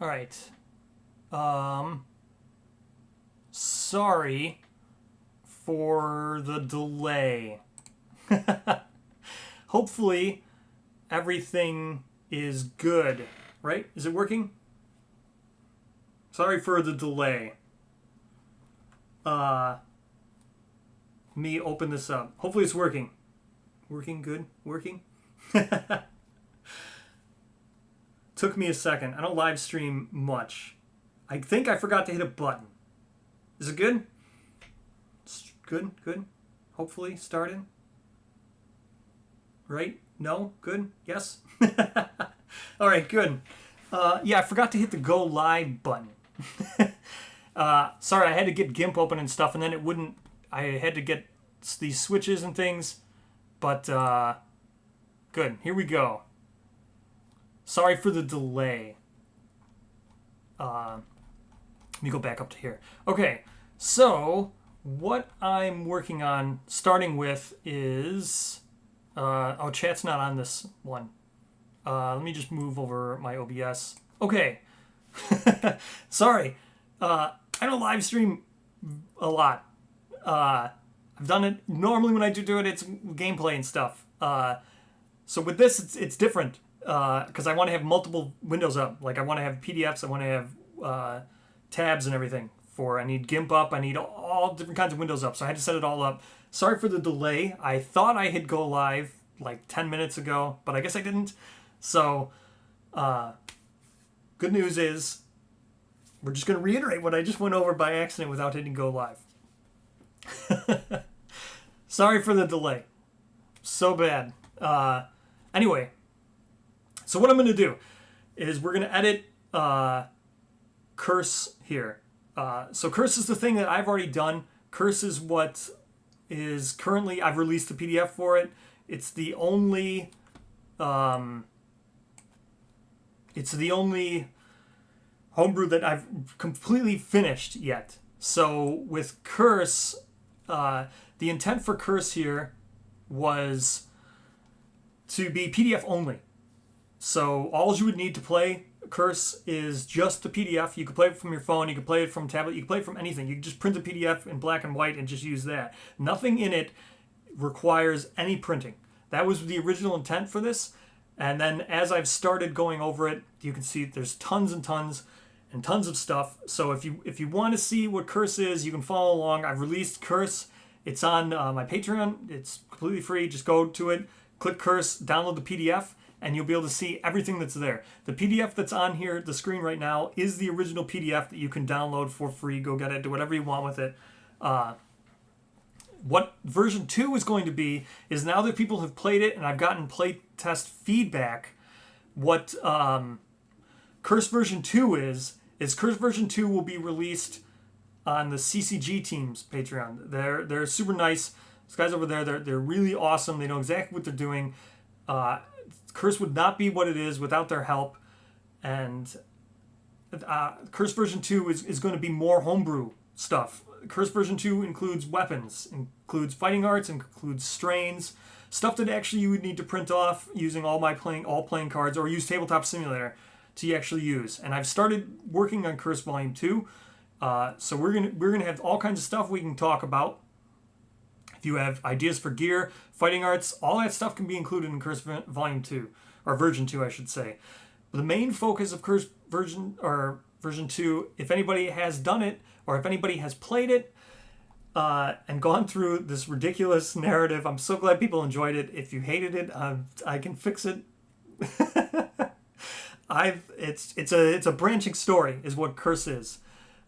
All right. Sorry for the delay. Hopefully everything is good, right? Is it working? Sorry for the delay. Me open this up. Hopefully it's working. Working good? Working? Took me a second. I don't live stream much. I think I forgot to hit a button. Is it good? It's good? Good? Hopefully starting. Right? No? Good? Yes? Alright, good. Yeah, I forgot to hit the go live button. Sorry, I had to get GIMP open and stuff, and then it wouldn't. I had to get these switches and things. But, good. Here we go. Sorry for the delay. Let me go back up to here. Okay, so what I'm working on, starting with, is... oh, chat's not on this one. Let me just move over my OBS. Okay. Sorry. I don't live stream a lot. I've done it normally when I do it, it's gameplay and stuff. So with this, it's different because I want to have multiple windows up. Like I want to have PDFs, I want to have tabs and everything. I need GIMP up, I need all different kinds of windows up. So I had to set it all up. Sorry for the delay. I thought I hit go live like 10 minutes ago, but I guess I didn't. So good news is we're just going to reiterate what I just went over by accident without hitting go live. Sorry for the delay. So bad. Anyway, so what I'm going to do is we're going to edit curse here. So curse is the thing that I've already done. Curse is what is currently, I've released the PDF for it. It's the only homebrew that I've completely finished yet. So with curse, the intent for curse here was to be PDF only. So all you would need to play curse is just the PDF. You could play it from your phone, you could play it from tablet, you could play it from anything. You could just print a PDF in black and white and just use that. Nothing in it requires any printing. That was the original intent for this. And then as I've started going over it, you can see there's tons and tons and tons of stuff. So if you want to see what curse is, you can follow along. I've released curse. It's on my Patreon. It's completely free. Just go to it, click curse, download the PDF, and you'll be able to see everything that's there. The PDF that's on here, the screen right now, is the original PDF that you can download for free. Go get it. Do whatever you want with it. What version 2 is going to be is now that people have played it and I've gotten play test feedback, what Curse version 2 is Curse version 2 will be released on the CCG team's Patreon. They're super nice. These guys over there, they're really awesome. They know exactly what they're doing. Curse would not be what it is without their help. And Curse version 2 is going to be more homebrew stuff. Curse version 2 includes weapons, includes fighting arts, includes strains, stuff that actually you would need to print off using all playing cards or use Tabletop Simulator to actually use. And I've started working on Curse Volume 2. So we're gonna have all kinds of stuff we can talk about. If you have ideas for gear, fighting arts, all that stuff can be included in Curse Volume 2, or Version 2, I should say. But the main focus of Curse Version 2, if anybody has done it, or if anybody has played it, and gone through this ridiculous narrative, I'm so glad people enjoyed it. If you hated it, I can fix it. It's a branching story, is what Curse is.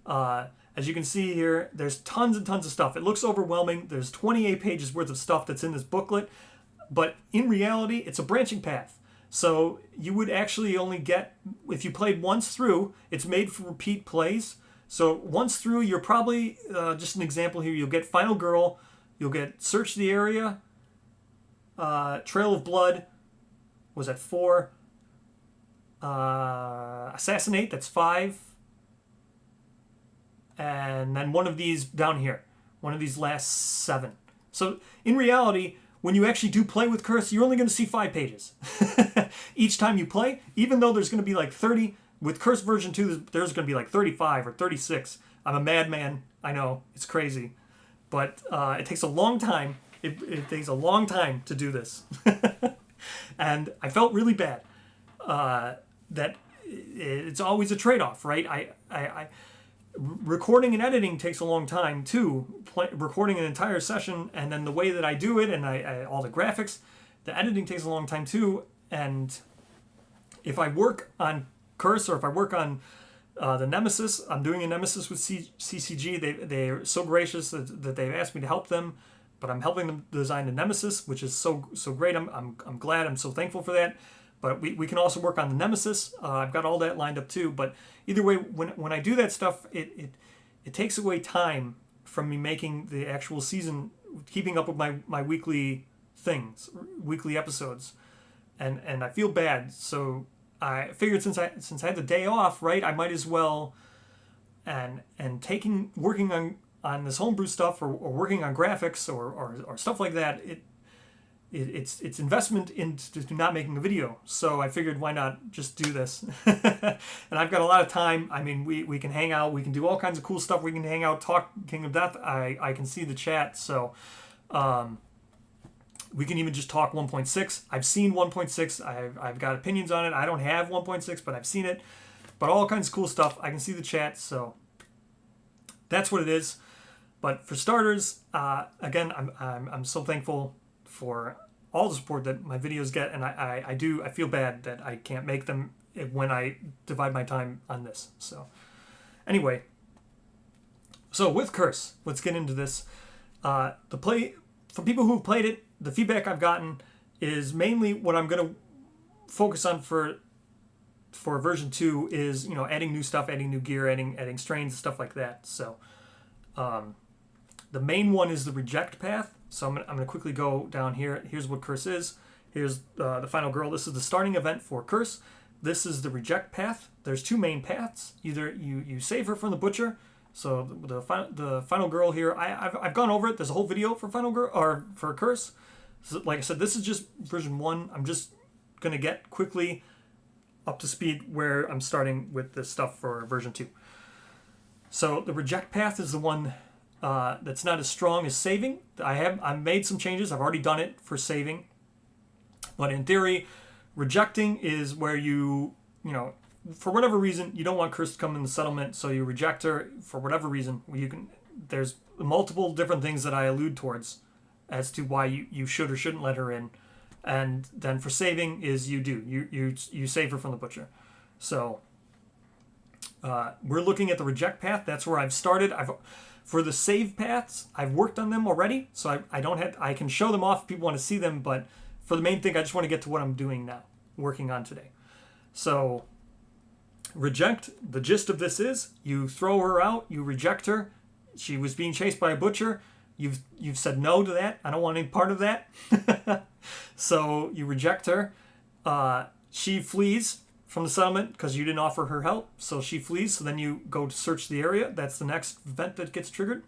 As you can see here, there's tons and tons of stuff. It looks overwhelming. There's 28 pages worth of stuff that's in this booklet, but in reality, it's a branching path. So you would actually only get, if you played once through, it's made for repeat plays. So once through, you're probably, just an example here, you'll get Final Girl, you'll get Search the Area, Trail of Blood, was that 4? Assassinate, that's 5. And then one of these down here, one of these last 7. So in reality, when you actually do play with Curse, you're only going to see 5 pages each time you play, even though there's going to be like 30 With Curse version 2, there's going to be like 35 or 36. I'm a madman. I know, it's crazy. But it takes a long time. It takes a long time to do this. And I felt really bad that it's always a trade-off, right? Recording and editing takes a long time too. Recording an entire session, and then the way that I do it, and all the graphics, the editing takes a long time too. And if I work on Curse, or if I work on the Nemesis, I'm doing a Nemesis with CCG. They're so gracious that they've asked me to help them, but I'm helping them design the Nemesis, which is so great. I'm glad. I'm so thankful for that. But we can also work on the Nemesis. I've got all that lined up too. But either way, when I do that stuff, it takes away time from me making the actual season, keeping up with my weekly things, weekly episodes, and I feel bad. So I figured since I had the day off, right, I might as well and working on this homebrew stuff, or working on graphics or stuff like that. It's investment into not making a video. So I figured, why not just do this? And I've got a lot of time. I mean, we can hang out. We can do all kinds of cool stuff. We can hang out, talk Kingdom Death. I can see the chat. So we can even just talk 1.6. I've seen 1.6. I've got opinions on it. I don't have 1.6, but I've seen it. But all kinds of cool stuff. I can see the chat. So that's what it is. But for starters, again, I'm so thankful for all the support that my videos get, and I feel bad that I can't make them when I divide my time on this. So anyway, so with Curse, let's get into this. For people who've played it, the feedback I've gotten is mainly what I'm going to focus on for version 2 is, adding new stuff, adding new gear, adding strains and stuff like that. So the main one is the reject path. So I'm going to quickly go down here. Here's what Curse is. Here's the final girl. This is the starting event for Curse. This is the reject path. There's two main paths. Either you save her from the butcher. So the final girl here, I've gone over it. There's a whole video for final girl, or for Curse. So like I said, this is just version 1. I'm just going to get quickly up to speed where I'm starting with this stuff for version 2. So the reject path is the one that's not as strong as saving. I've made some changes. I've already done it for saving. But in theory, rejecting is where for whatever reason, you don't want Curse to come in the settlement, so you reject her for whatever reason. There's multiple different things that I allude towards as to why you should or shouldn't let her in. And then for saving is you save her from the butcher. So we're looking at the reject path. That's where I've started. For the save paths, I've worked on them already, so I can show them off if people want to see them, but for the main thing, I just want to get to what I'm doing now, working on today. So, reject, the gist of this is, you throw her out, you reject her, she was being chased by a butcher, you've said no to that, I don't want any part of that, so you reject her, she flees from the settlement because you didn't offer her help, so she flees. So then you go to search the area. That's the next event that gets triggered.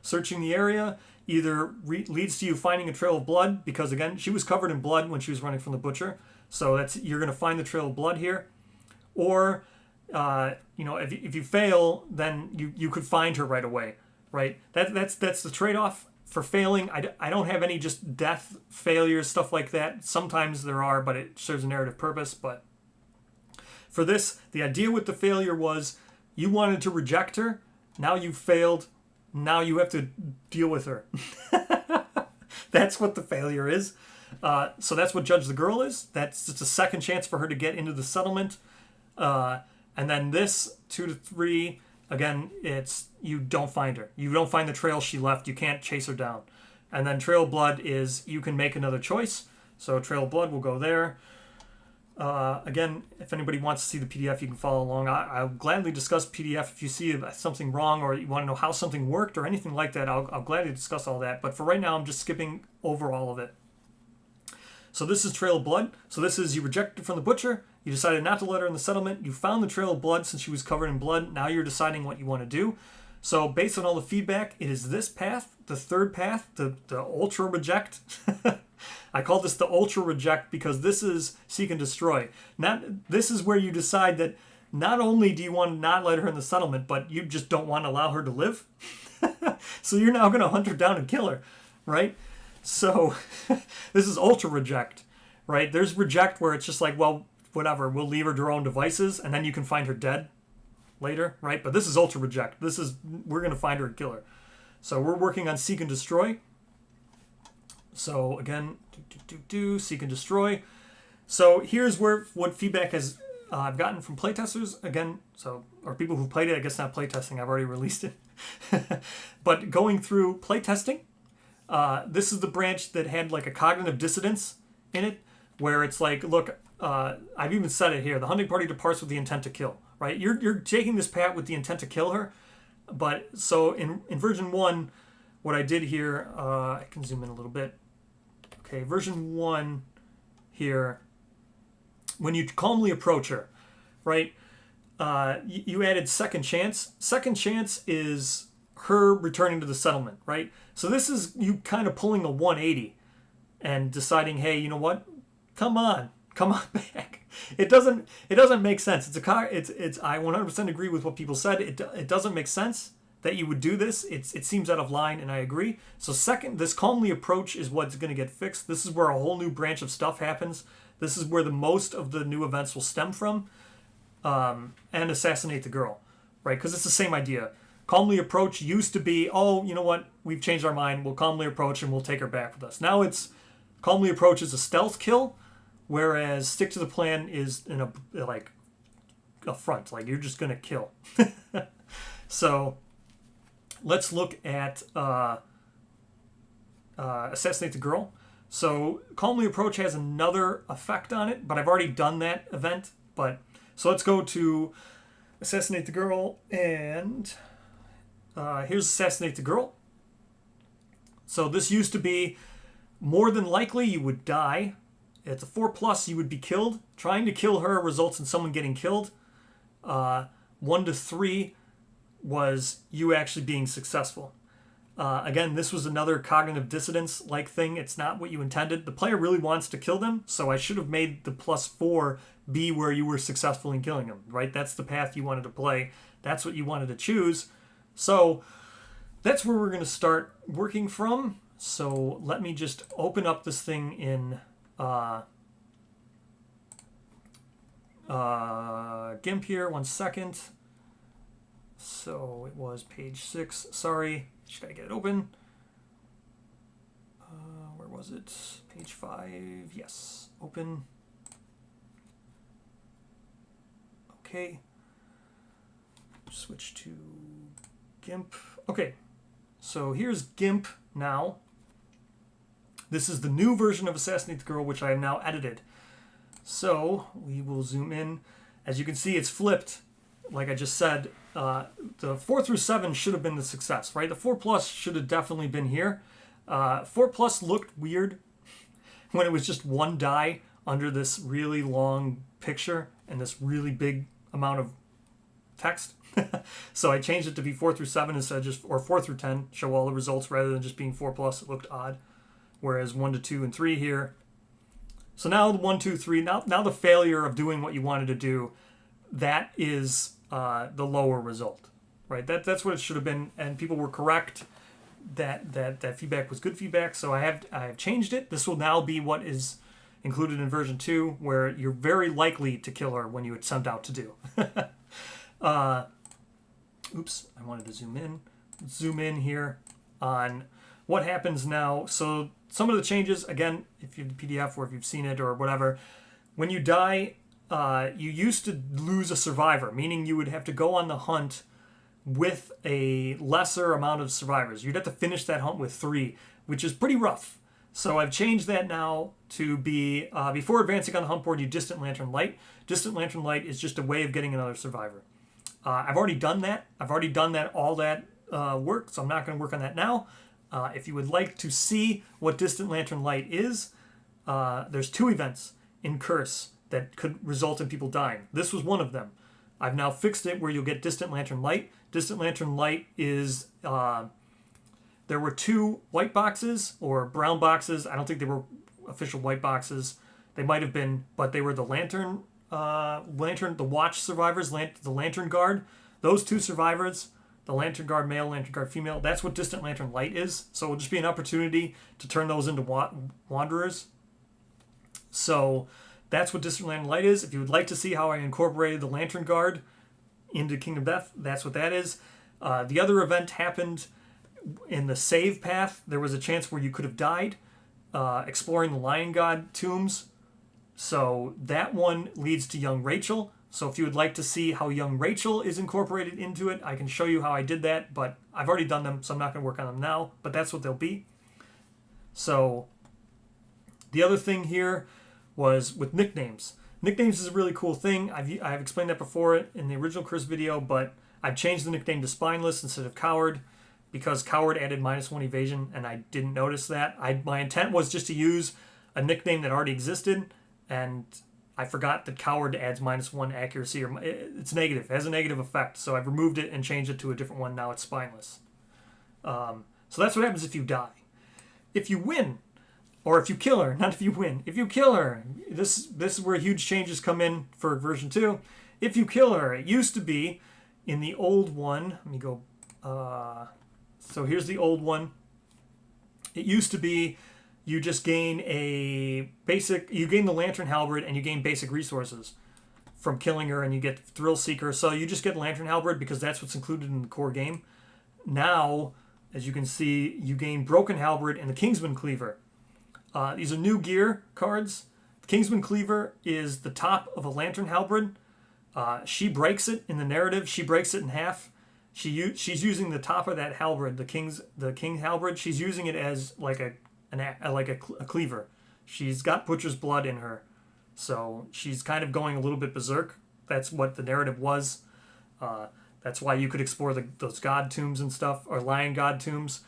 Searching the area either leads to you finding a trail of blood, because again, she was covered in blood when she was running from the butcher, so you're going to find the trail of blood here. Or if you fail, then you could find her right away, right? That's the trade-off for failing. I don't have any just death failures, stuff like that. Sometimes there are, but it serves a narrative purpose. But for this, the idea with the failure was you wanted to reject her. Now you failed. Now you have to deal with her. That's what the failure is. So that's what Judge the Girl is. That's just a second chance for her to get into the settlement. And then this 2 to 3, again, it's you don't find her. You don't find the trail she left. You can't chase her down. And then Trail of Blood is you can make another choice. So Trail of Blood will go there. Again, if anybody wants to see the PDF, you can follow along. I'll gladly discuss PDF if you see something wrong or you want to know how something worked or anything like that. I'll gladly discuss all that. But for right now, I'm just skipping over all of it. So this is Trail of Blood. So this is you rejected from the butcher. You decided not to let her in the settlement. You found the Trail of Blood since she was covered in blood. Now you're deciding what you want to do. So based on all the feedback, it is this path, the third path, the Ultra Reject. I call this the Ultra Reject because this is Seek and Destroy. This is where you decide that not only do you want to not let her in the settlement, but you just don't want to allow her to live. So you're now going to hunt her down and kill her, right? So this is ultra reject, right? There's reject where it's just like, well, whatever, we'll leave her to her own devices, and then you can find her dead later, right? But this is ultra reject. This is, we're going to find her and kill her. So we're working on seek and destroy. So again, seek and destroy. So here's where what feedback has I've gotten from playtesters again. So, or people who've played it. I guess not playtesting. I've already released it. But going through playtesting, this is the branch that had like a cognitive dissonance in it, where it's like, look, I've even said it here. The hunting party departs with the intent to kill. Right? You're taking this path with the intent to kill her. But so in version 1, what I did here, I can zoom in a little bit. Okay, version 1 here, when you calmly approach her, right, you added second chance. Second chance is her returning to the settlement, right? So this is you kind of pulling a 180 and deciding, hey, you know what? Come on back. It doesn't make sense. It's I 100% agree with what people said. It doesn't make sense that you would do this. It seems out of line, and I agree. So second, this calmly approach is what's going to get fixed. This is where a whole new branch of stuff happens. This is where the most of the new events will stem from. And assassinate the girl, right? Because it's the same idea. Calmly approach used to be, oh, you know what? We've changed our mind. We'll calmly approach and we'll take her back with us. Now it's calmly approach is a stealth kill, whereas stick to the plan is in a front. Like you're just going to kill. So let's look at assassinate the girl. So calmly approach has another effect on it, but I've already done that event. So let's go to assassinate the girl, and here's assassinate the girl. So this used to be more than likely you would die. It's a 4+, you would be killed. Trying to kill her results in someone getting killed. 1 to 3 was you actually being successful. Again, this was another cognitive dissonance-like thing. It's not what you intended. The player really wants to kill them, so I should have made the +4 be where you were successful in killing them, right? That's the path you wanted to play. That's what you wanted to choose. So that's where we're going to start working from. So let me just open up this thing in GIMP here. 1 second. So it was page 6. Sorry. Just gotta get it open. Where was it? Page 5. Yes. Open. Okay. Switch to GIMP. Okay. So here's GIMP now. This is the new version of Assassinate the Girl, which I have now edited. So we will zoom in. As you can see, it's flipped. Like I just said, the 4 through 7 should have been the success, right? The 4+ should have definitely been here. 4+ looked weird when it was just one die under this really long picture and this really big amount of text. So I changed it to be 4 through 7 instead of just, or 4 through 10, show all the results rather than just being 4+. It looked odd. Whereas 1 to 2 and 3 here. So now the 1, 2, 3, now the failure of doing what you wanted to do, that is the lower result, right? That's what it should have been, and people were correct that feedback was good feedback. So I have changed it. This will now be what is included in version 2, where you're very likely to kill her when you attempt out to do. Oops, I wanted to zoom in. Zoom in here on what happens now. So some of the changes, again, if you have the PDF or if you've seen it or whatever, when you die, you used to lose a survivor, meaning you would have to go on the hunt with a lesser amount of survivors. You'd have to finish that hunt with 3, which is pretty rough. So I've changed that now to be, before advancing on the hunt board, you Distant Lantern Light. Distant Lantern Light is just a way of getting another survivor. I've already done that. All that work, so I'm not going to work on that now. If you would like to see what Distant Lantern Light is, there's 2 events in Curse that could result in people dying. This was one of them. I've now fixed it where you'll get Distant Lantern Light. Distant Lantern Light is, there were 2 white boxes or brown boxes. I don't think they were official white boxes. They might have been, but they were the lantern Lantern, the Watch survivors, the Lantern Guard, those 2 survivors, the Lantern Guard male, Lantern Guard female, that's what Distant Lantern Light is. So it'll just be an opportunity to turn those into Wanderers. So that's what Distant Lantern Light is. If you would like to see how I incorporated the Lantern Guard into Kingdom Death, that's what that is. The other event happened in the save path. There was a chance where you could have died exploring the Lion God tombs. So that one leads to young Rachel. So if you would like to see how young Rachel is incorporated into it, I can show you how I did that, but I've already done them, so I'm not going to work on them now, but that's what they'll be. So the other thing here was with nicknames. Nicknames is a really cool thing. I've explained that before in the original Curse video, but I've changed the nickname to Spineless instead of Coward because Coward added -1 evasion, and I didn't notice that. My intent was just to use a nickname that already existed, and I forgot that Coward adds -1 accuracy, or it's negative. It has a negative effect, so I've removed it and changed it to a different one. Now it's Spineless. So that's what happens if you die. If you win, or if you kill her, not if you win. If you kill her, this is where huge changes come in for version 2. If you kill her, it used to be in the old one. Let me go. So here's the old one. It used to be you just gain you gain the Lantern Halberd and you gain basic resources from killing her, and you get Thrill Seeker. So you just get Lantern Halberd because that's what's included in the core game. Now, as you can see, you gain Broken Halberd and the Kingsman Cleaver. These are new gear cards. The Kingsman Cleaver is the top of a Lantern Halberd. She breaks it in the narrative. She breaks it in half. She's using the top of that halberd, the King Halberd. She's using it as like a cleaver. She's got Butcher's blood in her, so she's kind of going a little bit berserk. That's what the narrative was. That's why you could explore those god tombs and stuff, or lion god tombs.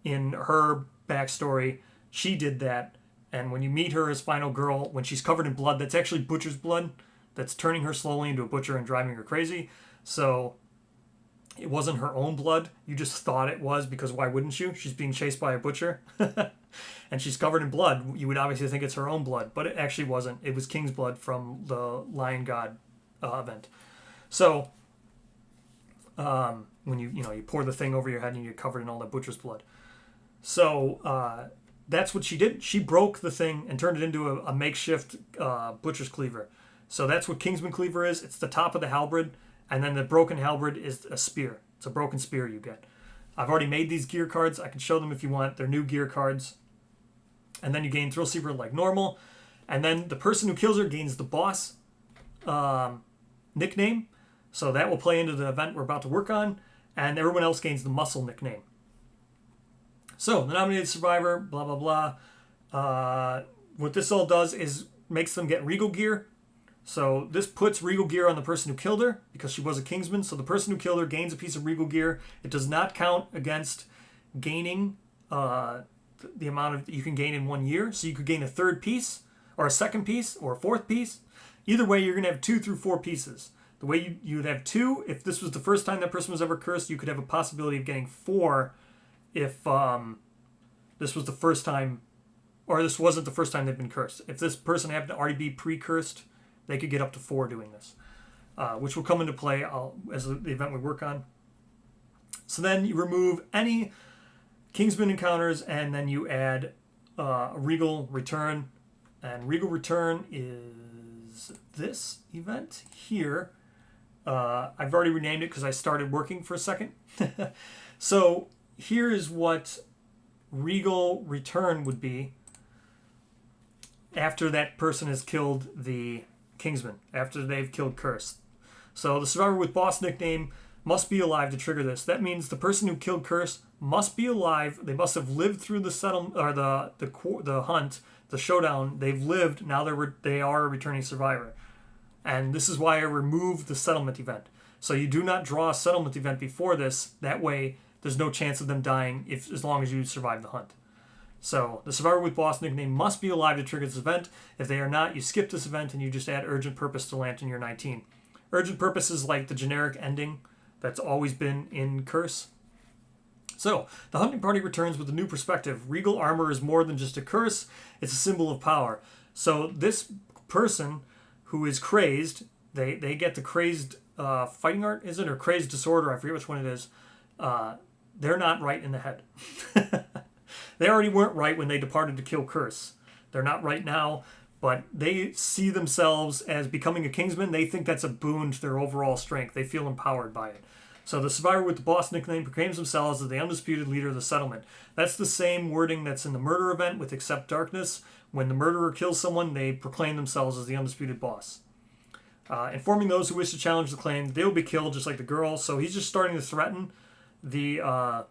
In her backstory, she did that, and when you meet her as Final Girl, when she's covered in blood, that's actually Butcher's blood that's turning her slowly into a butcher and driving her crazy. So it wasn't her own blood. You just thought it was, because why wouldn't you? She's being chased by a butcher. And she's covered in blood. You would obviously think it's her own blood, but it actually wasn't. It was King's blood from the Lion God event. So when you pour the thing over your head and you're covered in all that butcher's blood. So that's what she did. She broke the thing and turned it into a makeshift butcher's cleaver. So that's what Kingsman Cleaver is. It's the top of the halberd, and then the broken halberd is a spear. It's a broken spear you get. I've already made these gear cards. I can show them if you want. They're new gear cards. And then you gain Thrill Seeker like normal. And then the person who kills her gains the boss nickname. So that will play into the event we're about to work on. And everyone else gains the muscle nickname. So the nominated survivor, blah, blah, blah. What this all does is makes them get regal gear. So this puts regal gear on the person who killed her because she was a Kingsman. So the person who killed her gains a piece of regal gear. It does not count against gaining the amount of you can gain in 1 year. So you could gain a third piece or a second piece or a fourth piece. Either way, you're going to have 2 through 4 pieces. The way you would have 2, if this was the first time that person was ever cursed, you could have a possibility of getting 4 if this was the first time, or this wasn't the first time they've been cursed. If this person happened to already be pre-cursed, they could get up to 4 doing this, which will come into play as the event we work on. So then you remove any Kingsman encounters, and then you add a Regal Return. And Regal Return is this event here. I've already renamed it because I started working for a second. So here is what Regal Return would be after that person has killed the Kingsman, after they've killed Curse. So the survivor with boss nickname must be alive to trigger this. That means the person who killed Curse must be alive. They must have lived through the settlement, or the hunt, the showdown. They've lived. Now they are a returning survivor. And this is why I removed the settlement event. So you do not draw a settlement event before this. That way, there's no chance of them dying as long as you survive the hunt. So the survivor with boss nickname must be alive to trigger this event. If they are not, you skip this event and you just add Urgent Purpose to Lantern Year 19. Urgent Purpose is like the generic ending that's always been in Curse. So the hunting party returns with a new perspective. Regal armor is more than just a curse. It's a symbol of power. So this person who is crazed. They get the crazed fighting art, is it, or crazed disorder? I forget which one it is. They're not right in the head. They already weren't right when they departed to kill Curse. They're not right now, but they see themselves as becoming a Kingsman. They think that's a boon to their overall strength. They feel empowered by it. So the survivor with the boss nickname proclaims themselves as the undisputed leader of the settlement. That's the same wording that's in the murder event with Accept Darkness. When the murderer kills someone, they proclaim themselves as the undisputed boss. Informing those who wish to challenge the claim, they will be killed just like the girl. So he's just starting to threaten the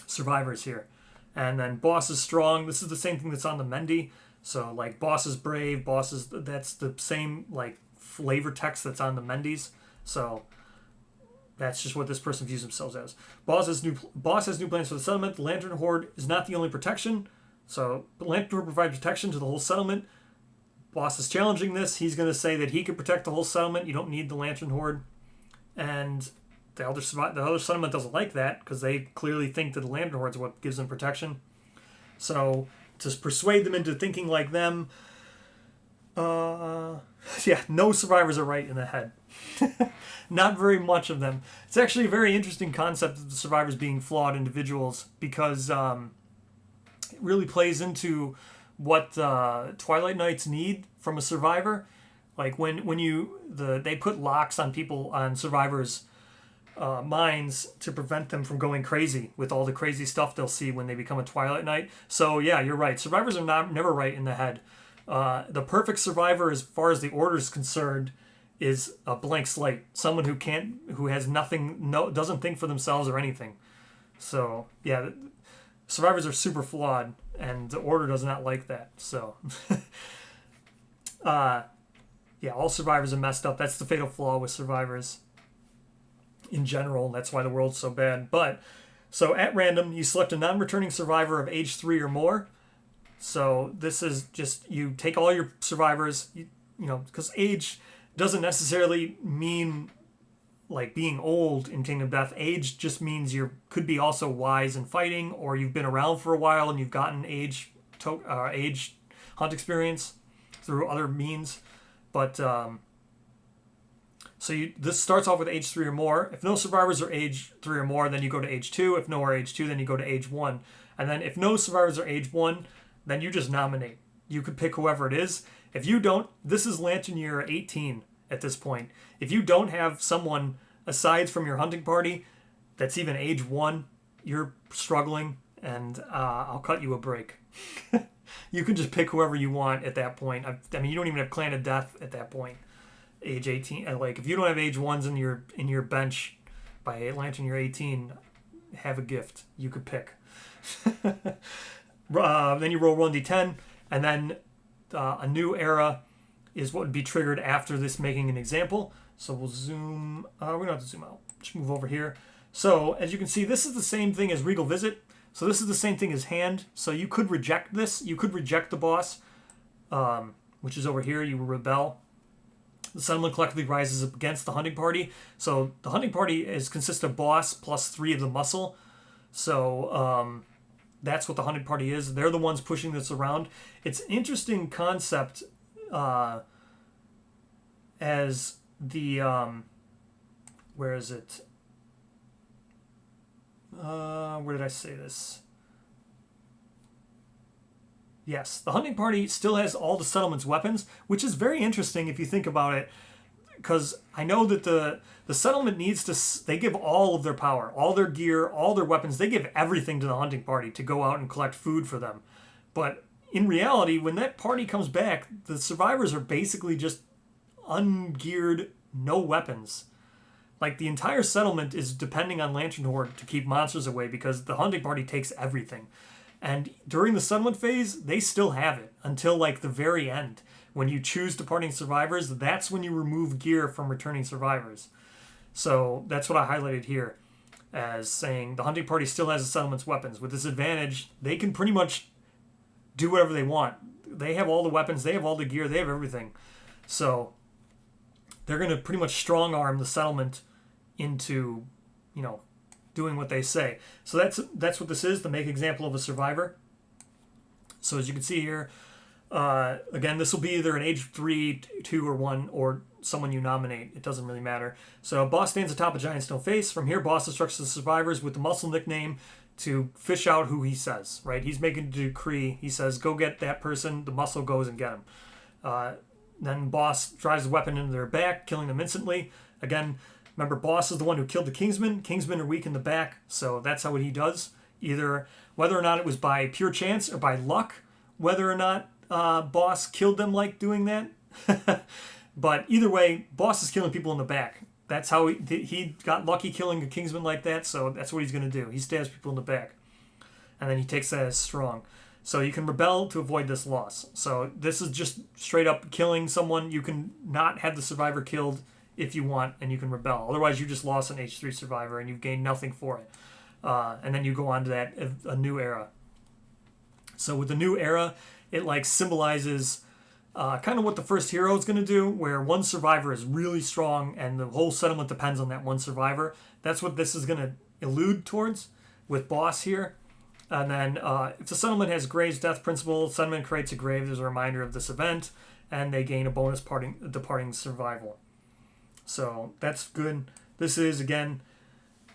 survivors here. And then boss is strong. This is the same thing that's on the Mendy. So like boss is brave, that's the same like flavor text that's on the Mendy's. So that's just what this person views themselves as. Boss has new plans for the settlement. The Lantern Horde is not the only protection. So the Lantern Horde provides protection to the whole settlement. Boss is challenging this. He's going to say that he can protect the whole settlement. You don't need the Lantern Horde. And the other settlement doesn't like that because they clearly think that the Lantern Horde is what gives them protection. So to persuade them into thinking like them, no survivors are right in the head. Not very much of them. It's actually a very interesting concept of the survivors being flawed individuals because it really plays into what Twilight Knights need from a survivor. Like when they put locks on survivors' minds to prevent them from going crazy with all the crazy stuff they'll see when they become a Twilight Knight. So yeah, you're right. Survivors are never right in the head. The perfect survivor, as far as the order is concerned, is a blank slate. Someone who has nothing, doesn't think for themselves or anything. So yeah, survivors are super flawed, and the order does not like that. So all survivors are messed up. That's the fatal flaw with survivors in general. That's why the world's so bad. But so at random, you select a non-returning survivor of age 3 or more. So this is just, you take all your survivors, because age doesn't necessarily mean like being old in Kingdom Death. Age just means you could be also wise in fighting, or you've been around for a while and you've gotten age hunt experience through other means. But this starts off with age 3 or more. If no survivors are age 3 or more, then you go to age 2. If no are age 2, then you go to age 1. And then if no survivors are age 1, then you just nominate. You could pick whoever it is. If you don't, this is Lantern Year 18 at this point. If you don't have someone aside from your hunting party that's even age 1, you're struggling, and I'll cut you a break. You can just pick whoever you want at that point. I mean, you don't even have Clan of Death at that point. Age 18. Like, if you don't have age 1s in your bench by Lantern Year 18, have a gift. You could pick. Then you roll 1d10, and then a new era is what would be triggered after this making an example. So we'll zoom. We don't have to zoom out. Just move over here. So as you can see, this is the same thing as Regal Visit. So this is the same thing as Hand. So you could reject this. You could reject the boss, which is over here. You rebel. The settlement collectively rises up against the hunting party. So the hunting party consists of boss plus 3 of the muscle. So that's what the hunting party is. They're the ones pushing this around. It's an interesting concept as the... where is it? Where did I say this? Yes, the hunting party still has all the settlement's weapons, which is very interesting if you think about it, because I know that the settlement needs to... They give all of their power, all their gear, all their weapons. They give everything to the hunting party to go out and collect food for them. But in reality, when that party comes back, the survivors are basically just ungeared, no weapons. Like, the entire settlement is depending on Lantern Horde to keep monsters away because the hunting party takes everything. And during the settlement phase, they still have it until, like, the very end. When you choose departing survivors, that's when you remove gear from returning survivors. So that's what I highlighted here as saying the hunting party still has the settlement's weapons. With this advantage, they can pretty much do whatever they want. They have all the weapons, they have all the gear, they have everything. So they're going to pretty much strong-arm the settlement into, doing what they say. So that's what this is, the make example of a survivor. So as you can see here, Again, this will be either an age 3, 2, or 1, or someone you nominate. It doesn't really matter. So boss stands atop a giant stone face. From here, boss instructs the survivors with the muscle nickname to fish out who he says, right? He's making a decree. He says, go get that person. The muscle goes and get him. Then boss drives the weapon into their back, killing them instantly. Again, remember, boss is the one who killed the Kingsmen. Kingsmen are weak in the back, so that's how he does. Either whether or not it was by pure chance or by luck, whether or not boss killed them like doing that. But either way, boss is killing people in the back. That's how he got lucky killing a Kingsman like that, so that's what he's going to do. He stabs people in the back. And then he takes that as strong. So you can rebel to avoid this loss. So this is just straight up killing someone. You can not have the survivor killed if you want, and you can rebel. Otherwise, you just lost an H3 survivor, and you've gained nothing for it. And then you go on to a new era. So with the new era, it like symbolizes kind of what the first hero is going to do, where one survivor is really strong, and the whole settlement depends on that one survivor. That's what this is going to allude towards with boss here. And then if the settlement has Grave's death principle, settlement creates a grave as a reminder of this event, and they gain a bonus departing survival. So that's good. This is, again,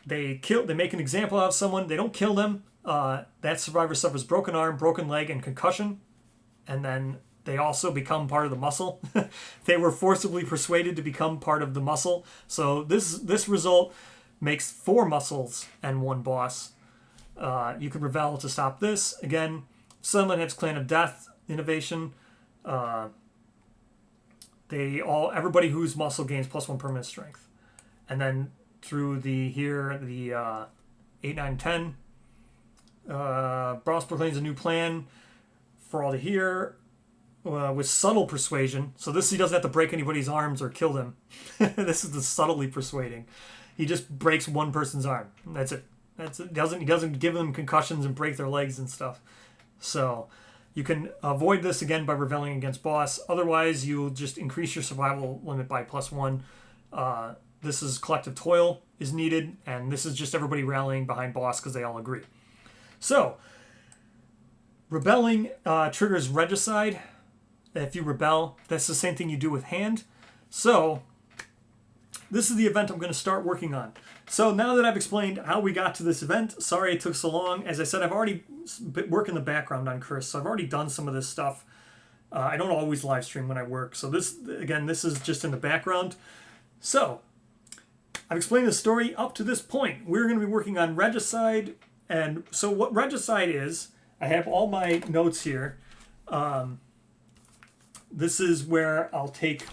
they make an example out of someone. They don't kill them. That survivor suffers broken arm, broken leg, and concussion. And then they also become part of the muscle. They were forcibly persuaded to become part of the muscle. So this result makes 4 muscles and 1 boss. You can rebel to stop this. Again, settlement has Clan of Death innovation. Everybody who's muscle gains +1 permanent strength. And then through the 8, 9, 10, boss proclaims a new plan for all to hear with subtle persuasion. So he doesn't have to break anybody's arms or kill them. This is the subtly persuading. He just breaks one person's arm. That's it. He doesn't give them concussions and break their legs and stuff. So you can avoid this again by rebelling against boss. Otherwise, you'll just increase your survival limit by +1. This is collective toil is needed, and this is just everybody rallying behind boss because they all agree. So rebelling triggers regicide. If you rebel, that's the same thing you do with hand. So this is the event I'm going to start working on. So now that I've explained how we got to this event, sorry it took so long. As I said, I've already worked in the background on Chris, so I've already done some of this stuff. I don't always live stream when I work. So this is just in the background. So I've explained the story up to this point. We're going to be working on regicide. And so what regicide is, I have all my notes here. This is where I'll take,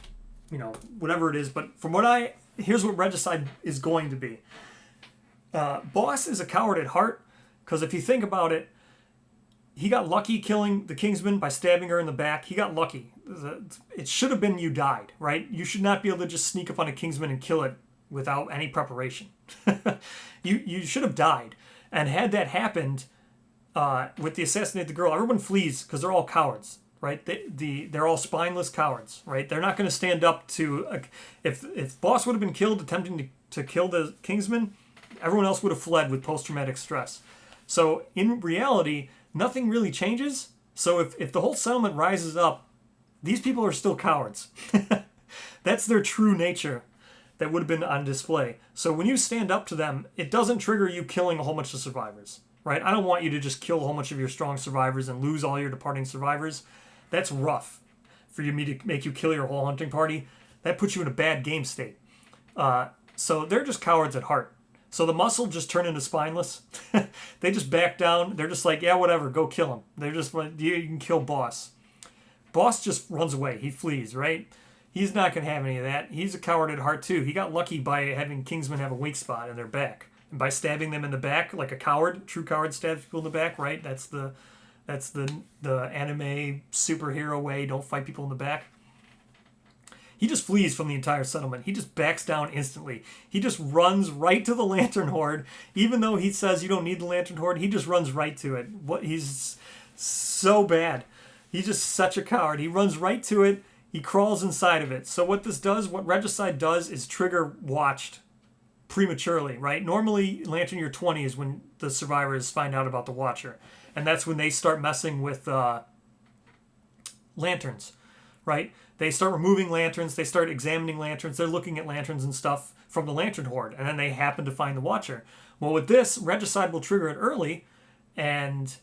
whatever it is. But here's what regicide is going to be. Boss is a coward at heart, because if you think about it, he got lucky killing the Kingsman by stabbing her in the back. He got lucky. It should have been you died, right? You should not be able to just sneak up on a Kingsman and kill it without any preparation. You should have died. And had that happened with the assassinate the girl, everyone flees because they're all cowards. Right, they're all spineless cowards. Right, they're not going to stand up to. If boss would have been killed attempting to kill the Kingsman, everyone else would have fled with post-traumatic stress. So in reality, nothing really changes. So if the whole settlement rises up, these people are still cowards. That's their true nature that would have been on display. So when you stand up to them, it doesn't trigger you killing a whole bunch of survivors. Right, I don't want you to just kill a whole bunch of your strong survivors and lose all your departing survivors. That's rough for me to make you kill your whole hunting party. That puts you in a bad game state. So they're just cowards at heart. So the muscle just turn into spineless. They just back down. They're just like, yeah, whatever, go kill him. They're just like, you can kill boss. Boss just runs away. He flees, right? He's not going to have any of that. He's a coward at heart too. He got lucky by having Kingsmen have a weak spot in their back. And by stabbing them in the back, like a coward, true coward stabs people in the back, right? That's the anime superhero way. Don't fight people in the back. He just flees from the entire settlement. He just backs down instantly. He just runs right to the Lantern Horde. Even though he says you don't need the Lantern Horde, he just runs right to it. He's so bad. He's just such a coward. He runs right to it. He crawls inside of it. So what regicide does is trigger watched prematurely, right? Normally, Lantern Year 20 is when the survivors find out about the Watcher. And that's when they start messing with lanterns, right? They start removing lanterns, they start examining lanterns, they're looking at lanterns and stuff from the lantern horde, and then they happen to find the Watcher. Well, with this, Regicide will trigger it early, and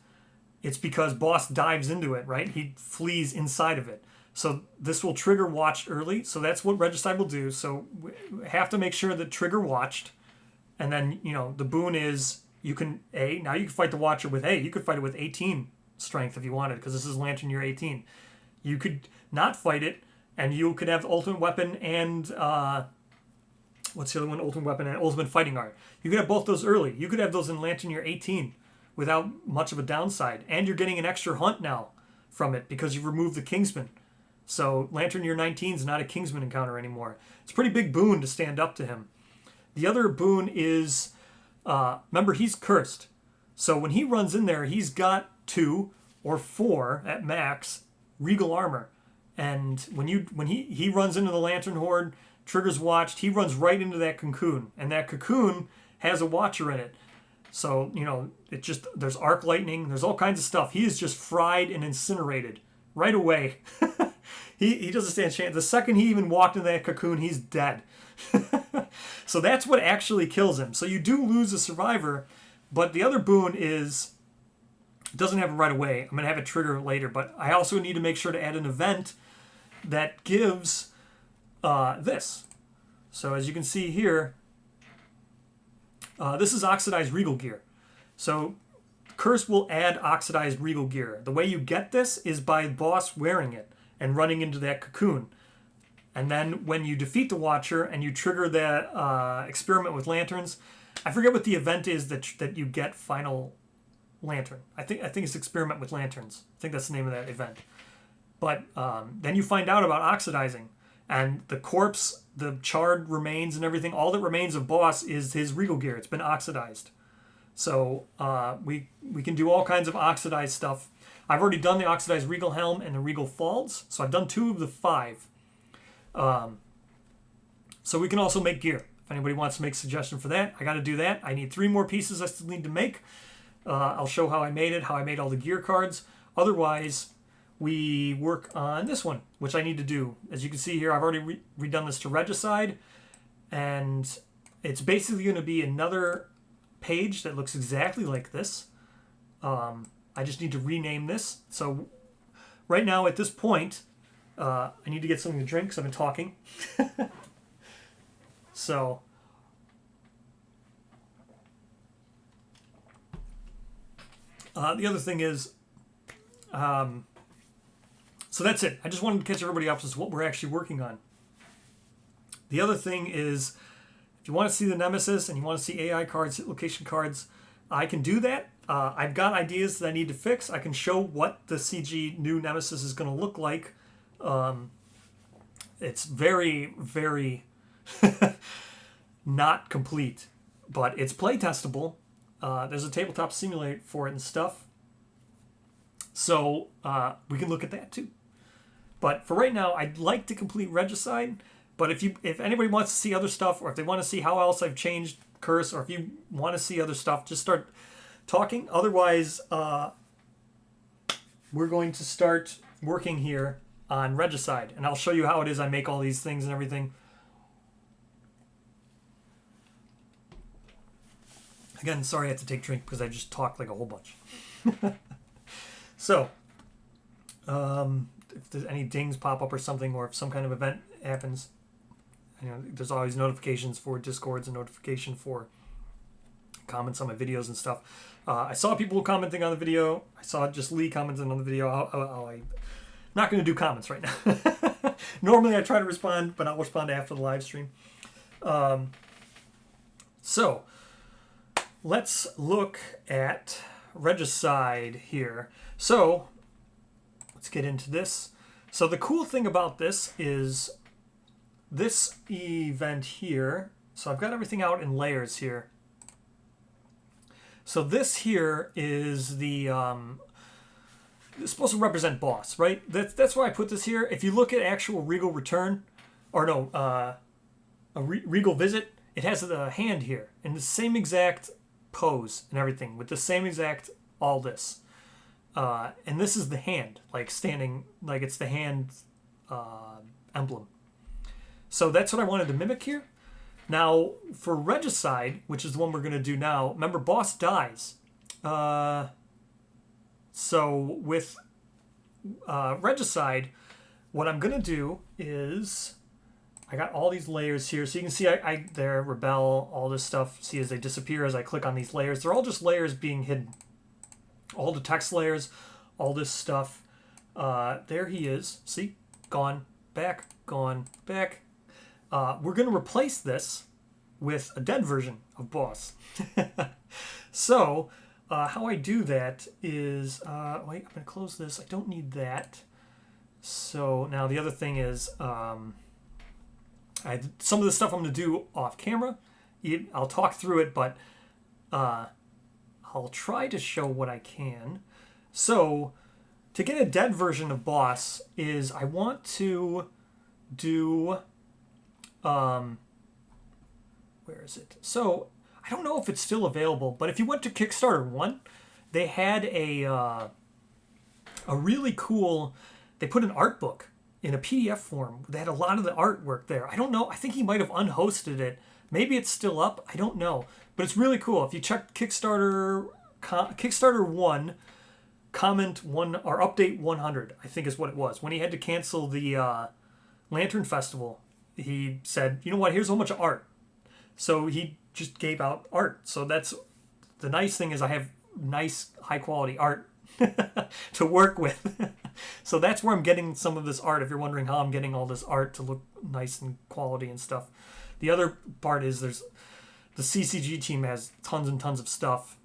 it's because boss dives into it, right? He flees inside of it. So this will trigger watched early, so that's what Regicide will do. So we have to make sure that trigger watched, and then, you know, the boon is you can, now you can fight the Watcher with, you could fight it with 18 strength if you wanted, because this is Lantern Year 18. You could not fight it, and you could have the ultimate weapon and, what's the other one? Ultimate weapon and ultimate fighting art. You could have both those early. You could have those in Lantern Year 18 without much of a downside. And you're getting an extra hunt now from it because you've removed the Kingsman. So Lantern Year 19 is not a Kingsman encounter anymore. It's a pretty big boon to stand up to him. The other boon is, remember, he's cursed. So when he runs in there, he's got 2 or 4 at max regal armor. And when he runs into the Lantern Horde, triggers watched, he runs right into that cocoon. And that cocoon has a Watcher in it. So, you know, it just, there's arc lightning, there's all kinds of stuff. He is just fried and incinerated right away. He doesn't stand a chance. The second he even walked into that cocoon, he's dead. So that's what actually kills him. So you do lose a survivor, but the other boon is, it doesn't happen right away. I'm going to have it trigger later, but I also need to make sure to add an event that gives this. So as you can see here, this is Oxidized Regal Gear. So Curse will add Oxidized Regal Gear. The way you get this is by the boss wearing it and running into that cocoon. And then when you defeat the Watcher and you trigger that experiment with lanterns, I forget what the event is that you get final lantern. I think it's experiment with lanterns. I think that's the name of that event. But then you find out about oxidizing, and the corpse, the charred remains and everything, all that remains of boss is his regal gear. It's been oxidized. So we can do all kinds of oxidized stuff. I've already done the oxidized regal helm and the regal falls, so I've done 2 of the 5. So we can also make gear. If anybody wants to make a suggestion for that, I got to do that. I need 3 more pieces I still need to make. I'll show how I made it, how I made all the gear cards. Otherwise, we work on this one, which I need to do. As you can see here, I've already redone this to Regicide, and it's basically going to be another page that looks exactly like this. I just need to rename this. So right now at this point, I need to get something to drink because I've been talking. So the other thing is, so that's it. I just wanted to catch everybody up as to what we're actually working on. The other thing is, if you want to see the Nemesis and you want to see AI cards, hit location cards, I can do that. I've got ideas that I need to fix. I can show what the CG new Nemesis is going to look like. It's very, very not complete, but it's play testable. There's a tabletop simulator for it and stuff. So we can look at that too. But for right now, I'd like to complete Regicide. But if anybody wants to see other stuff, or if they want to see how else I've changed Curse, or if you want to see other stuff, just start talking. Otherwise, we're going to start working here on Regicide, and I'll show you how it is I make all these things and everything. Again, sorry I had to take a drink because I just talked like a whole bunch. So, if there's any dings pop up or something, or if some kind of event happens, you know, there's always notifications for Discords and notification for comments on my videos and stuff. I saw people commenting on the video. I saw just Lee commenting on the video. I'm not going to do comments right now. Normally I try to respond, but I'll respond after the live stream. So let's look at Regicide here. So let's get into this. So the cool thing about this is this event here. So I've got everything out in layers here. So this here is the it's supposed to represent boss, right? That's why I put this here. If you look at actual Regal Return, or no, a Regal Visit, it has the hand here in the same exact pose and everything with the same exact all this. And this is the hand, like standing, like it's the hand emblem. So that's what I wanted to mimic here. Now, for Regicide, which is the one we're going to do now, remember, boss dies. So with Regicide, what I'm going to do is, I got all these layers here. So you can see there, Rebel, all this stuff. See as they disappear as I click on these layers. They're all just layers being hidden. All the text layers, all this stuff. There he is. See? Gone, back, gone, back. We're going to replace this with a dead version of boss. So, how I do that is, wait, I'm going to close this. I don't need that. So now the other thing is, some of the stuff I'm going to do off camera. I'll talk through it, but I'll try to show what I can. So to get a dead version of boss is I want to do, where is it? So I don't know if it's still available, but if you went to Kickstarter 1, they had a really cool, they put an art book in a PDF form. They had a lot of the artwork there. I don't know. I think he might have unhosted it. Maybe it's still up. I don't know. But it's really cool. If you check Kickstarter 1, comment 1 or update 100, I think is what it was. When he had to cancel the Lantern Festival, he said, you know what, here's a whole bunch of art. So he just gave out art. So that's the nice thing, is I have nice, high quality art to work with. So that's where I'm getting some of this art, if you're wondering how I'm getting all this art to look nice and quality and stuff. The other part is the CCG team has tons and tons of stuff.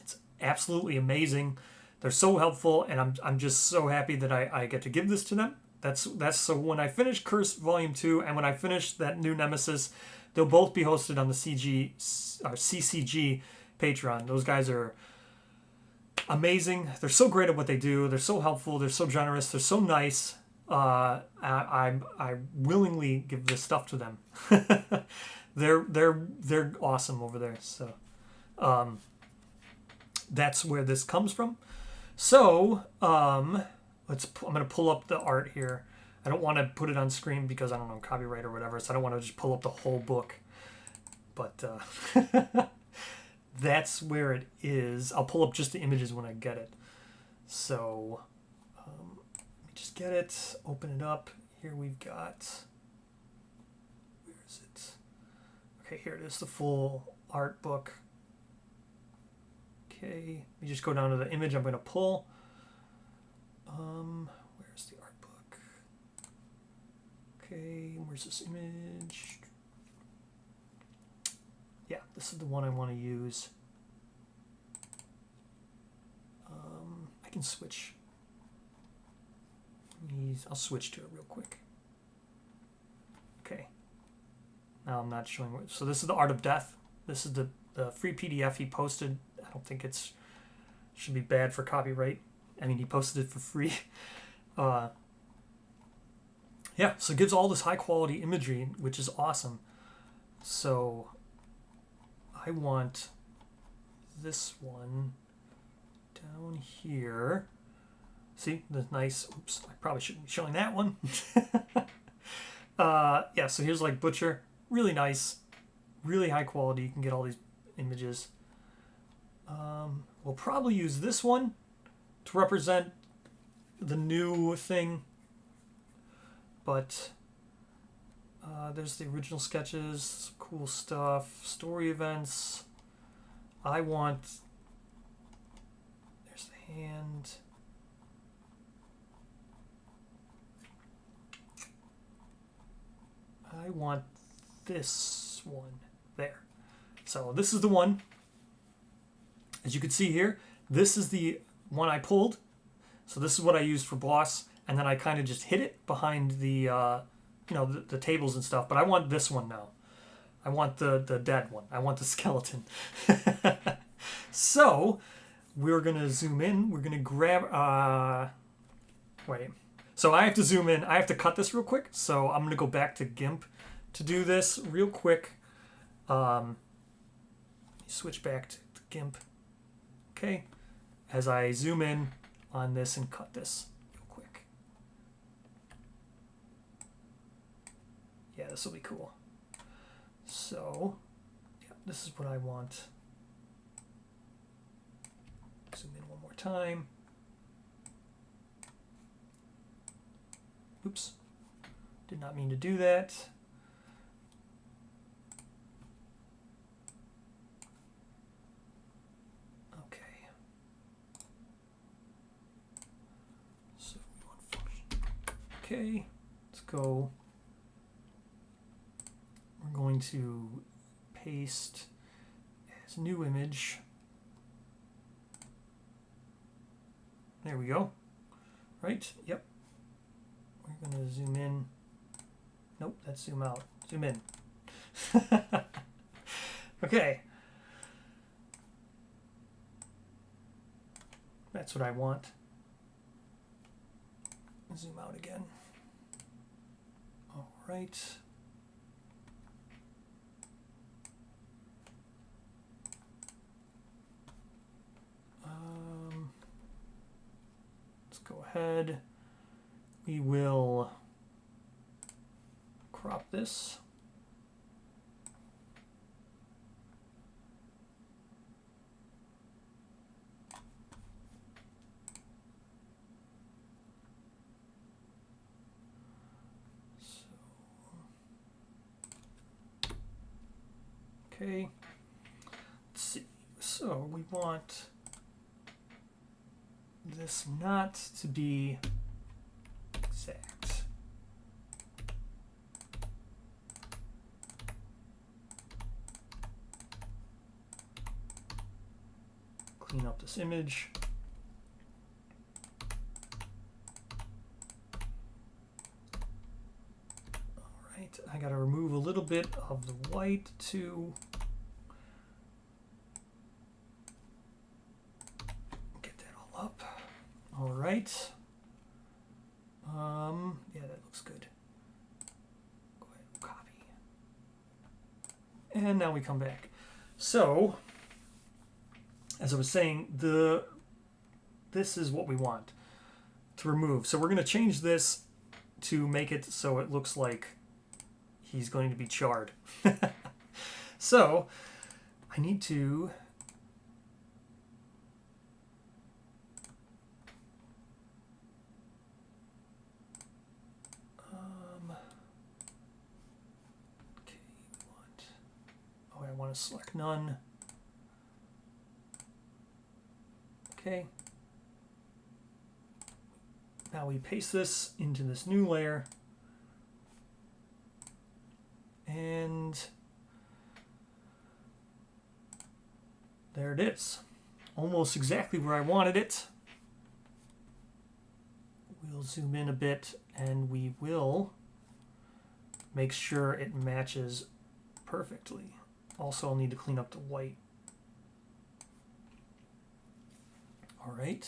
It's absolutely amazing. They're so helpful, and I'm just so happy that I get to give this to them. That's so when I finish Curse Volume 2 and when I finish that new Nemesis, they'll both be hosted on the CCG Patreon. Those guys are amazing. They're so great at what they do. They're so helpful. They're so generous. They're so nice. I willingly give this stuff to them. They're awesome over there. So that's where this comes from. So I'm gonna pull up the art here. I don't want to put it on screen because I don't know, copyright or whatever. So I don't want to just pull up the whole book. But that's where it is. I'll pull up just the images when I get it. So let me just get it, open it up. Here we've got, where is it? Okay, here it is, the full art book. Okay, let me just go down to the image I'm going to pull. Where's the art book? Okay, where's this image? Yeah, this is the one I want to use. I can switch. I'll switch to it real quick. Okay. Now I'm not showing what. So this is the Art of Death. This is the free PDF he posted. I don't think it's should be bad for copyright. I mean, he posted it for free. Yeah, so it gives all this high quality imagery, which is awesome. So I want this one down here. See, the nice, oops, I probably shouldn't be showing that one. Yeah, so here's like Butcher. Really nice, really high quality. You can get all these images. We'll probably use this one to represent the new thing. But there's the original sketches, cool stuff, story events. I want, there's the hand. I want this one there. So this is the one. As you can see here, this is the one I pulled. So this is what I used for boss, and then I kind of just hid it behind the, the tables and stuff. But I want this one now. I want the dead one. I want the skeleton. So we're gonna zoom in. We're gonna grab. Wait. So I have to zoom in. I have to cut this real quick. So I'm gonna go back to GIMP to do this real quick. Switch back to GIMP. Okay. as I zoom in on this and cut this real quick. Yeah, this will be cool. So, yeah, this is what I want. Zoom in one more time. Oops, did not mean to do that. Okay. So we want function. Okay, let's go. We're going to paste as new image. There we go. Right? Yep. We're going to zoom in. Nope, that's zoom out. Zoom in. Okay. That's what I want. Zoom out again. All right. Let's go ahead. We will crop this. Okay. Let's see. So we want this not to be exact. Clean up this image. All right, I got to remove a little bit of the white to get that all up. All right. Yeah, that looks good. Go ahead and copy. And now we come back. So, as I was saying, this is what we want to remove. So we're going to change this to make it so it looks like he's going to be charred. So, I need to I want to select none. Okay. Now we paste this into this new layer. And there it is. Almost exactly where I wanted it. We'll zoom in a bit and we will make sure it matches perfectly. Also, I'll need to clean up the white. All right.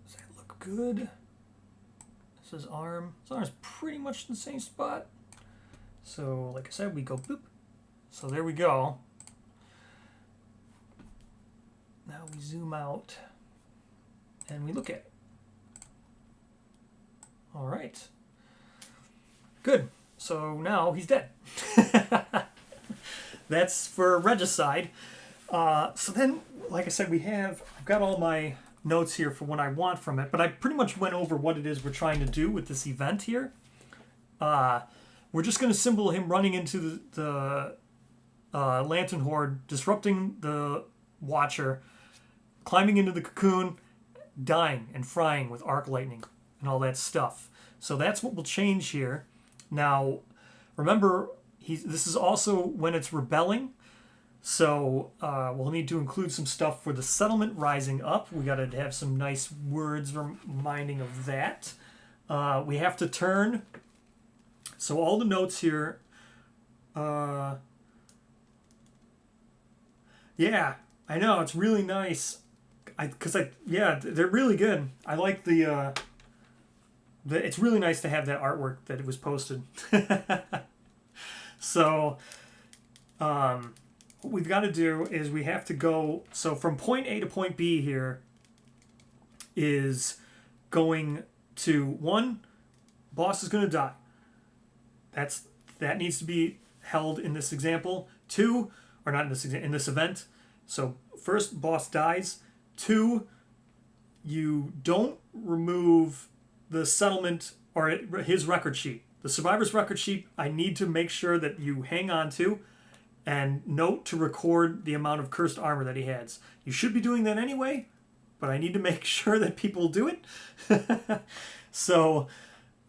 Does that look good? This is arm. His arm's pretty much in the same spot. So, like I said, we go boop. So there we go. Now we zoom out. And we look at it. All right. Good. So now he's dead. That's for regicide. So then, like I said, I've got all my notes here for what I want from it, but I pretty much went over what it is we're trying to do with this event here. We're just going to symbol him running into the lantern horde, disrupting the watcher, climbing into the cocoon, dying and frying with arc lightning and all that stuff. So that's what will change here. Now, remember, this is also when it's rebelling. So we'll need to include some stuff for the settlement rising up. We got to have some nice words reminding of that. We have to turn. So all the notes here. Yeah, I know, it's really nice. Yeah, they're really good. I like the it's really nice to have that artwork that it was posted. So what we've got to do is we have to go, so from point A to point B here is going to, one, boss is going to die. That needs to be held in this example. Two, or not in this event. So first, boss dies. Two, you don't remove the settlement or his record sheet. The survivor's record sheet, I need to make sure that you hang on to and note to record the amount of cursed armor that he has. You should be doing that anyway, but I need to make sure that people do it. So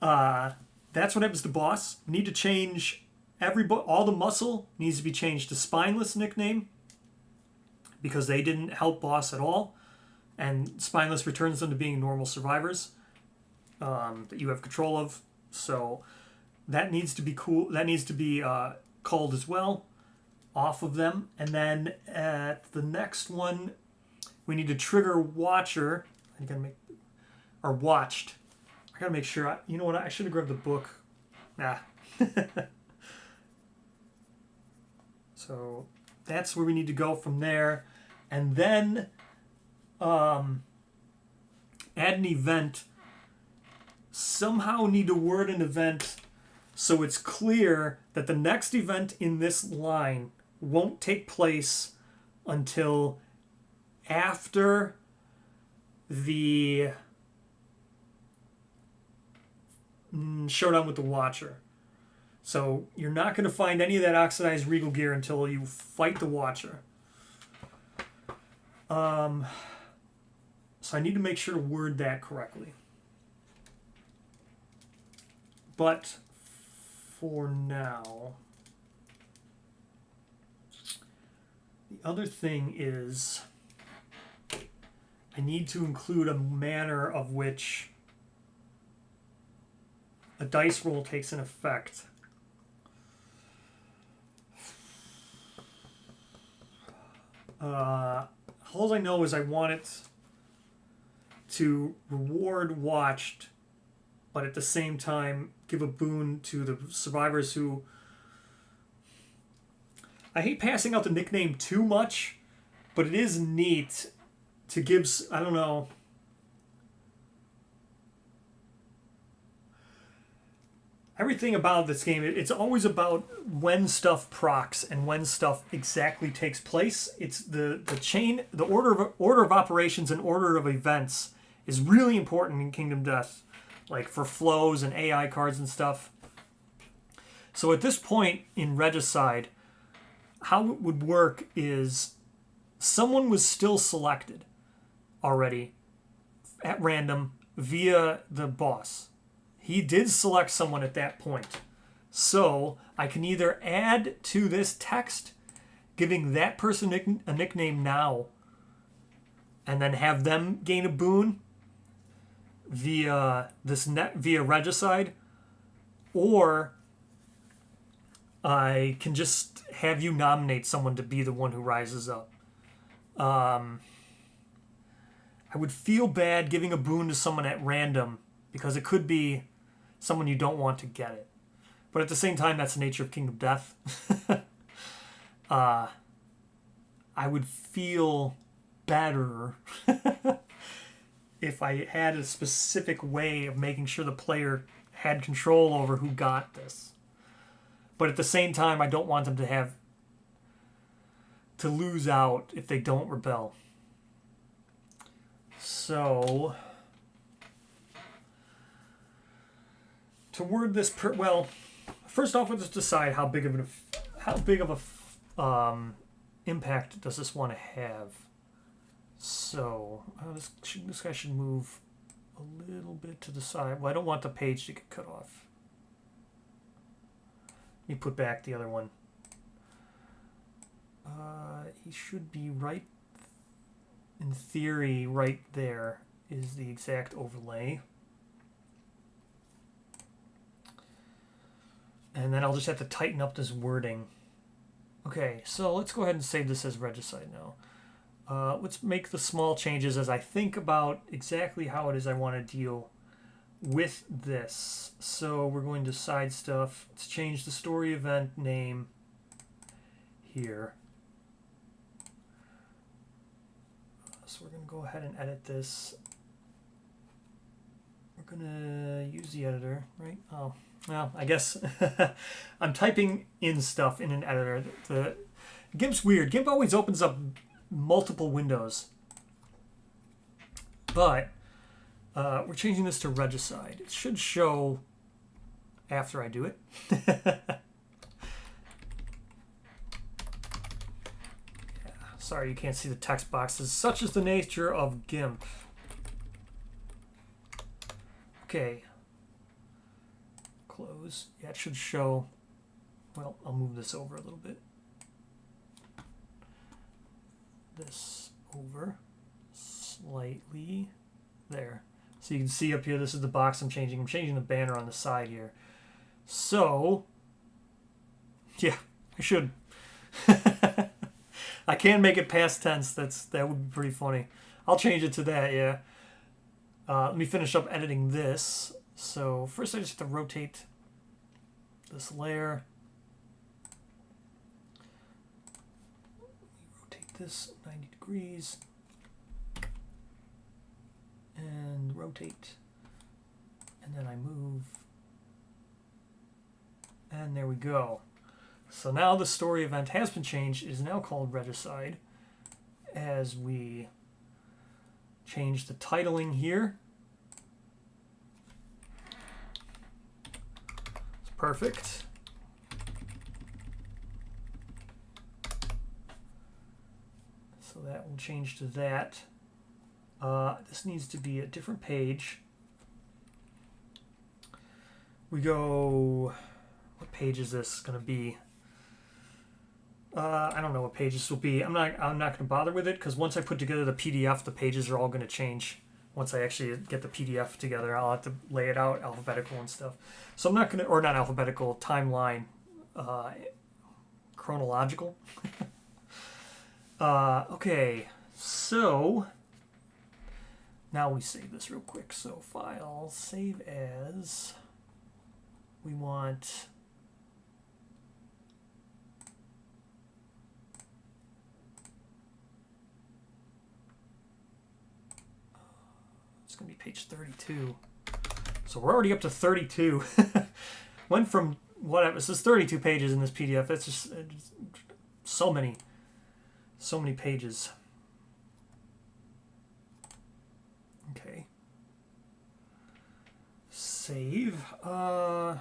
that's what happens to boss. We need to change all the muscle needs to be changed to spineless nickname because they didn't help boss at all. And spineless returns them to being normal survivors that you have control of. So that needs to be cool. That needs to be called as well off of them. And then at the next one, we need to trigger watcher. I gotta make, or watched. I gotta make sure. You know what? I should have grabbed the book. Nah. So that's where we need to go from there. And then add an event. Somehow need to word an event so it's clear that the next event in this line won't take place until after the showdown with the Watcher. So you're not going to find any of that oxidized regal gear until you fight the Watcher. So I need to make sure to word that correctly. But for now, the other thing is I need to include a manner of which a dice roll takes an effect. All I know is I want it to reward watched, but at the same time give a boon to the survivors who... I hate passing out the nickname too much, but it is neat to give... I don't know... Everything about this game, it's always about when stuff procs and when stuff exactly takes place. It's the chain, the order of operations and order of events is really important in Kingdom Death, like for flows and AI cards and stuff. So at this point in Regicide, how it would work is someone was still selected already at random via the boss. He did select someone at that point. So I can either add to this text, giving that person a nickname now, and then have them gain a boon via via Regicide, or I can just have you nominate someone to be the one who rises up. I would feel bad giving a boon to someone at random because it could be someone you don't want to get it. But at the same time, that's the nature of Kingdom Death. I would feel better if I had a specific way of making sure the player had control over who got this. But at the same time, I don't want them to lose out if they don't rebel. So... to word this, well, first off, let's decide how big of a impact does this want to have. So this guy should move a little bit to the side. Well, I don't want the page to get cut off. Let me put back the other one. He should be right, in theory, right there is the exact overlay. And then I'll just have to tighten up this wording. Okay, so let's go ahead and save this as Regicide now. Let's make the small changes as I think about exactly how it is I want to deal with this. So we're going to side stuff. Let's change the story event name here. So we're going to go ahead and edit this. We're going to use the editor, right? Oh, well, I guess I'm typing in stuff in an editor. GIMP's weird. GIMP always opens up multiple windows. But we're changing this to regicide. It should show after I do it. Sorry, you can't see the text boxes. Such is the nature of GIMP. Okay. Close. Yeah, it should show. Well, I'll move this over a little bit. This over slightly. There. So you can see up here, this is the box I'm changing. I'm changing the banner on the side here. So, yeah, I should. I can make it past tense. That would be pretty funny. I'll change it to that, yeah. Let me finish up editing this. So first I just have to rotate this layer. Rotate this 90 degrees. And rotate. And then I move. And there we go. So now the story event has been changed. It is now called regicide, as we change the titling here. It's perfect. So that will change to that. This needs to be a different page. We go, what page is this going to be? I don't know what page this will be. I'm not going to bother with it because once I put together the PDF, the pages are all going to change. Once I actually get the PDF together, I'll have to lay it out alphabetical and stuff. So I'm not going to, or not alphabetical, timeline, chronological. Okay, so now we save this real quick. So file, save as, we want, it's going to be page 32. So we're already up to 32. Went from whatever, this is 32 pages in this PDF. That's just so many pages. Okay. Save. 1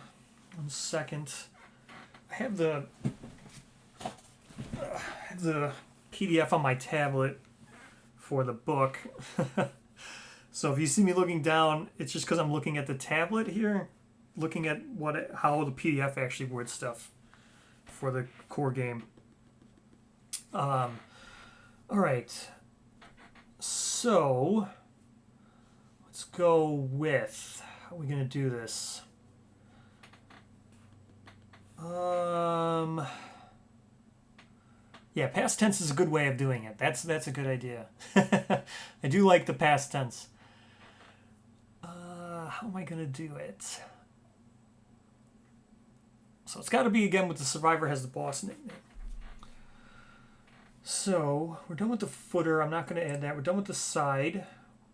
second. I have the PDF on my tablet for the book. So if you see me looking down, it's just because I'm looking at the tablet here, looking at how the PDF actually words stuff for the core game. All right. So let's go with, how are we going to do this? Yeah, past tense is a good way of doing it. That's a good idea. I do like the past tense. How am I going to do it? So it's got to be again with the survivor has the boss nickname. So we're done with the footer. I'm not going to add that. We're done with the side.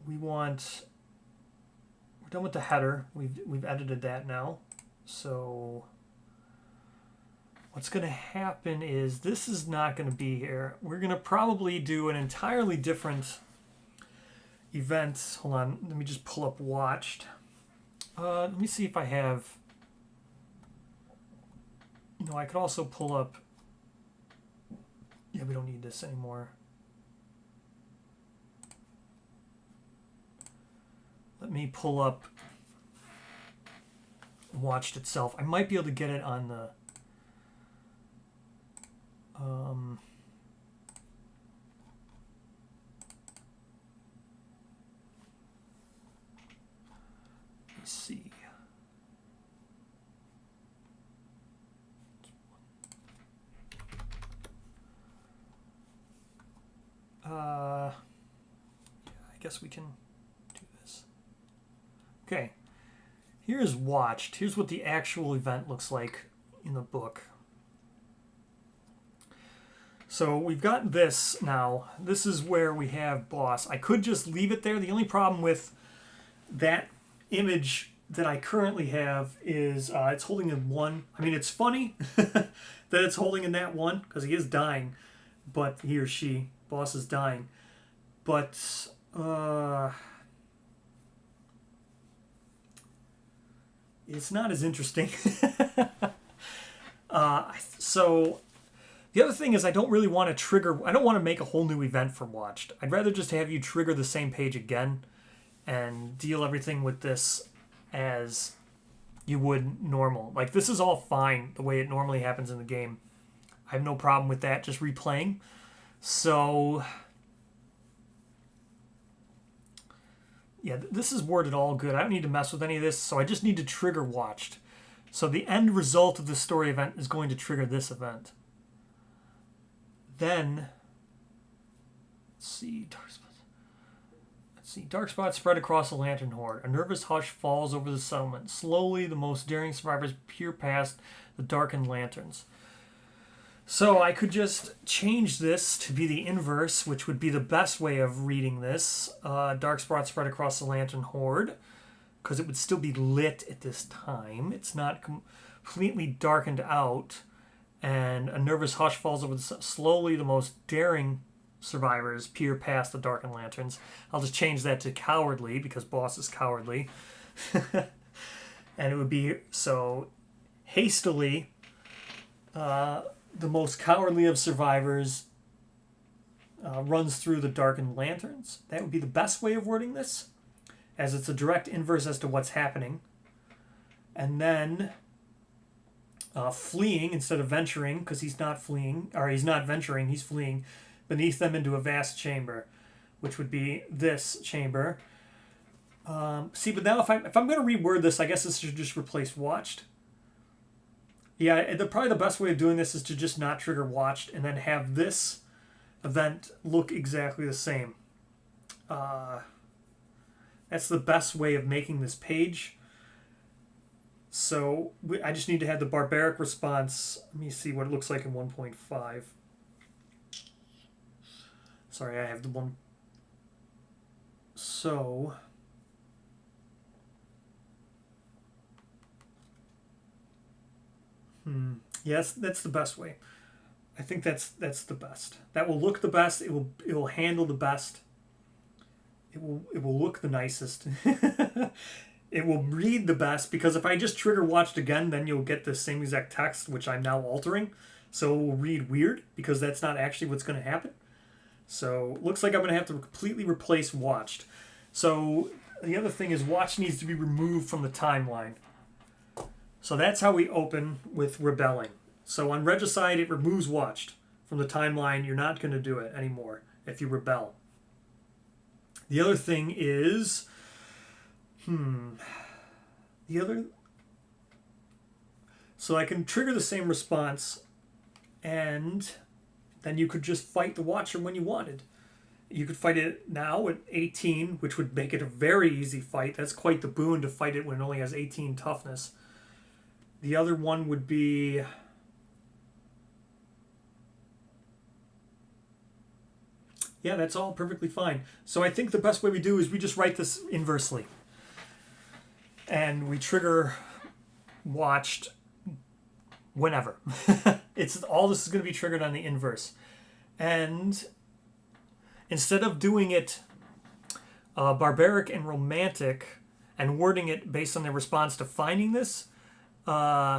We're done with the header. We've edited that now. So what's going to happen is this is not going to be here. We're going to probably do an entirely different event. Hold on. Let me just pull up watched. Let me see if I have... I could also pull up... Yeah, we don't need this anymore. Let me pull up watched itself. I might be able to get it on the... Let's see. I guess we can do this. Okay. Here's watched. Here's what the actual event looks like in the book. So we've got this now. This is where we have boss. I could just leave it there. The only problem with that image that I currently have is it's holding in one. I mean, it's funny that it's holding in that one because he is dying, but he or she, boss, is dying. But it's not as interesting. So the other thing is I don't really want to trigger. I don't want to make a whole new event for watched. I'd rather just have you trigger the same page again and deal everything with this as you would normal. Like, this is all fine the way it normally happens in the game. I have no problem with that, just replaying. So yeah, this is worded all good. I don't need to mess with any of this, so I just need to trigger watched. So the end result of the story event is going to trigger this event. Then, let's see, dark spots spread across the lantern horde. A nervous hush falls over the settlement. Slowly, the most daring survivors peer past the darkened lanterns. So I could just change this to be the inverse, which would be the best way of reading this. Dark spots spread across the lantern horde, because it would still be lit at this time. It's not completely darkened out. And a nervous hush falls over the slowly, the most daring survivors peer past the darkened lanterns. I'll just change that to cowardly because boss is cowardly. And it would be so hastily the most cowardly of survivors runs through the darkened lanterns. That would be the best way of wording this, as it's a direct inverse as to what's happening. And then fleeing instead of venturing, because he's not fleeing, or he's not venturing, he's fleeing beneath them into a vast chamber, which would be this chamber. See, but now if I'm going to reword this, I guess this should just replace watched. Yeah, probably the best way of doing this is to just not trigger watched and then have this event look exactly the same. That's the best way of making this page. So I just need to have the barbaric response. Let me see what it looks like in 1.5. Sorry, I have the one. So yes, that's the best way. I think that's the best. That will look the best. It will handle the best. It will look the nicest. It will read the best, because if I just trigger watched again, then you'll get the same exact text, which I'm now altering. So it will read weird, because that's not actually what's going to happen. So it looks like I'm going to have to completely replace watched. So the other thing is watched needs to be removed from the timeline. So that's how we open with rebelling. So on Regicide, it removes watched from the timeline. You're not going to do it anymore if you rebel. The other thing is... So I can trigger the same response, and then you could just fight the Watcher when you wanted. You could fight it now at 18, which would make it a very easy fight. That's quite the boon to fight it when it only has 18 toughness. The other one would be... Yeah, that's all perfectly fine. So I think the best way we do is we just write this inversely. And we trigger watched whenever. It's all this is going to be triggered on the inverse. And instead of doing it barbaric and romantic and wording it based on their response to finding this, perhaps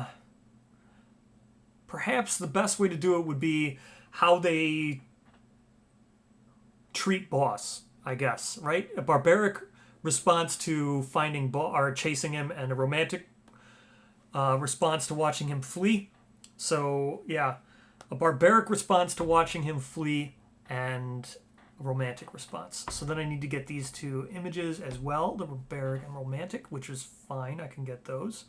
the best way to do it would be how they treat boss, I guess, right? A barbaric response to finding or chasing him, and a romantic response to watching him flee. So yeah, a barbaric response to watching him flee, and a romantic response. So then I need to get these two images as well, the barbaric and romantic, which is fine. I can get those.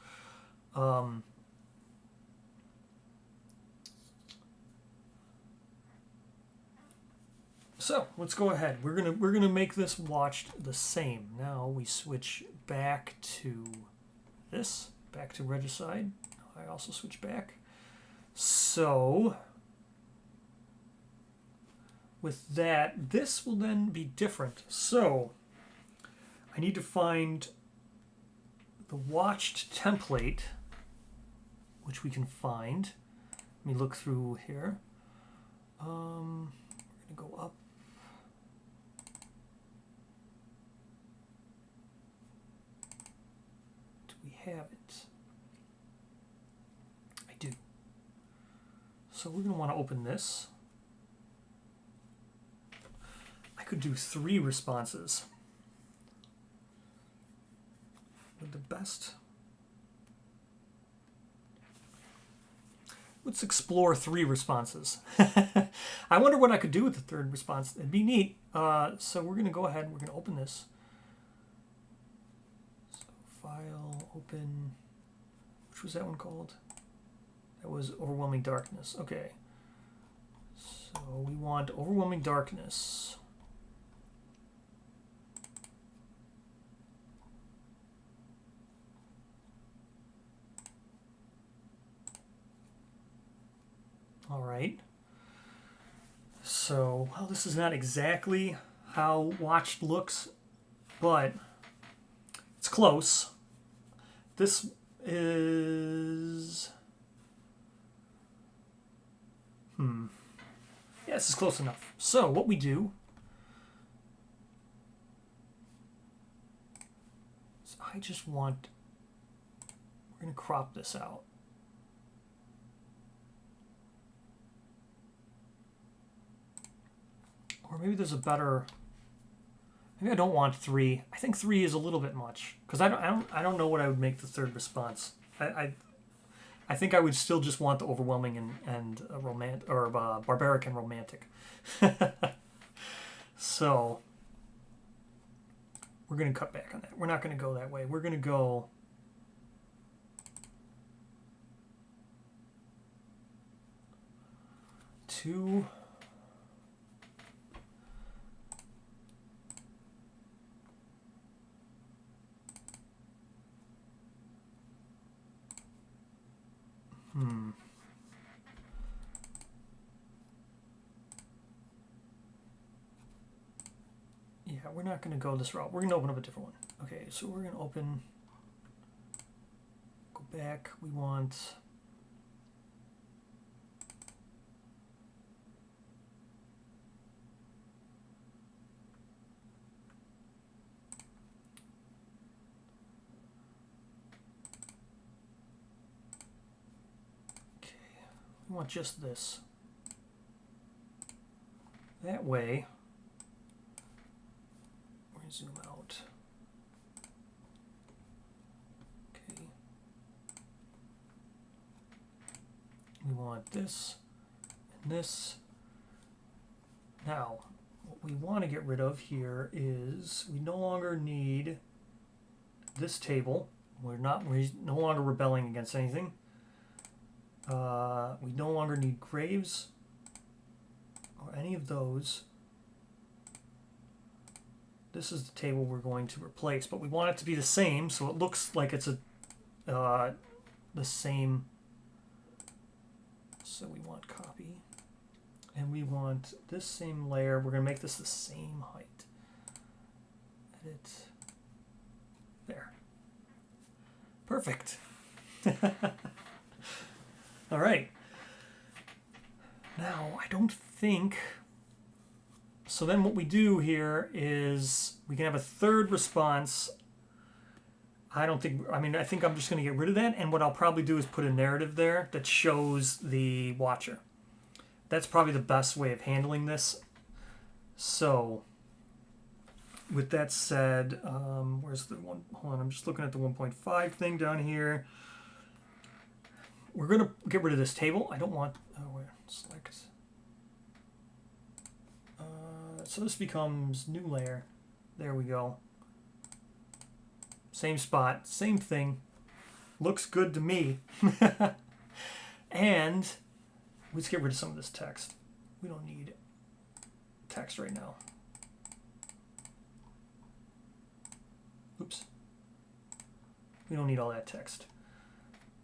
So let's go ahead. We're gonna make this watched the same. Now we switch back to this back to regicide. I also switch back. So with that, this will then be different. So I need to find the watched template, which we can find. Let me look through here. We're going to go up. Do we have it? I do. So we're going to want to open this. I could do 3 responses. Would the best... Let's explore 3 responses. I wonder what I could do with the 3rd response. It'd be neat. So we're going to go ahead and we're going to open this. So file, open. Which was that one called? That was Overwhelming Darkness. Okay. So we want Overwhelming Darkness. All right. So, well, this is not exactly how Watched looks, but it's close. This is... Yeah, this is close enough. So, what we do is I just want... We're going to crop this out. Or maybe there's a better. Maybe I don't want 3. I think 3 is a little bit much because I don't know what I would make the 3rd response. I think I would still just want the overwhelming and romantic or barbaric and romantic. So we're gonna cut back on that. We're not gonna go that way. We're gonna go. To Yeah, we're not going to go this route. We're going to open up a different one. Okay, so we're going to open, go back. We want, okay, we want just this. That way, we're going to zoom out. Okay. We want this and this. Now, what we want to get rid of here is we no longer need this table. We're no longer rebelling against anything. We no longer need graves or any of those. This is the table we're going to replace, but we want it to be the same, so it looks like it's the same. So we want copy, and we want this same layer. We're going to make this the same height. Edit. There. Perfect. All right. Now, I don't think... So then what we do here is we can have a 3rd response. I think I'm just going to get rid of that, and what I'll probably do is put a narrative there that shows the watcher. That's probably the best way of handling this. So, with that said, where's the one? Hold on, I'm just looking at the 1.5 thing down here. We're going to get rid of this table. I don't want... Oh, where? Select... So this becomes new layer. There we go. Same spot, same thing. Looks good to me. And let's get rid of some of this text. We don't need text right now. Oops. We We don't need all that text.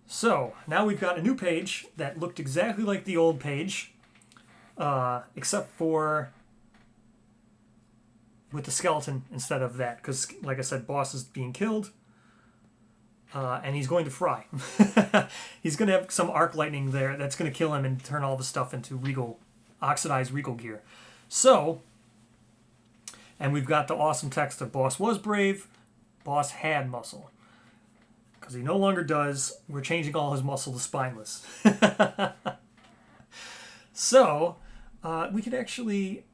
So now we've got a new page that looked exactly like the old page, except for with the skeleton instead of that, because like I said, boss is being killed, and he's going to fry. He's going to have some arc lightning there that's going to kill him and turn all the stuff into oxidized regal gear. So, and we've got the awesome text of boss was brave, boss had muscle. Because he no longer does. We're changing all his muscle to spineless. So, we could actually...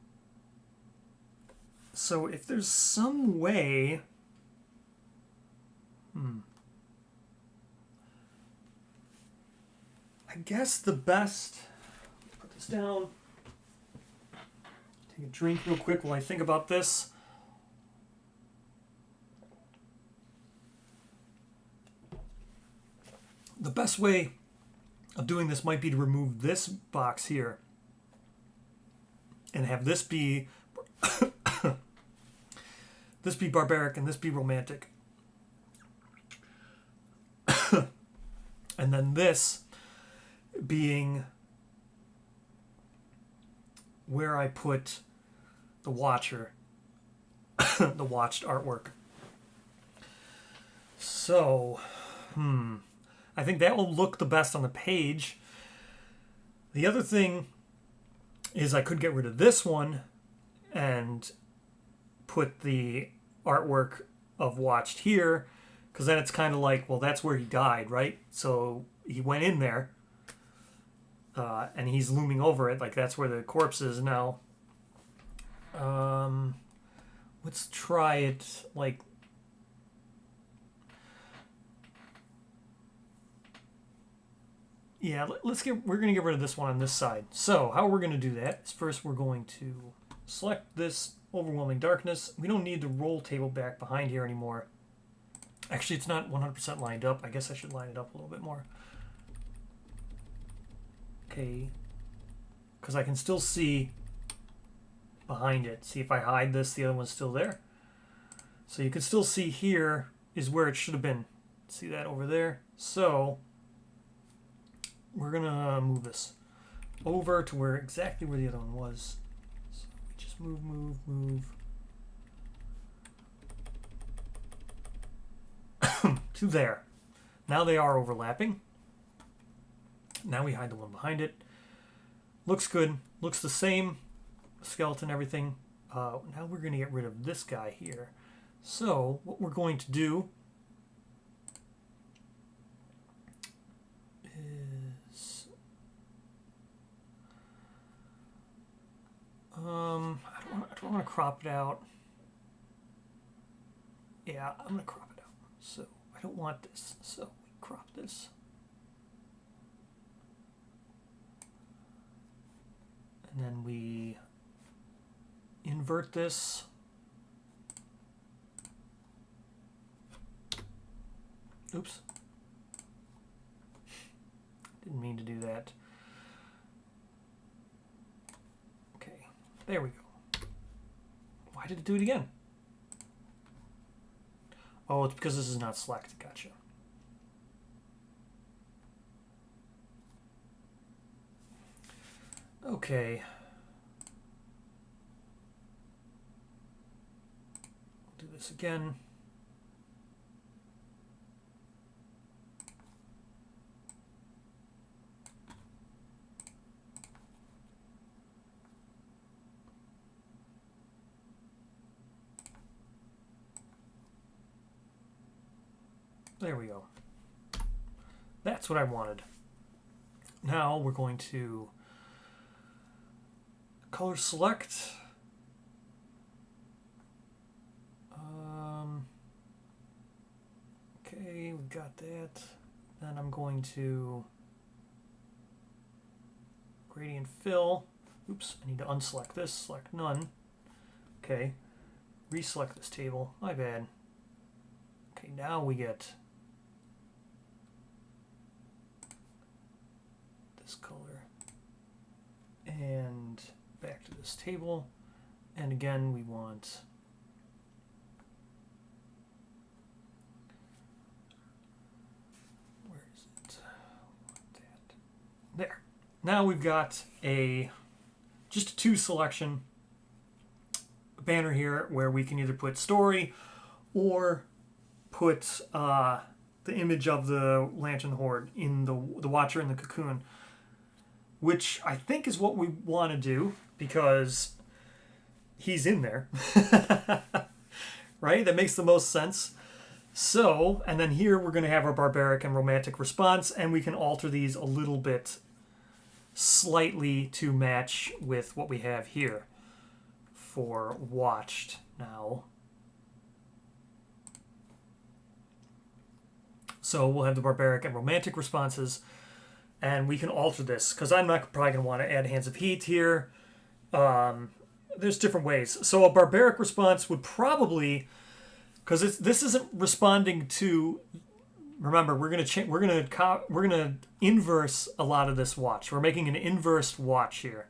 So, if there's some way... I guess the best... Put this down. Take a drink real quick while I think about this. The best way of doing this might be to remove this box here and have this be this be barbaric and this be romantic. And then this being where I put the watcher, the watched artwork. So, I think that will look the best on the page. The other thing is I could get rid of this one and put the artwork of watched here, because then it's kind of like, well, that's where he died, right? So he went in there, and he's looming over it, like that's where the corpse is now. Let's try it like... Yeah, we're going to get rid of this one on this side. So how we're going to do that is first we're going to select this overwhelming darkness. We don't need the roll table back behind here anymore. Actually, it's not 100% lined up. I guess I should line it up a little bit more. Okay, because I can still see behind it. See, if I hide this, the other one's still there. So you can still see here is where it should have been. See that over there? So we're gonna move this over to where exactly where the other one was. So we just move to there. Now they are overlapping. Now we hide the one behind it. Looks good. Looks the same. Skeleton, everything. Now we're going to get rid of this guy here. So what we're going to do is... I don't want to crop it out. Yeah, I'm going to crop it out. So I don't want this. So we crop this. And then we invert this. Oops. Didn't mean to do that. Okay, there we go. Why did it do it again? Oh, it's because this is not selected. Gotcha. Okay. We'll do this again. There we go. That's what I wanted. Now we're going to color select. Okay, we got that. Then I'm going to gradient fill. Oops, I need to unselect this. Select none. Okay, reselect this table. My bad. Okay, now we get this color. And back to this table. And again, we want now we've got just a 2 selection banner here where we can either put story or put the image of the Lantern Horde in the Watcher in the cocoon, which I think is what we want to do because he's in there. Right? That makes the most sense. So, and then here we're going to have our barbaric and romantic response, and we can alter these a little bit slightly to match with what we have here for watched now. So we'll have the barbaric and romantic responses, and we can alter this because I'm not probably going to want to add Hands of Heat here. There's different ways. So a barbaric response would probably, because this isn't responding to. Remember, we're gonna inverse a lot of this watch. We're making an inversed watch here,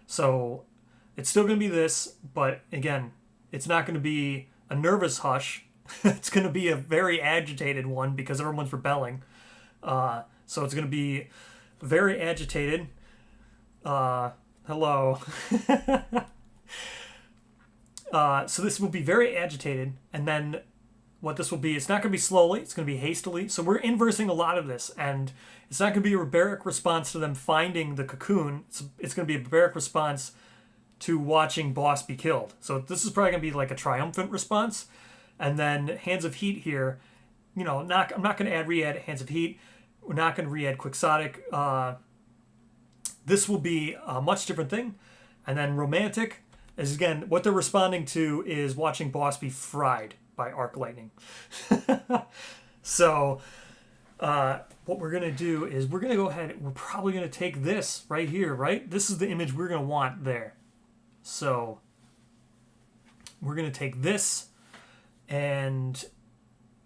so it's still gonna be this, but again, it's not gonna be a nervous hush. It's gonna be a very agitated one because everyone's rebelling. So it's gonna be very agitated. Hello. So this will be very agitated, and then what this will be, it's not going to be slowly, it's going to be hastily. So we're inversing a lot of this, and it's not going to be a barbaric response to them finding the cocoon. It's going to be a barbaric response to watching boss be killed. So this is probably going to be like a triumphant response. And then Hands of Heat here, I'm not going to re-add Hands of Heat. We're not going to re-add Quixotic. This will be a much different thing. And then romantic is, again, what they're responding to is watching boss be fried by arc lightning. So what we're going to do is we're going to go ahead, we're probably going to take this right here, right? This is the image we're going to want there. So we're going to take this and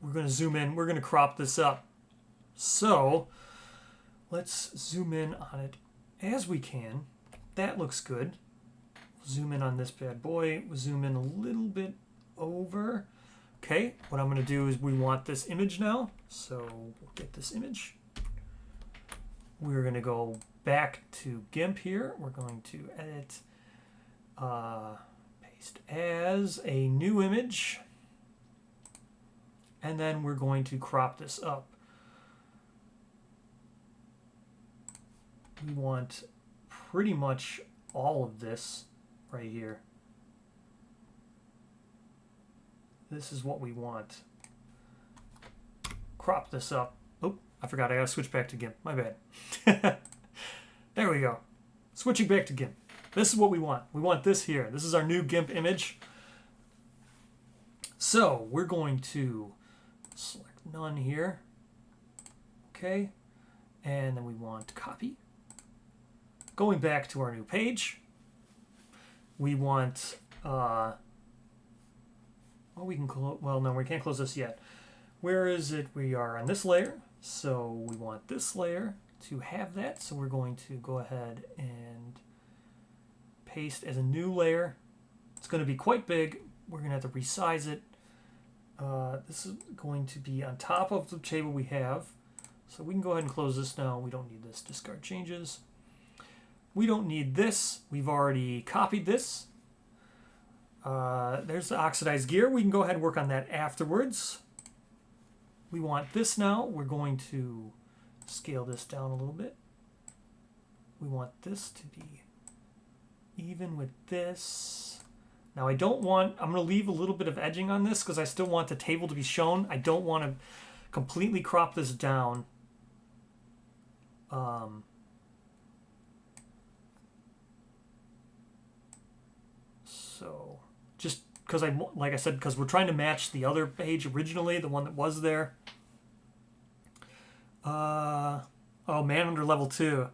we're going to zoom in. We're going to crop this up. So let's zoom in on it as we can. That looks good. Zoom in on this bad boy. We'll zoom in a little bit over. Okay, what I'm going to do is we want this image now. So we'll get this image. We're going to go back to GIMP here. We're going to edit, paste as a new image. And then we're going to crop this up. We want pretty much all of this right here. This is what we want. Crop this up. Oh, I forgot I gotta switch back to GIMP. My bad. There we go. Switching back to GIMP. This is what we want. We want this here. This is our new GIMP image. So we're going to select none here. Okay. And then we want copy. Going back to our new page. We want we can close. Well, no, we can't close this yet. Where is it? We are on this layer, so we want this layer to have that. So we're going to go ahead and paste as a new layer. It's going to be quite big. We're going to have to resize it. This is going to be on top of the table we have. So we can go ahead and close this now. We don't need this. Discard changes. We don't need this. We've already copied this. There's the oxidized gear. We can go ahead and work on that afterwards. We want this now. We're going to scale this down a little bit. We want this to be even with this. Now I'm going to leave a little bit of edging on this because I still want the table to be shown. I don't want to completely crop this down. So just because like I said, because we're trying to match the other page originally, the one that was there. Oh, man under level 2.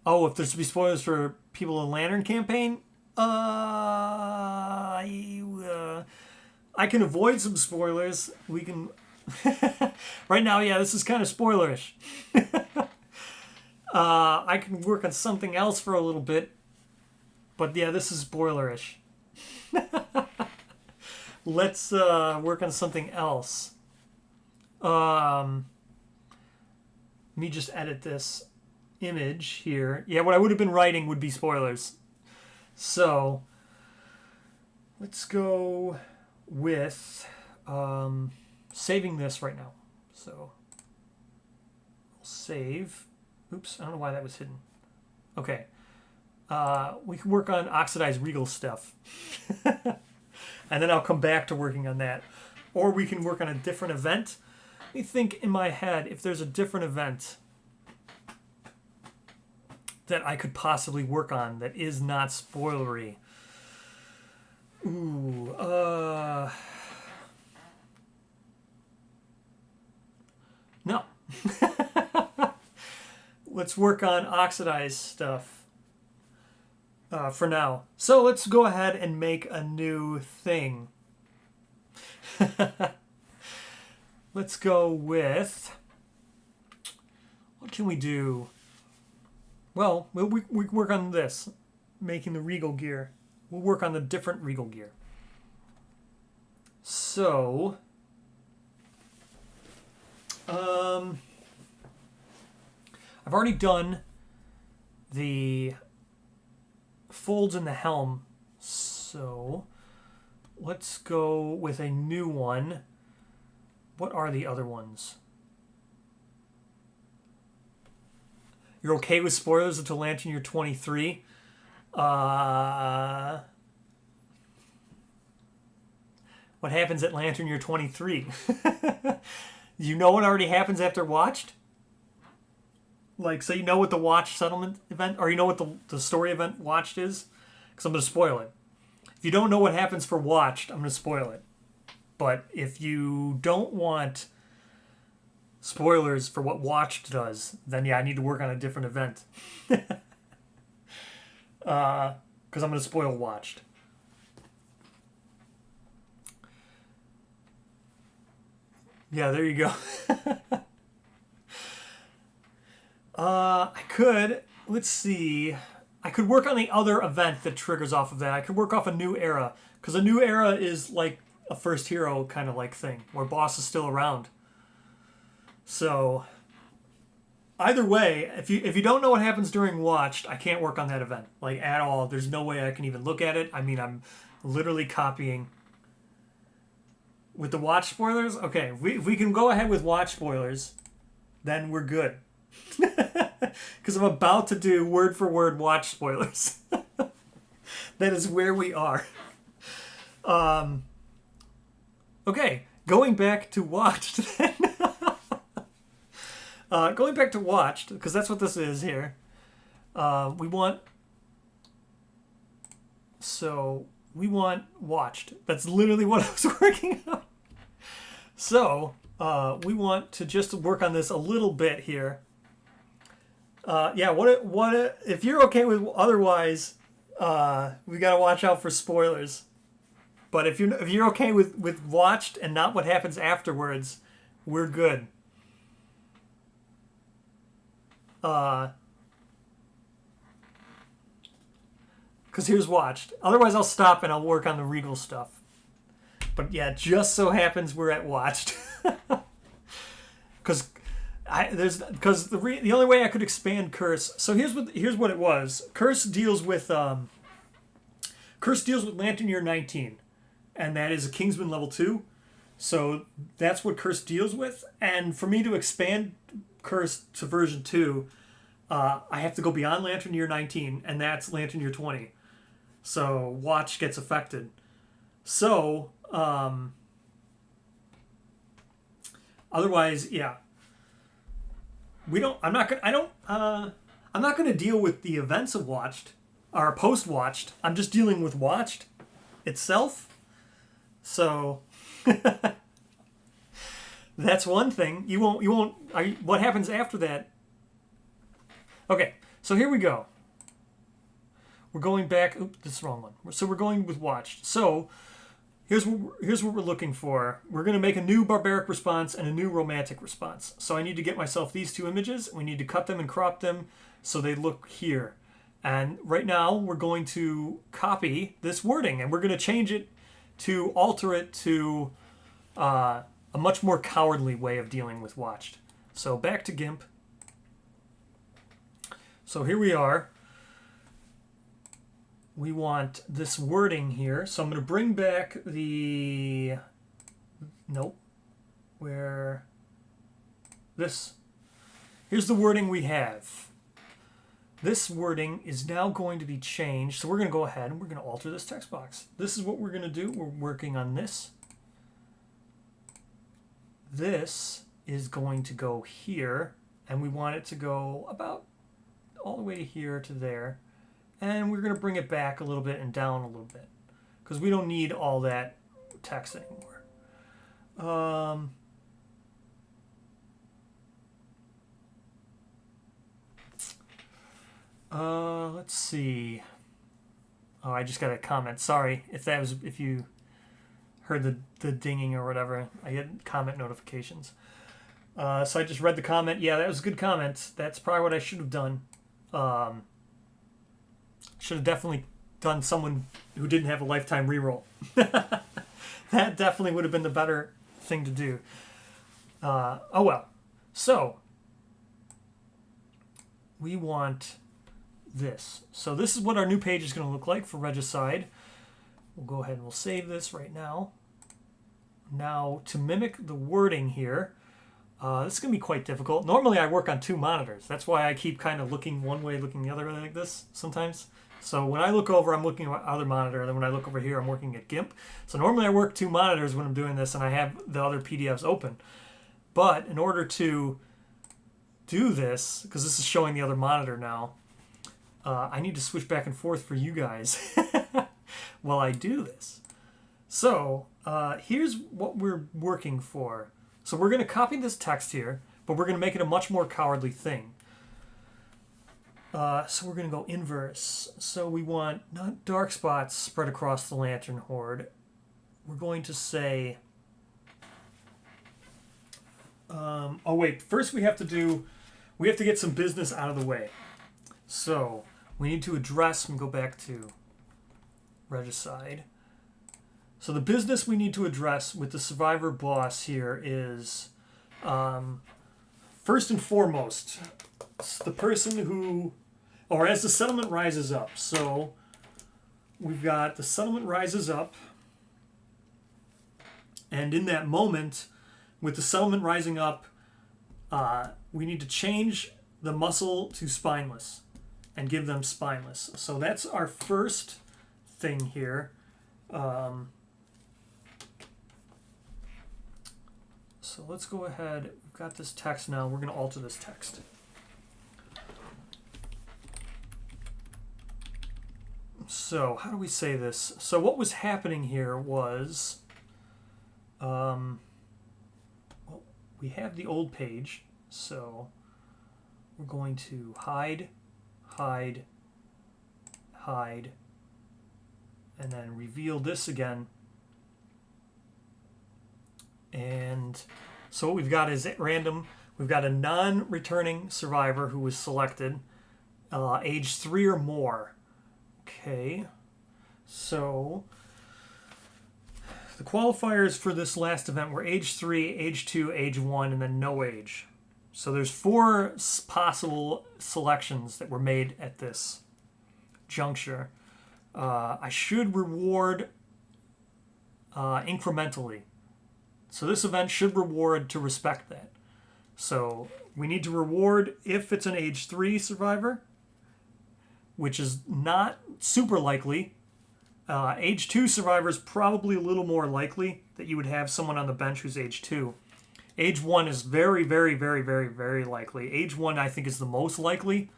Oh, if there's to be spoilers for people in Lantern campaign, I can avoid some spoilers. We can right now. Yeah, this is kind of spoilerish. I can work on something else for a little bit. But yeah, this is spoilerish. Let's work on something else. Let me just edit this image here. Yeah, what I would have been writing would be spoilers. So let's go with saving this right now. So we'll save. Oops, I don't know why that was hidden. Okay. We can work on oxidized regal stuff. And then I'll come back to working on that. Or we can work on a different event. Let me think in my head if there's a different event that I could possibly work on that is not spoilery. Ooh, no. Let's work on oxidized stuff. For now. So let's go ahead and make a new thing. Let's go with... What can we do? Well, we work on this. Making the regal gear. We'll work on the different regal gear. So... I've already done the folds in the helm, so let's go with a new one. What are the other ones? You're okay with spoilers until Lantern Year 23? What happens at Lantern Year 23? You know what already happens after Watched? Like, so you know what the Watch settlement event, or you know what the story event Watched is? Because I'm going to spoil it. If you don't know what happens for Watched, I'm going to spoil it. But if you don't want spoilers for what Watched does, then yeah, I need to work on a different event. Because I'm going to spoil Watched. Yeah, there you go. I could, let's see, I could work on the other event that triggers off of that. I could work off a new era, because a new era is like a first hero kind of like thing, where boss is still around. So, either way, if you don't know what happens during Watched, I can't work on that event, like at all. There's no way I can even look at it. I mean, I'm literally copying. With the Watch spoilers? Okay, if we can go ahead with Watch spoilers, then we're good. Because I'm about to do word for word Watch spoilers. That is where we are. Okay, going back to Watched then. Going back to Watched, because that's what this is here. We want Watched. That's literally what I was working on. So, we want to just work on this a little bit here. Yeah, if you're okay with otherwise, we gotta watch out for spoilers. But if you're okay with Watched and not what happens afterwards, we're good. Because here's Watched. Otherwise, I'll stop and I'll work on the regal stuff. But yeah, it just so happens we're at Watched. Because the only way I could expand Curse. So here's what it was. Curse deals with Lantern Year 19, and that is a Kingsman level 2. So that's what Curse deals with. And for me to expand Curse to version 2, I have to go beyond Lantern Year 19, and that's Lantern Year 20. So Watch gets affected. So otherwise, yeah. I'm not gonna deal with the events of Watched or post Watched. I'm just dealing with Watched itself. So that's one thing. You won't. What happens after that? Okay, so here we go. We're going back. Oops, this is the wrong one. So we're going with Watched. So here's what we're looking for. We're going to make a new barbaric response and a new romantic response. So I need to get myself these two images. We need to cut them and crop them so they look here. And right now we're going to copy this wording and we're going to change it to alter it to a much more cowardly way of dealing with Watched. So back to GIMP. So here we are. We want this wording here. So I'm going to bring back the... Nope. Where... This. Here's the wording we have. This wording is now going to be changed. So we're going to go ahead and we're going to alter this text box. This is what we're going to do. We're working on this. This is going to go here. And we want it to go about all the way to here to there. And we're going to bring it back a little bit and down a little bit. Because we don't need all that text anymore. Let's see. Oh, I just got a comment. Sorry if you heard the dinging or whatever. I get comment notifications. So I just read the comment. Yeah, that was a good comment. That's probably what I should have done. Should have definitely done someone who didn't have a lifetime reroll. That definitely would have been the better thing to do. Oh well. So we want this. So this is what our new page is going to look like for Regicide. We'll go ahead and we'll save this right now. Now to mimic the wording here, this is going to be quite difficult. Normally I work on 2 monitors. That's why I keep kind of looking one way, looking the other way like this sometimes. So when I look over, I'm looking at the other monitor, and then when I look over here, I'm working at GIMP. So normally I work 2 monitors when I'm doing this, and I have the other PDFs open. But in order to do this, because this is showing the other monitor now, I need to switch back and forth for you guys while I do this. So here's what we're working for. So we're going to copy this text here, but we're going to make it a much more cowardly thing. So we're going to go inverse. So we want not dark spots spread across the lantern horde. We're going to say... oh wait, first we have to get some business out of the way. So we need to address and go back to Regicide. So the business we need to address with the survivor boss here is, first and foremost, it's the person who, or as the settlement rises up. So we've got the settlement rises up, and in that moment, with the settlement rising up, we need to change the muscle to spineless and give them spineless. So that's our first thing here. So let's go ahead. We've got this text now. We're going to alter this text. So how do we say this? So what was happening here was, well, we have the old page. So we're going to hide, hide, hide, and then reveal this again. And so what we've got is at random, we've got a non-returning survivor who was selected, age 3 or more. Okay, so the qualifiers for this last event were age 3, age 2, age 1, and then no age. So there's 4 possible selections that were made at this juncture. I should reward incrementally. So this event should reward to respect that. So we need to reward if it's an age 3 survivor, which is not super likely. Age 2 survivor is probably a little more likely that you would have someone on the bench who's age 2. Age 1 is very, very, very, very, very likely. Age 1, I think, is the most likely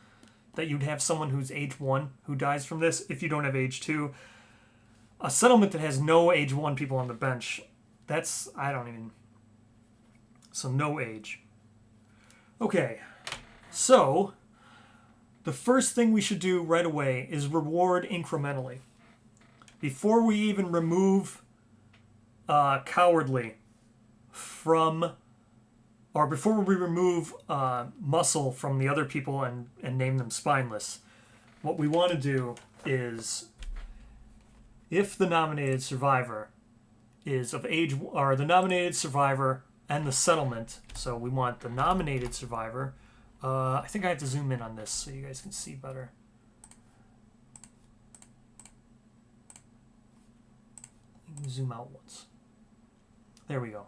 that you'd have someone who's age 1 who dies from this if you don't have age 2. A settlement that has no age 1 people on the bench, that's, I don't even... So no age. Okay, so the first thing we should do right away is reward incrementally. Before we even remove cowardly from... Or before we remove muscle from the other people and name them spineless, what we want to do is, if the nominated survivor is of age, or the nominated survivor and the settlement, so we want the nominated survivor I think I have to zoom in on this so you guys can see better. Zoom out once. There we go.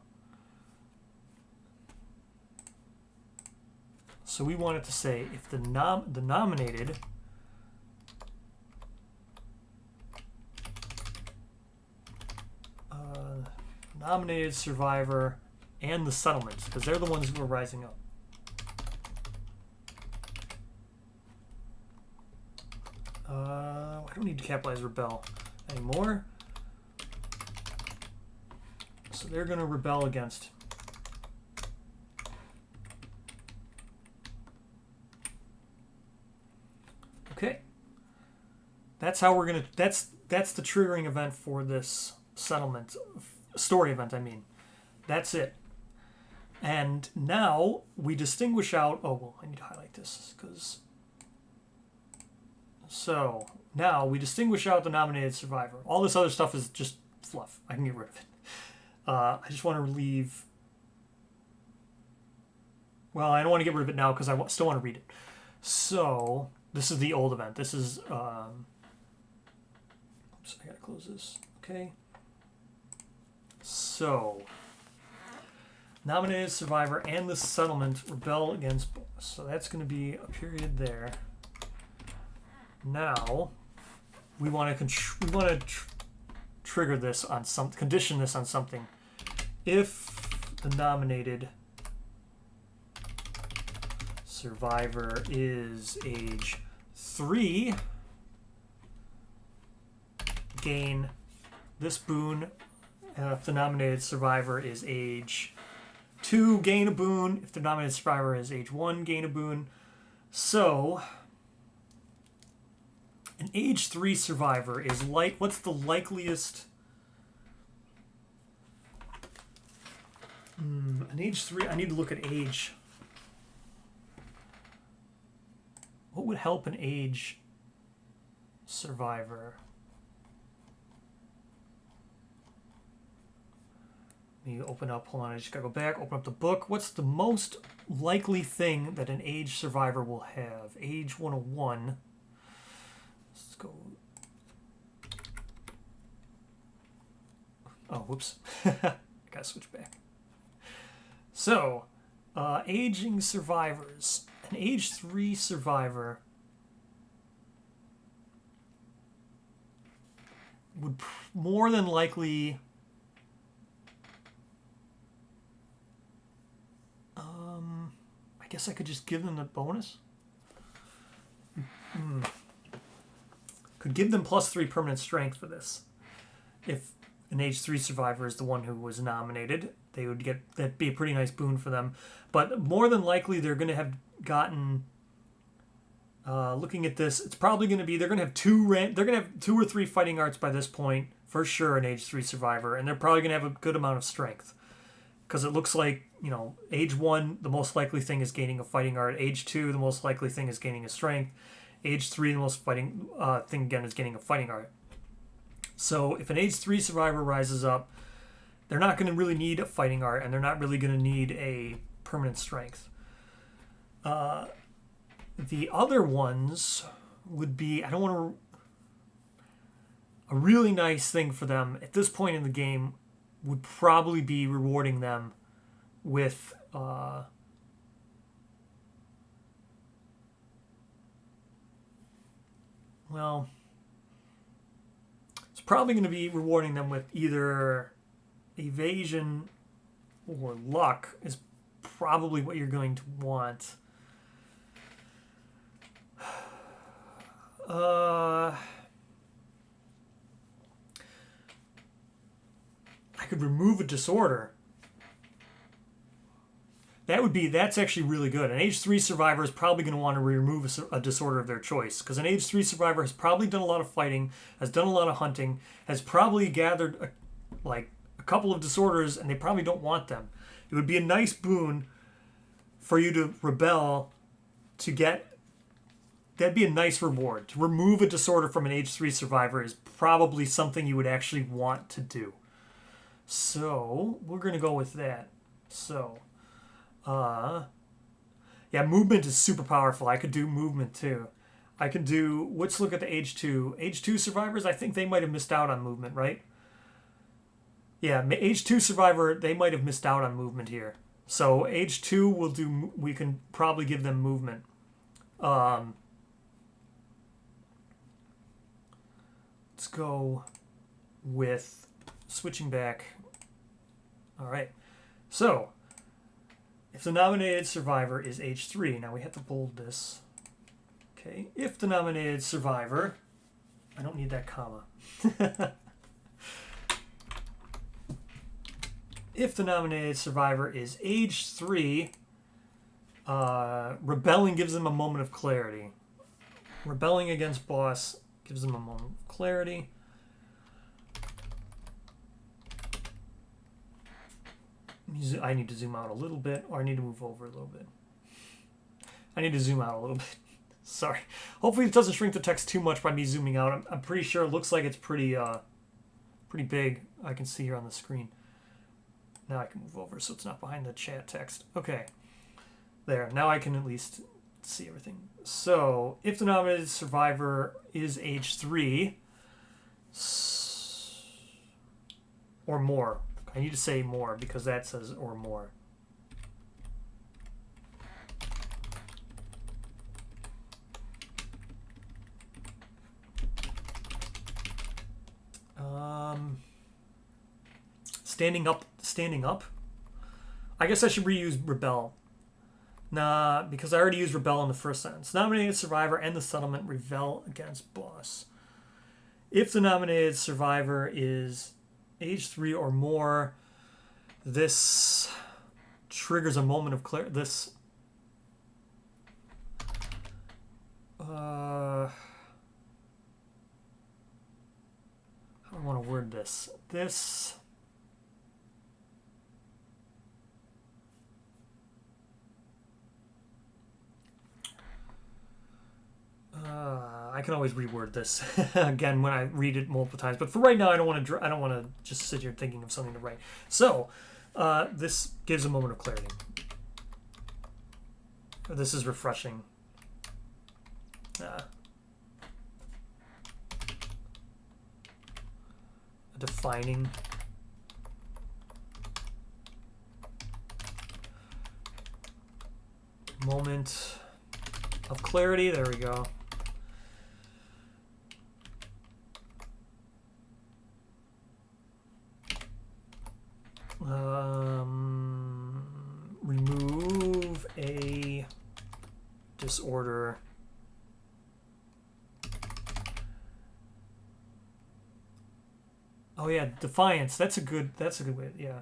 So we want it to say if the nominated nominated survivor and the settlements, because they're the ones who are rising up. I don't need to capitalize rebel anymore. So they're going to rebel against. Okay. That's how we're going to, that's the triggering event for this settlement, story event, I mean. That's it. And now we distinguish out, oh, well, I need to highlight this because, so now we distinguish out the nominated survivor. All this other stuff is just fluff. I can get rid of it. I just want to leave, well, I don't want to get rid of it now because I still want to read it. So this is the old event. This is, oops, I gotta close this. Okay. So, nominated survivor and the settlement rebel against boss. So that's going to be a period there. Now, we want to trigger this on some, condition this on something. If the nominated survivor is age 3, gain this boon. If the nominated survivor is age 2, gain a boon. If the nominated survivor is age 1, gain a boon. So, an age 3 survivor is like, what's the likeliest? An age 3, I need to look at age. What would help an age survivor? You open up, hold on, I just gotta go back, open up the book. What's the most likely thing that an age survivor will have? Age 101. Let's go. Oh, whoops. I gotta switch back. So, aging survivors. An age 3 survivor would more than likely I guess I could just give them the bonus. Could give them +3 permanent strength for this. If an age 3 survivor is the one who was nominated, they would get, that'd be a pretty nice boon for them. But more than likely, they're going to have gotten. Looking at this, it's probably going to be they're going to have 2 or 3 fighting arts by this point for sure. An age 3 survivor, and they're probably going to have a good amount of strength. Because it looks like, you know, age 1, the most likely thing is gaining a fighting art. Age 2, the most likely thing is gaining a strength. Age 3, the most fighting thing again is gaining a fighting art. So if an age 3 survivor rises up, they're not going to really need a fighting art, and they're not really going to need a permanent strength. The other ones would be, I don't want to. A really nice thing for them at this point in the game would probably be rewarding them with well, it's probably going to be rewarding them with either evasion or luck is probably what you're going to want. I could remove a disorder. That's actually really good. An age 3 survivor is probably going to want to remove a disorder of their choice, because an age 3 survivor has probably done a lot of fighting, has done a lot of hunting, has probably gathered a couple of disorders, and they probably don't want them. It would be a nice boon for you to rebel to get. That'd be a nice reward. To remove a disorder from an age 3 survivor is probably something you would actually want to do. So, we're going to go with that. So, Yeah, movement is super powerful. I could do movement too. I can do, let's look at the age 2. Age 2 survivors, I think they might have missed out on movement, right? Yeah, age 2 survivor, they might have missed out on movement here. So age 2 will do, we can probably give them movement. Let's go with switching back. All right. So if the nominated survivor is age 3, now we have to bold this. Okay, if the nominated survivor, I don't need that comma. If the nominated survivor is age 3, rebelling gives them a moment of clarity. Rebelling against boss gives them a moment of clarity. I need to zoom out a little bit, or I need to move over a little bit. I need to zoom out a little bit. Sorry. Hopefully it doesn't shrink the text too much by me zooming out. I'm pretty sure it looks like it's pretty big. I can see here on the screen. Now I can move over so it's not behind the chat text. Okay. There. Now I can at least see everything. So, if the nominated survivor is age 3 or more. I need to say more because that says or more. Standing up. I guess I should reuse rebel. Nah, because I already used rebel in the first sentence. Nominated survivor and the settlement rebel against boss. If the nominated survivor is age 3 or more, this triggers a moment of clarity. This how do I want to word this? This I can always reword this again when I read it multiple times. But for right now, I don't want to just sit here thinking of something to write. So this gives a moment of clarity. This is refreshing. Defining. Moment of clarity. There we go. Remove a disorder. Oh yeah, defiance. That's a good way. Yeah.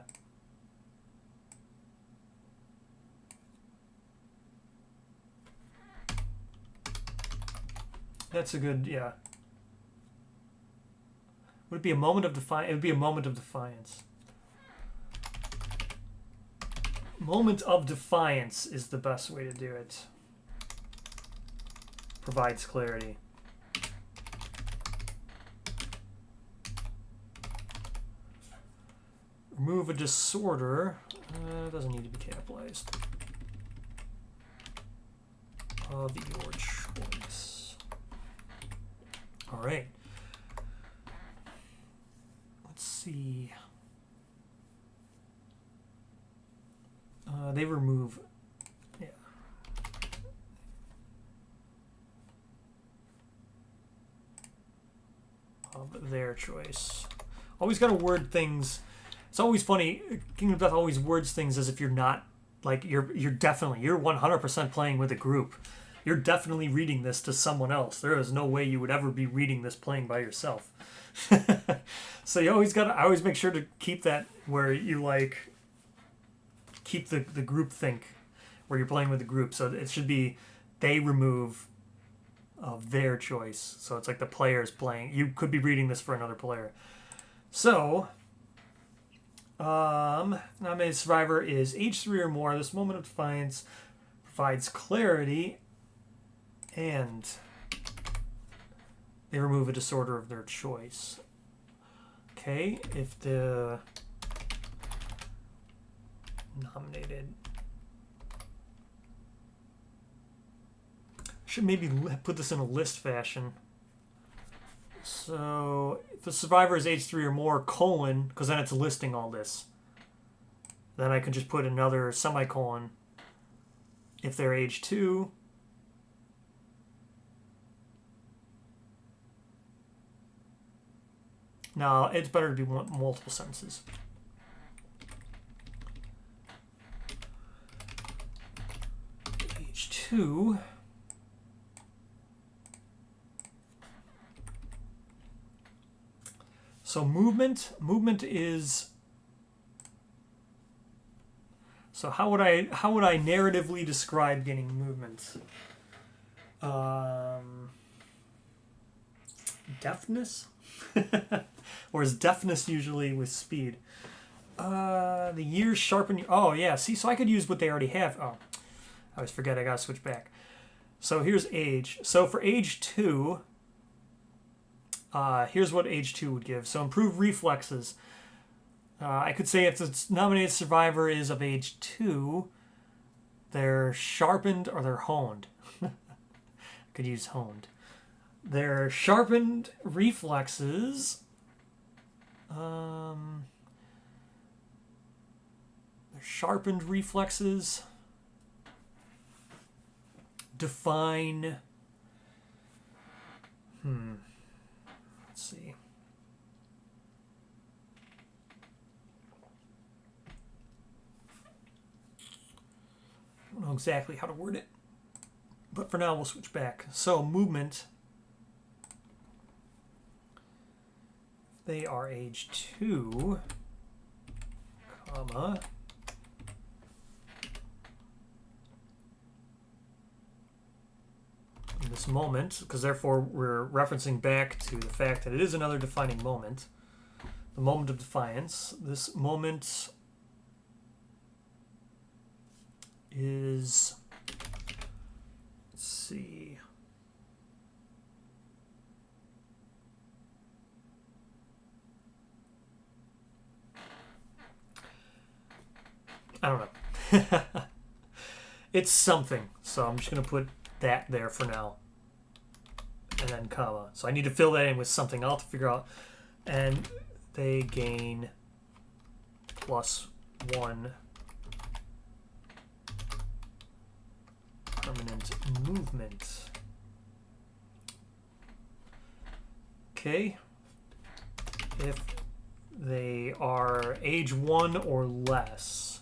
That's a good, yeah. Would it be a moment of defiance? It would be a moment of defiance. Moment of defiance is the best way to do it. Provides clarity. Remove a disorder. Doesn't need to be capitalized. Of your choice. All right. Let's see. They remove, yeah. Of their choice. Always got to word things. It's always funny. Kingdom of Death always words things as if you're not, like you're 100% playing with a group. You're definitely reading this to someone else. There is no way you would ever be reading this playing by yourself. So you always I always make sure to keep that where you like keep the group think where you're playing with the group. So it should be they remove of their choice. So it's like the player's playing. You could be reading this for another player. So nominated survivor is age 3 or more. This moment of defiance provides clarity and they remove a disorder of their choice. Okay, if the nominated should maybe put this in a list fashion. So if the survivor is age 3 or more, colon, because then it's listing all this. Then I can just put another semicolon if they're age 2. Now, it's better to be multiple sentences. Age 2. So movement is... So how would I narratively describe gaining movement? Deftness? Or is deftness usually with speed? The years sharpen... Oh, yeah. See, so I could use what they already have. Oh, I always forget. I got to switch back. So here's age. So for age 2, here's what age 2 would give. So improved reflexes. I could say if the nominated survivor is of age 2, they're sharpened or they're honed. I could use honed. Their sharpened reflexes. Their sharpened reflexes define. Let's see. I don't know exactly how to word it, but for now we'll switch back. So movement. They are age 2, comma, in this moment, because therefore we're referencing back to the fact that it is another defining moment, the moment of defiance. This moment is, let's see, I don't know. It's something. So I'm just going to put that there for now. And then comma. So I need to fill that in with something. I'll have to figure out. And they gain +1 permanent movement. Okay. If they are age 1 or less.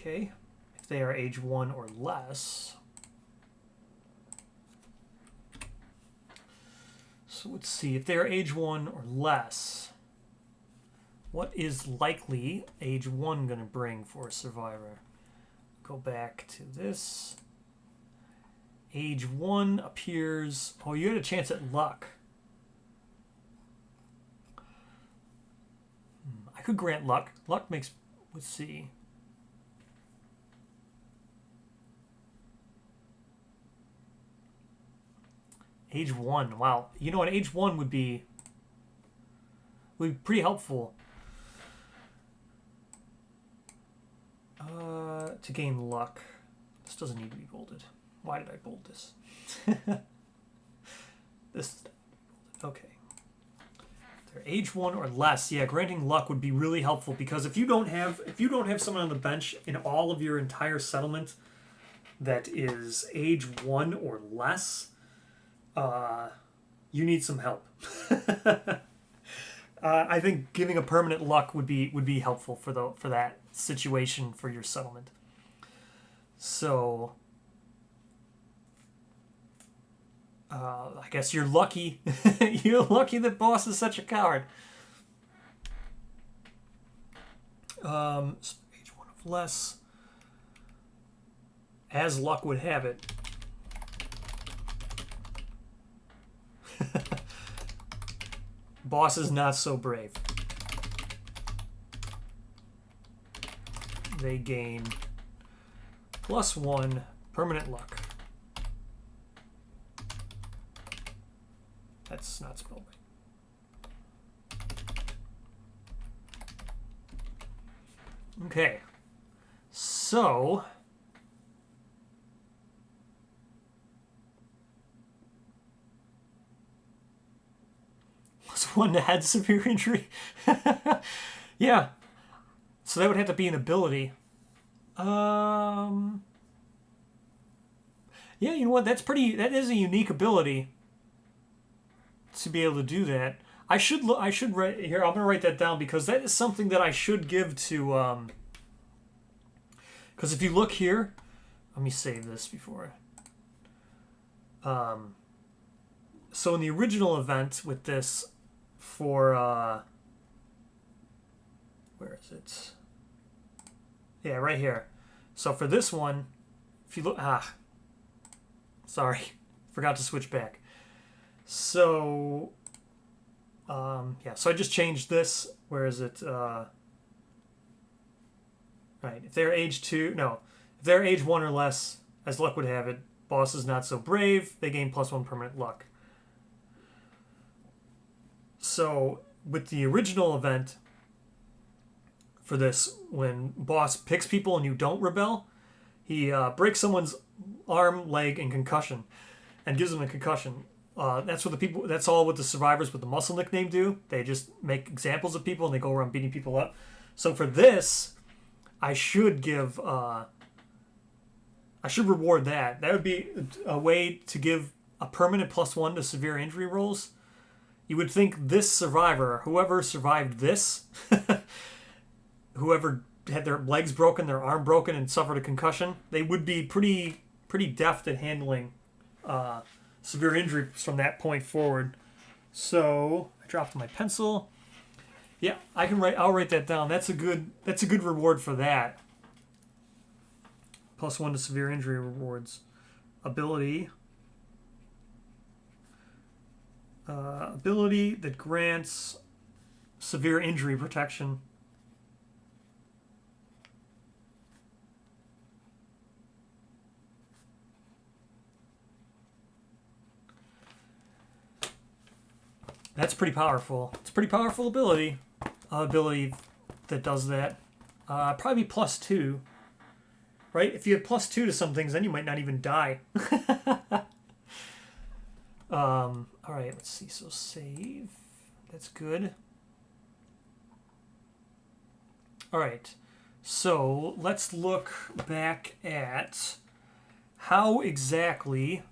Okay, if they are age 1 or less. So let's see, if they are age 1 or less, what is likely age 1 going to bring for a survivor? Go back to this. Age 1 appears... Oh, you had a chance at luck. I could grant luck. Luck makes... Let's see. Age 1. Wow. You know what? Age 1 would be pretty helpful. To gain luck. This doesn't need to be bolded. Why did I bold this? This is okay. They're age 1 or less. Yeah, granting luck would be really helpful because if you don't have someone on the bench in all of your entire settlement that is age 1 or less, you need some help. I think giving a permanent luck would be helpful for that situation for your settlement. So I guess you're lucky. You're lucky that boss is such a coward. So age 1 of less. As luck would have it. Boss is not so brave. They gain +1 permanent luck. That's not spelled right. Okay. So +1 to head severe injury. Yeah. So that would have to be an ability. Yeah, you know what? That is a unique ability to be able to do that. I should write here. I'm gonna write that down because that is something that I should give to. Because if you look here, let me save this before. So in the original event with this, for where is it? Yeah, right here. So for this one, if you look, sorry, forgot to switch back. So, yeah, so I just changed this. Where is it? Right, if they're age 2, no, if they're age 1 or less, as luck would have it, boss is not so brave, they gain +1 permanent luck. So, with the original event for this, when boss picks people and you don't rebel, he breaks someone's arm, leg, and concussion, and gives them a concussion. That's all what the survivors with the muscle nickname do. They just make examples of people and they go around beating people up. So for this, I should give. I should reward that. That would be a way to give a permanent +1 to severe injury rolls. You would think this survivor, whoever survived this, whoever had their legs broken, their arm broken, and suffered a concussion, they would be pretty deft at handling severe injury from that point forward. So I dropped my pencil. Yeah, I'll write that down. That's a good reward for that. +1 to severe injury rewards. Ability. Ability that grants severe injury protection. That's pretty powerful. It's a pretty powerful ability. Ability that does that. Probably +2. Right? If you have +2 to some things, then you might not even die. Alright, let's see. So save. That's good. Alright. So let's look back at how exactly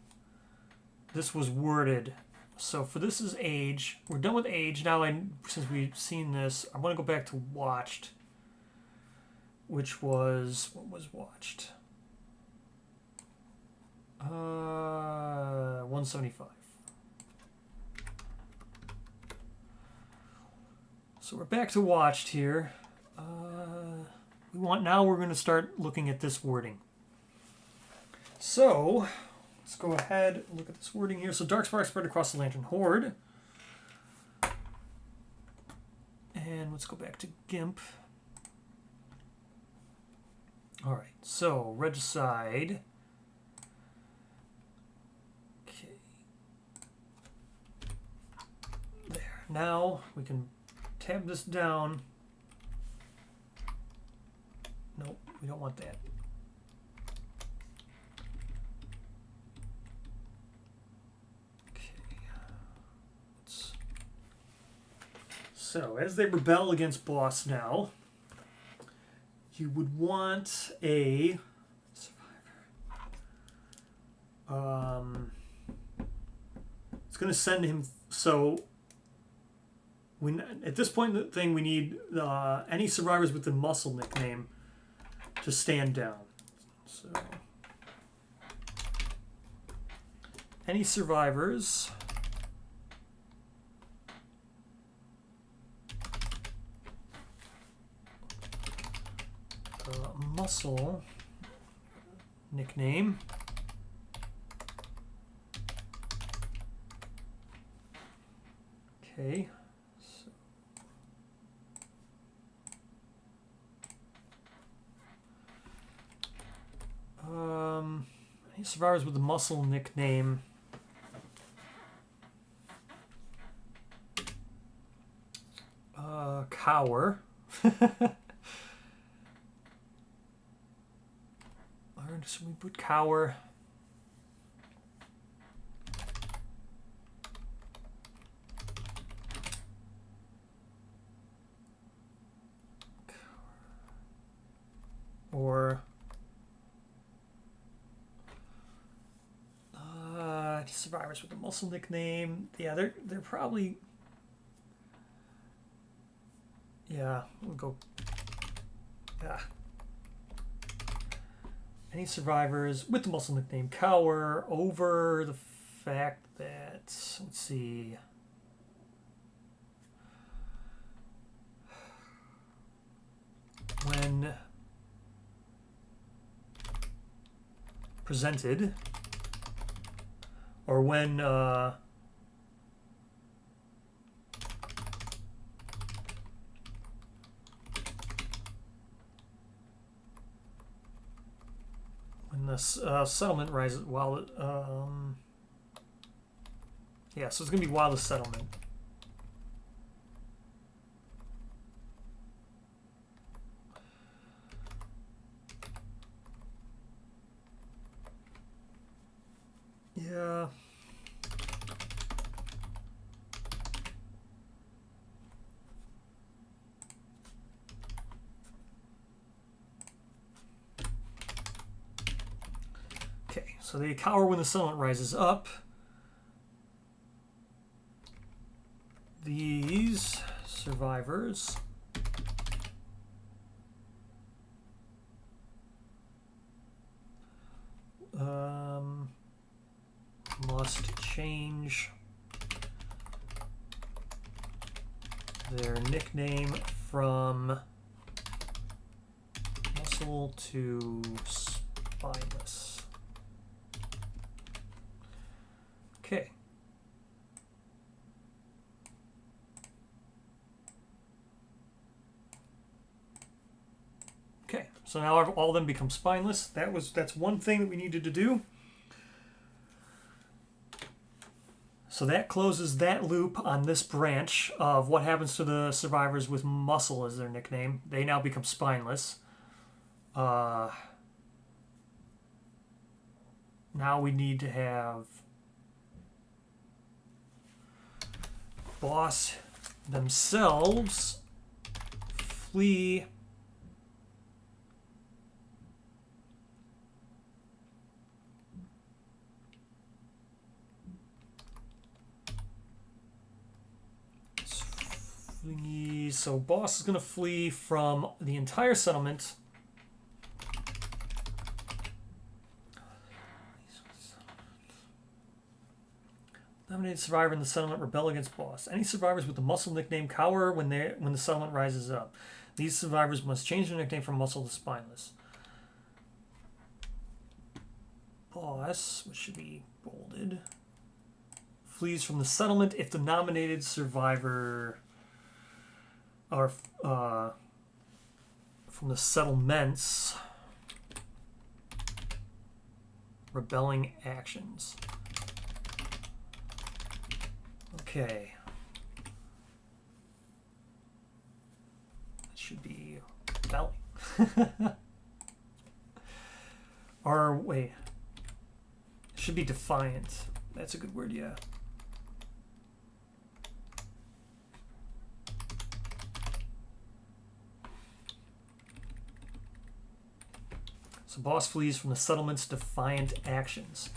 this was worded. So for this is age. We're done with age. Now, since we've seen this, I want to go back to watched. Which was, what was watched? 175. So we're back to watched here. Now we're going to start looking at this wording. So let's go ahead and look at this wording here. So dark sparks spread across the Lantern Horde. And let's go back to GIMP. All right, so regicide. Okay. There. Now we can tab this down. Nope, we don't want that. Okay. So as they rebel against boss now, you would want a survivor. It's going to send him. So at this point in the thing, we need any survivors with the muscle nickname to stand down. So any survivors muscle nickname. Okay. Any survivors with the muscle nickname. Cower. So we put cower. survivors with the muscle nickname. Yeah, they're probably. Yeah, we'll go. Yeah. Any survivors with the muscle nickname cower over the fact that, let's see. When presented, or when the settlement rises while it, yeah, so it's gonna be while the settlement. Yeah. Okay, so they cower when the settlement rises up. These survivors must change their nickname from muscle to spineless. Okay. Okay, so now all of them become spineless. That's one thing that we needed to do. So that closes that loop on this branch of what happens to the survivors with muscle as their nickname. They now become spineless. Now we need to have boss themselves flee so boss is going to flee from the entire settlement. Nominated survivor in the settlement rebel against boss. Any survivors with the muscle nickname cower when the settlement rises up. These survivors must change their nickname from muscle to spineless. Boss, which should be bolded, flees from the settlement if the nominated survivor are from the settlement's rebelling actions. Okay. That should be rebelling. Or wait. It should be defiant. That's a good word, yeah. So boss flees from the settlement's defiant actions.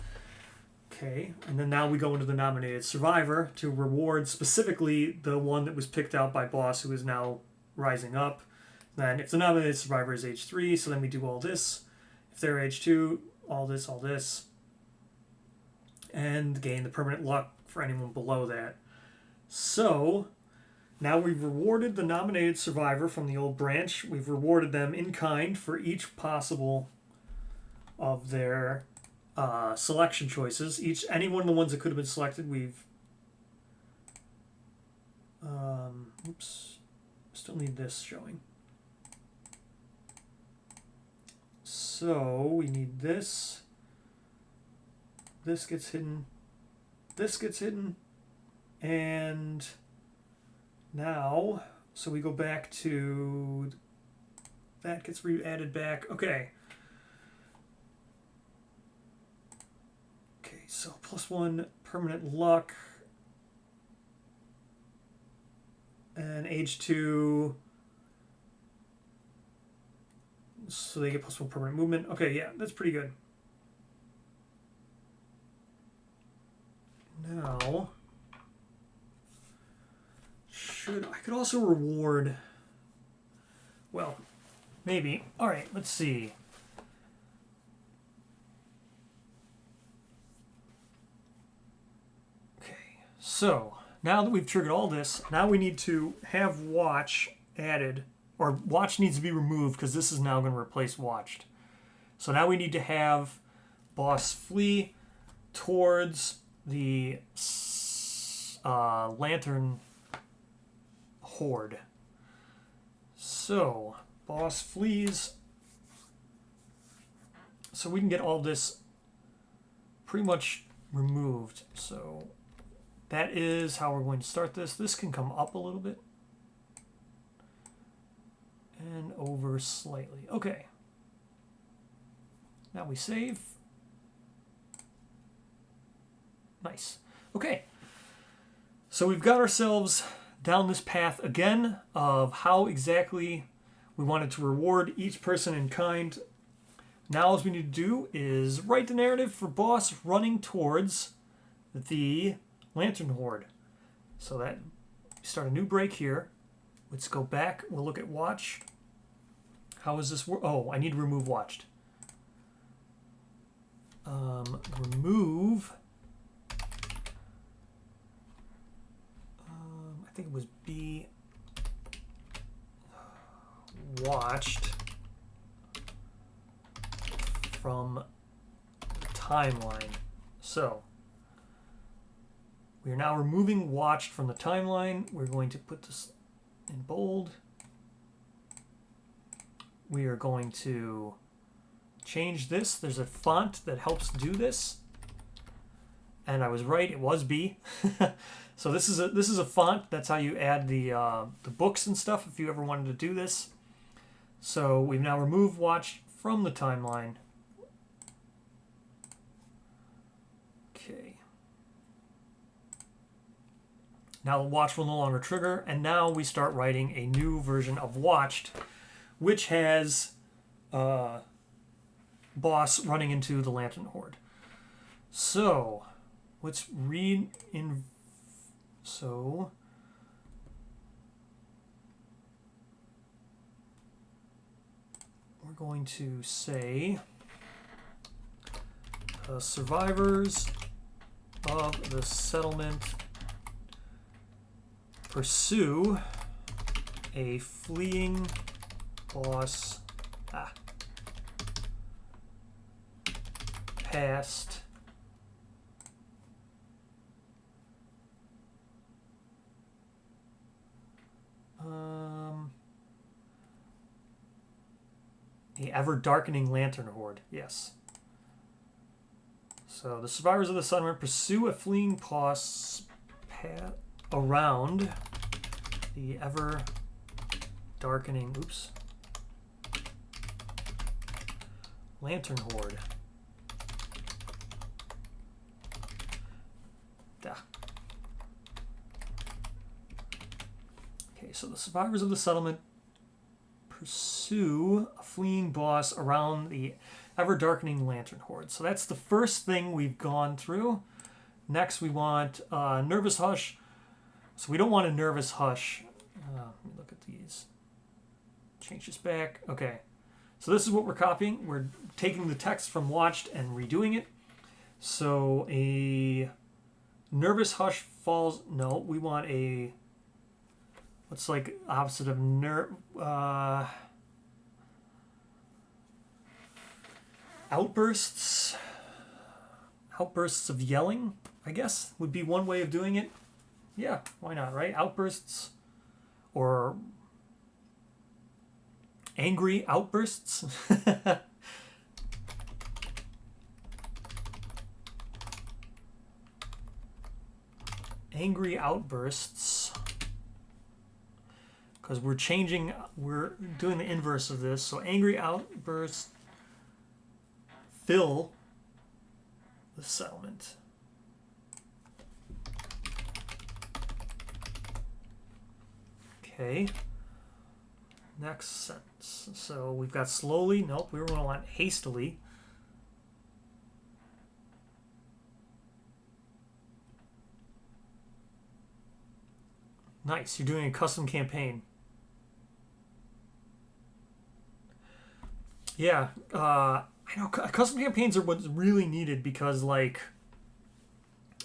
Okay, and then now we go into the nominated survivor to reward specifically the one that was picked out by boss, who is now rising up. Then if the nominated survivor is age 3, so then we do all this. If they're age 2, all this. And gain the permanent luck for anyone below that. So now we've rewarded the nominated survivor from the old branch. We've rewarded them in kind for each possible of their selection choices. Any one of the ones that could have been selected, we've oops, still need this showing. So we need this. This gets hidden. This gets hidden. And now, so we go back to, that gets re-added back. Okay. Okay, so +1 permanent luck. And age 2. So they get +1 permanent movement. Okay, yeah, that's pretty good. now, I could also reward, well, maybe. All right, let's see. Okay, so now that we've triggered all this, now we need to have watch added, or watch needs to be removed because this is now going to replace watched. So now we need to have boss flee towards the lantern horde. So boss flees, so we can get all this pretty much removed. So that is how we're going to start this. This can come up a little bit and over slightly. Okay. Now we save. Nice. Okay. So we've got ourselves down this path again of how exactly we wanted to reward each person in kind. Now all we need to do is write the narrative for boss running towards the lantern horde. So that start a new break here. Let's go back. We'll look at watch. How is this work? Oh, I need to remove watched. Remove. I think it was B. Watched from the timeline. So we are now removing watched from the timeline. We're going to put this in bold. We are going to change this. There's a font that helps do this, and I was right. It was B. So this is a font. That's how you add the books and stuff if you ever wanted to do this. So we've now removed watch from the timeline. Okay. Now watch will no longer trigger, and now we start writing a new version of watched, which has boss running into the lantern horde. So let's read in. So we're going to say survivors of the settlement pursue a fleeing boss past the ever-darkening lantern horde. Yes. So the survivors of the settlement pursue a fleeing boss around the ever-darkening lantern horde. Okay, so the survivors of the settlement pursue a fleeing boss around the ever-darkening lantern horde. So that's the first thing we've gone through. Next, we want nervous hush. So we don't want a nervous hush. Let me look at these. Change this back. Okay. So this is what we're copying. We're taking the text from watched and redoing it. So a nervous hush falls. No, we want a. What's like opposite of outbursts? Outbursts of yelling, I guess, would be one way of doing it. Yeah, why not, right? Outbursts or angry outbursts. Angry outbursts. Because we're doing the inverse of this. So angry outbursts fill the settlement. Okay. Next sentence. So we've got slowly. Nope, we want to want hastily. Nice. You're doing a custom campaign. Yeah. I know custom campaigns are what's really needed because, like,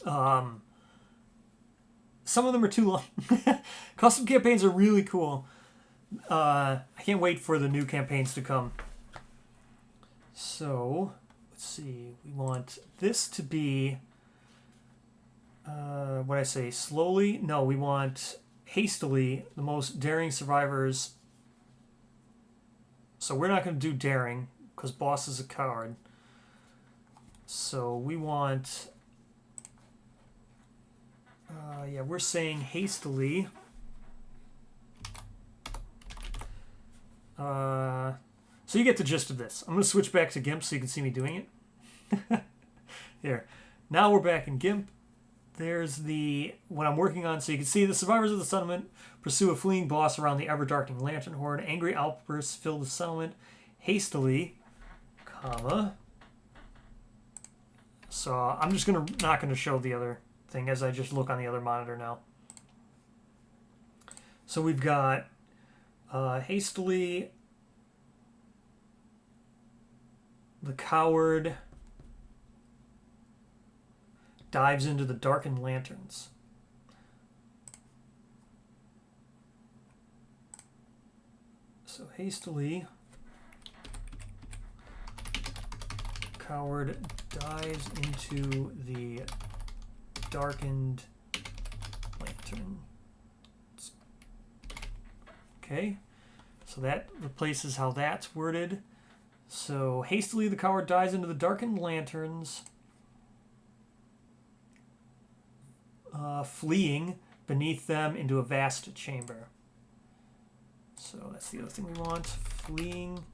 some of them are too long. Custom campaigns are really cool. I can't wait for the new campaigns to come. So, let's see. We want this to be, what I say, slowly? No, we want hastily, the most daring survivors. So we're not going to do daring, because boss is a coward. So we want, yeah, we're saying hastily. So you get the gist of this. I'm going to switch back to GIMP so you can see me doing it. Here. Now we're back in GIMP. There's the what I'm working on. So you can see the survivors of the settlement pursue a fleeing boss around the ever-darkening lantern horde. Angry outbursts fill the settlement hastily, comma. So I'm just not going to show the other thing as I just look on the other monitor now. So we've got hastily, the coward dives into the darkened lanterns. So hastily, coward dives into the darkened lantern. Okay, so that replaces how that's worded. So hastily, the coward dives into the darkened lanterns, fleeing beneath them into a vast chamber. So that's the other thing we want. Fleeing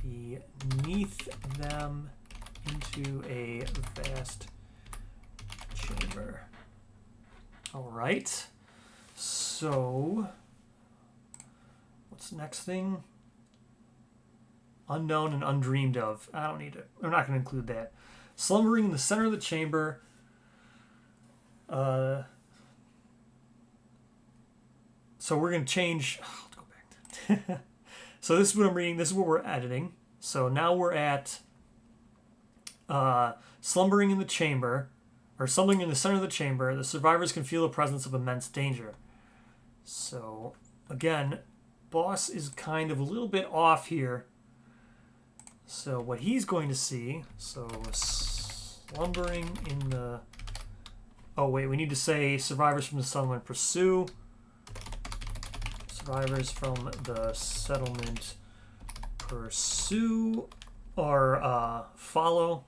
beneath them into a vast chamber. All right. So what's the next thing? Unknown and undreamed of. I don't need it. We're not going to include that. Slumbering in the center of the chamber. So we're going to change. Oh, let's go back to so this is what I'm reading. This is what we're editing. So now we're at slumbering in the chamber, or slumbering in the center of the chamber. The survivors can feel the presence of immense danger. So again, boss is kind of a little bit off here. So what he's going to see, so slumbering in the, oh wait, we need to say survivors from the settlement pursue. Survivors from the settlement pursue or follow.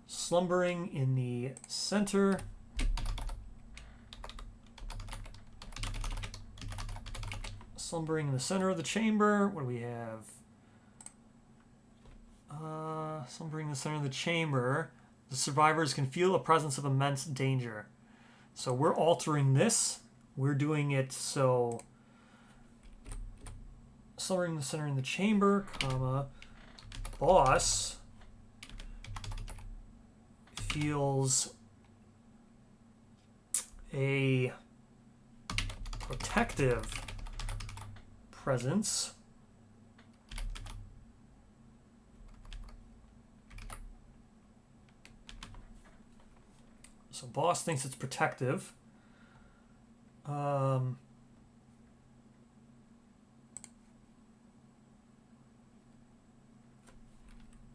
Slumbering in the center. Slumbering in the center of the chamber. What do we have? Slumbering in the center of the chamber. The survivors can feel the presence of immense danger. So we're altering this. We're doing it so slumbering in the center of the chamber, comma, boss feels a protective presence so boss thinks it's protective.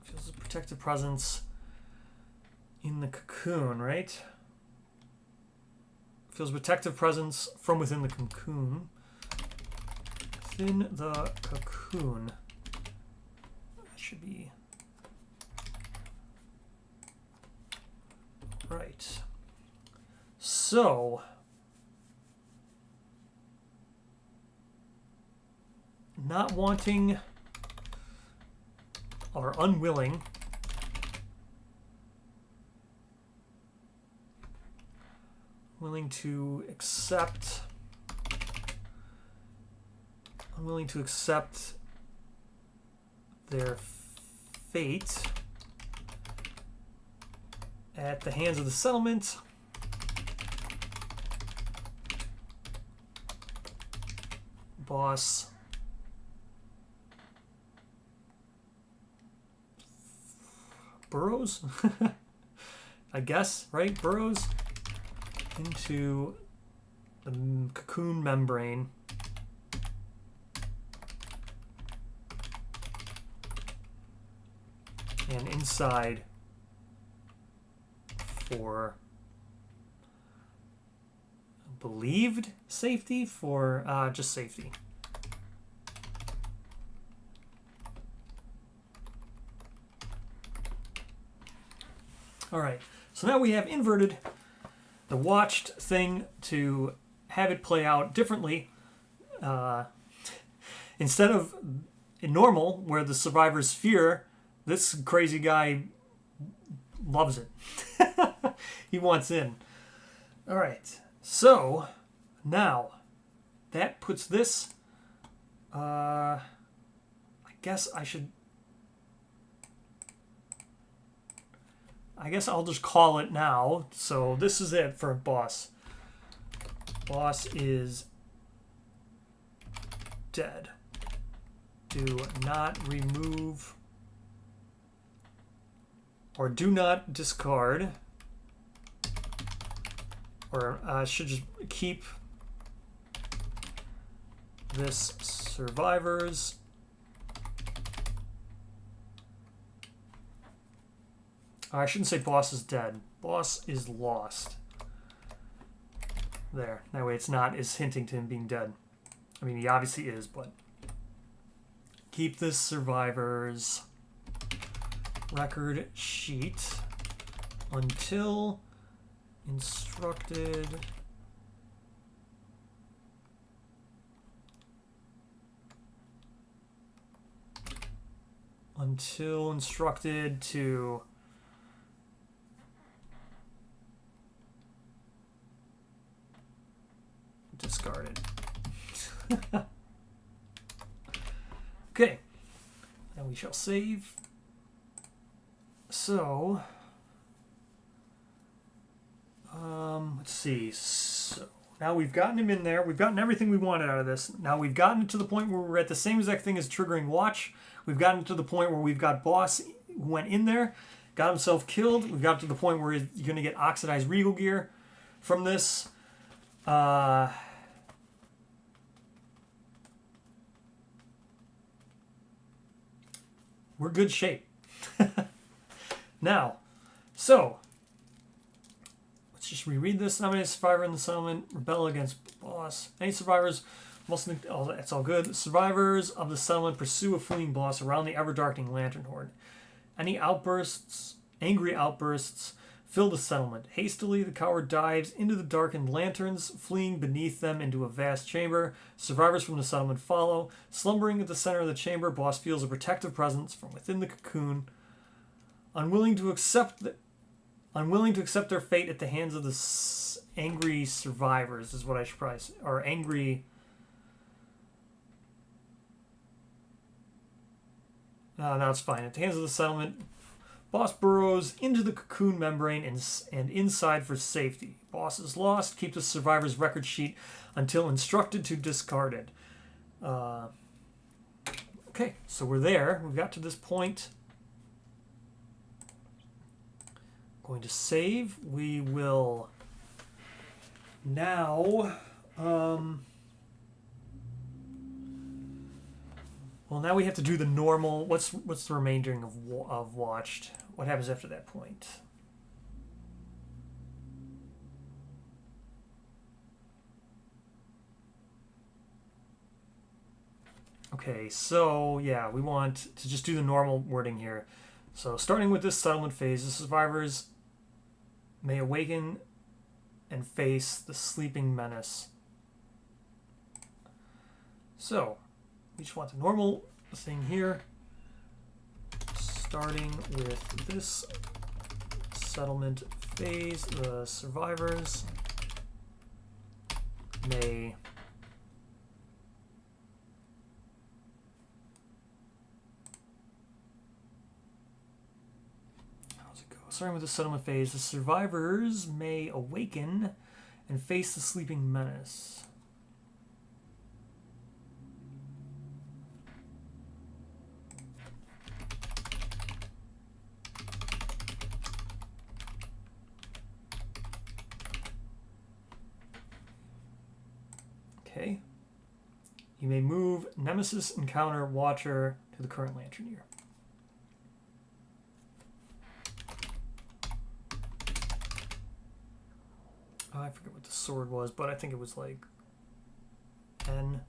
Feels a protective presence in the cocoon, right? Feels protective presence from within the cocoon. Within the cocoon. That should be right. So not wanting or unwilling unwilling to accept their fate at the hands of the settlement. boss burrows, I guess, right? Burrows into the cocoon membrane. And inside for believed safety, for just safety. All right, so now we have inverted the watched thing to have it play out differently. Instead of in normal, where the survivors fear, this crazy guy loves it. He wants in. All right, so now that puts this, I guess I'll just call it now. So this is it for boss. Boss is dead. Do not remove or do not discard, or I should just keep this survivors I shouldn't say boss is dead. Boss is lost. There. That way it's not as hinting to him being dead. I mean, he obviously is, but... Keep this survivors record sheet until instructed... Until instructed to... discarded. Okay, and we shall save. So, let's see. So now we've gotten him in there. We've gotten everything we wanted out of this. Now we've gotten to the point where we're at the same exact thing as triggering watch. We've gotten to the point where we've got boss who went in there, got himself killed. We've got to the point where you're going to get oxidized regal gear from this. We're good shape. Now, so let's just reread this. Nominate a survivor in the settlement. Rebel against boss. Any survivors must. Oh, that's all good. Survivors of the settlement pursue a fleeing boss around the ever-darkening lantern horde. Any outbursts, angry outbursts, fill the settlement. Hastily, the coward dives into the darkened lanterns, fleeing beneath them into a vast chamber. Survivors from the settlement follow. Slumbering at the center of the chamber, boss feels a protective presence from within the cocoon. Unwilling to accept their fate at the hands of the angry survivors is what I should probably say. Or angry... No, it's fine. At the hands of the settlement... Boss burrows into the cocoon membrane and inside for safety. Boss is lost. Keep the survivor's record sheet until instructed to discard it. Okay, so we're there. We've got to this point. Going to save. We will now... Well, now we have to do the normal... What's the remainder of watched? What happens after that point? Okay, so yeah, we want to just do the normal wording here. So starting with this settlement phase, the survivors may awaken and face the sleeping menace. So, we just want the normal thing here. Starting with this settlement phase, the survivors may starting with the settlement phase, the survivors may awaken and face the sleeping menace. Okay. You may move Nemesis Encounter Watcher to the current lantern year. Oh, I forget what the sword was, but I think it was like N.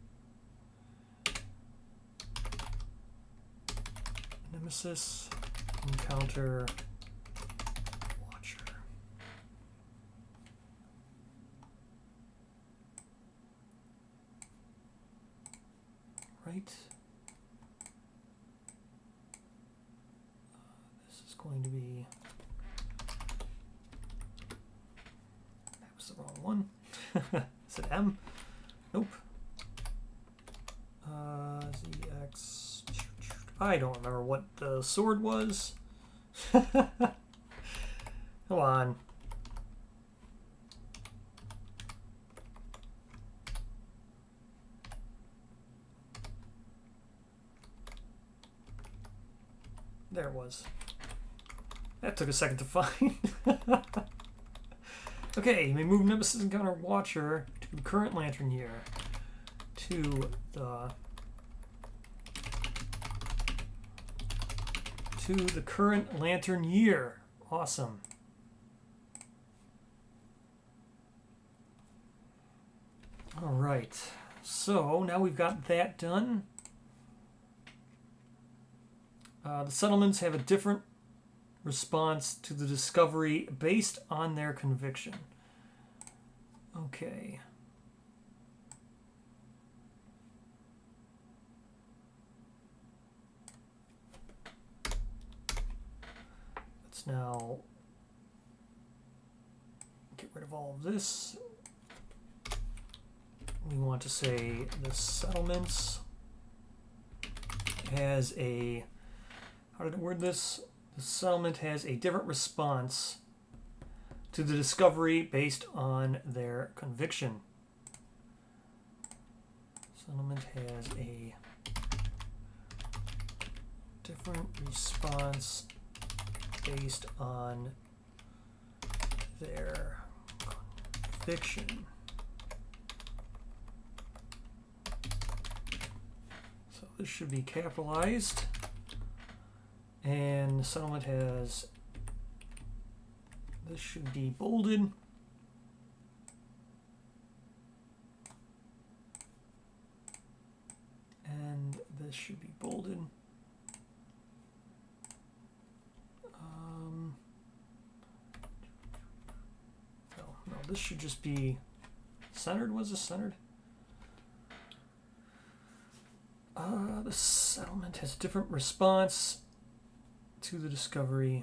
Nemesis Encounter Watcher. Right. This is going to be... That was the wrong one. Is it M? Nope. ZX... I don't remember what the sword was. Come on. There it was. That took a second to find. Okay, you may move Nemesis Encounter Watcher to the current lantern year. To the current lantern year. Awesome. All right. So now we've got that done. The settlements have a different response to the discovery based on their conviction. Okay. Let's now get rid of all of this. We want to say the settlements has a... How did it word this? The settlement has a different response to the discovery based on their conviction. Settlement has a different response based on their conviction. So this should be capitalized. And the settlement has, this should be bolded. And this should be bolded. No, this should just be centered. Was this centered? The settlement has a different response to the discovery.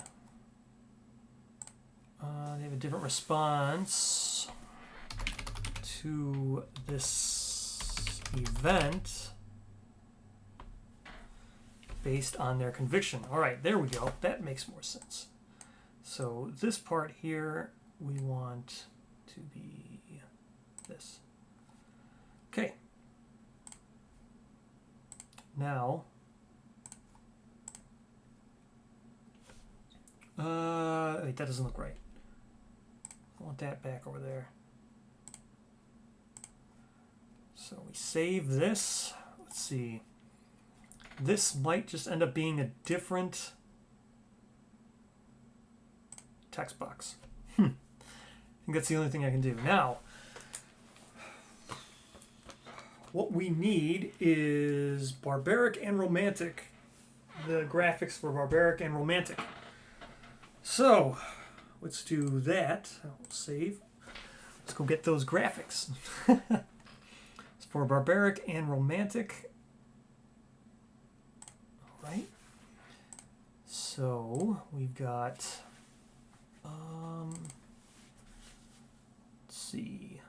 They have a different response to this event based on their conviction. All right, there we go. That makes more sense. So this part here, we want to be this. Okay. Now, wait, that doesn't look right. I want that back over there. So we save this. Let's see. This might just end up being a different text box. I think that's the only thing I can do. Now, what we need is barbaric and romantic. The graphics for barbaric and romantic. So, let's do that. I'll save. Let's go get those graphics. It's for barbaric and romantic. All right. So, we've got, let's see.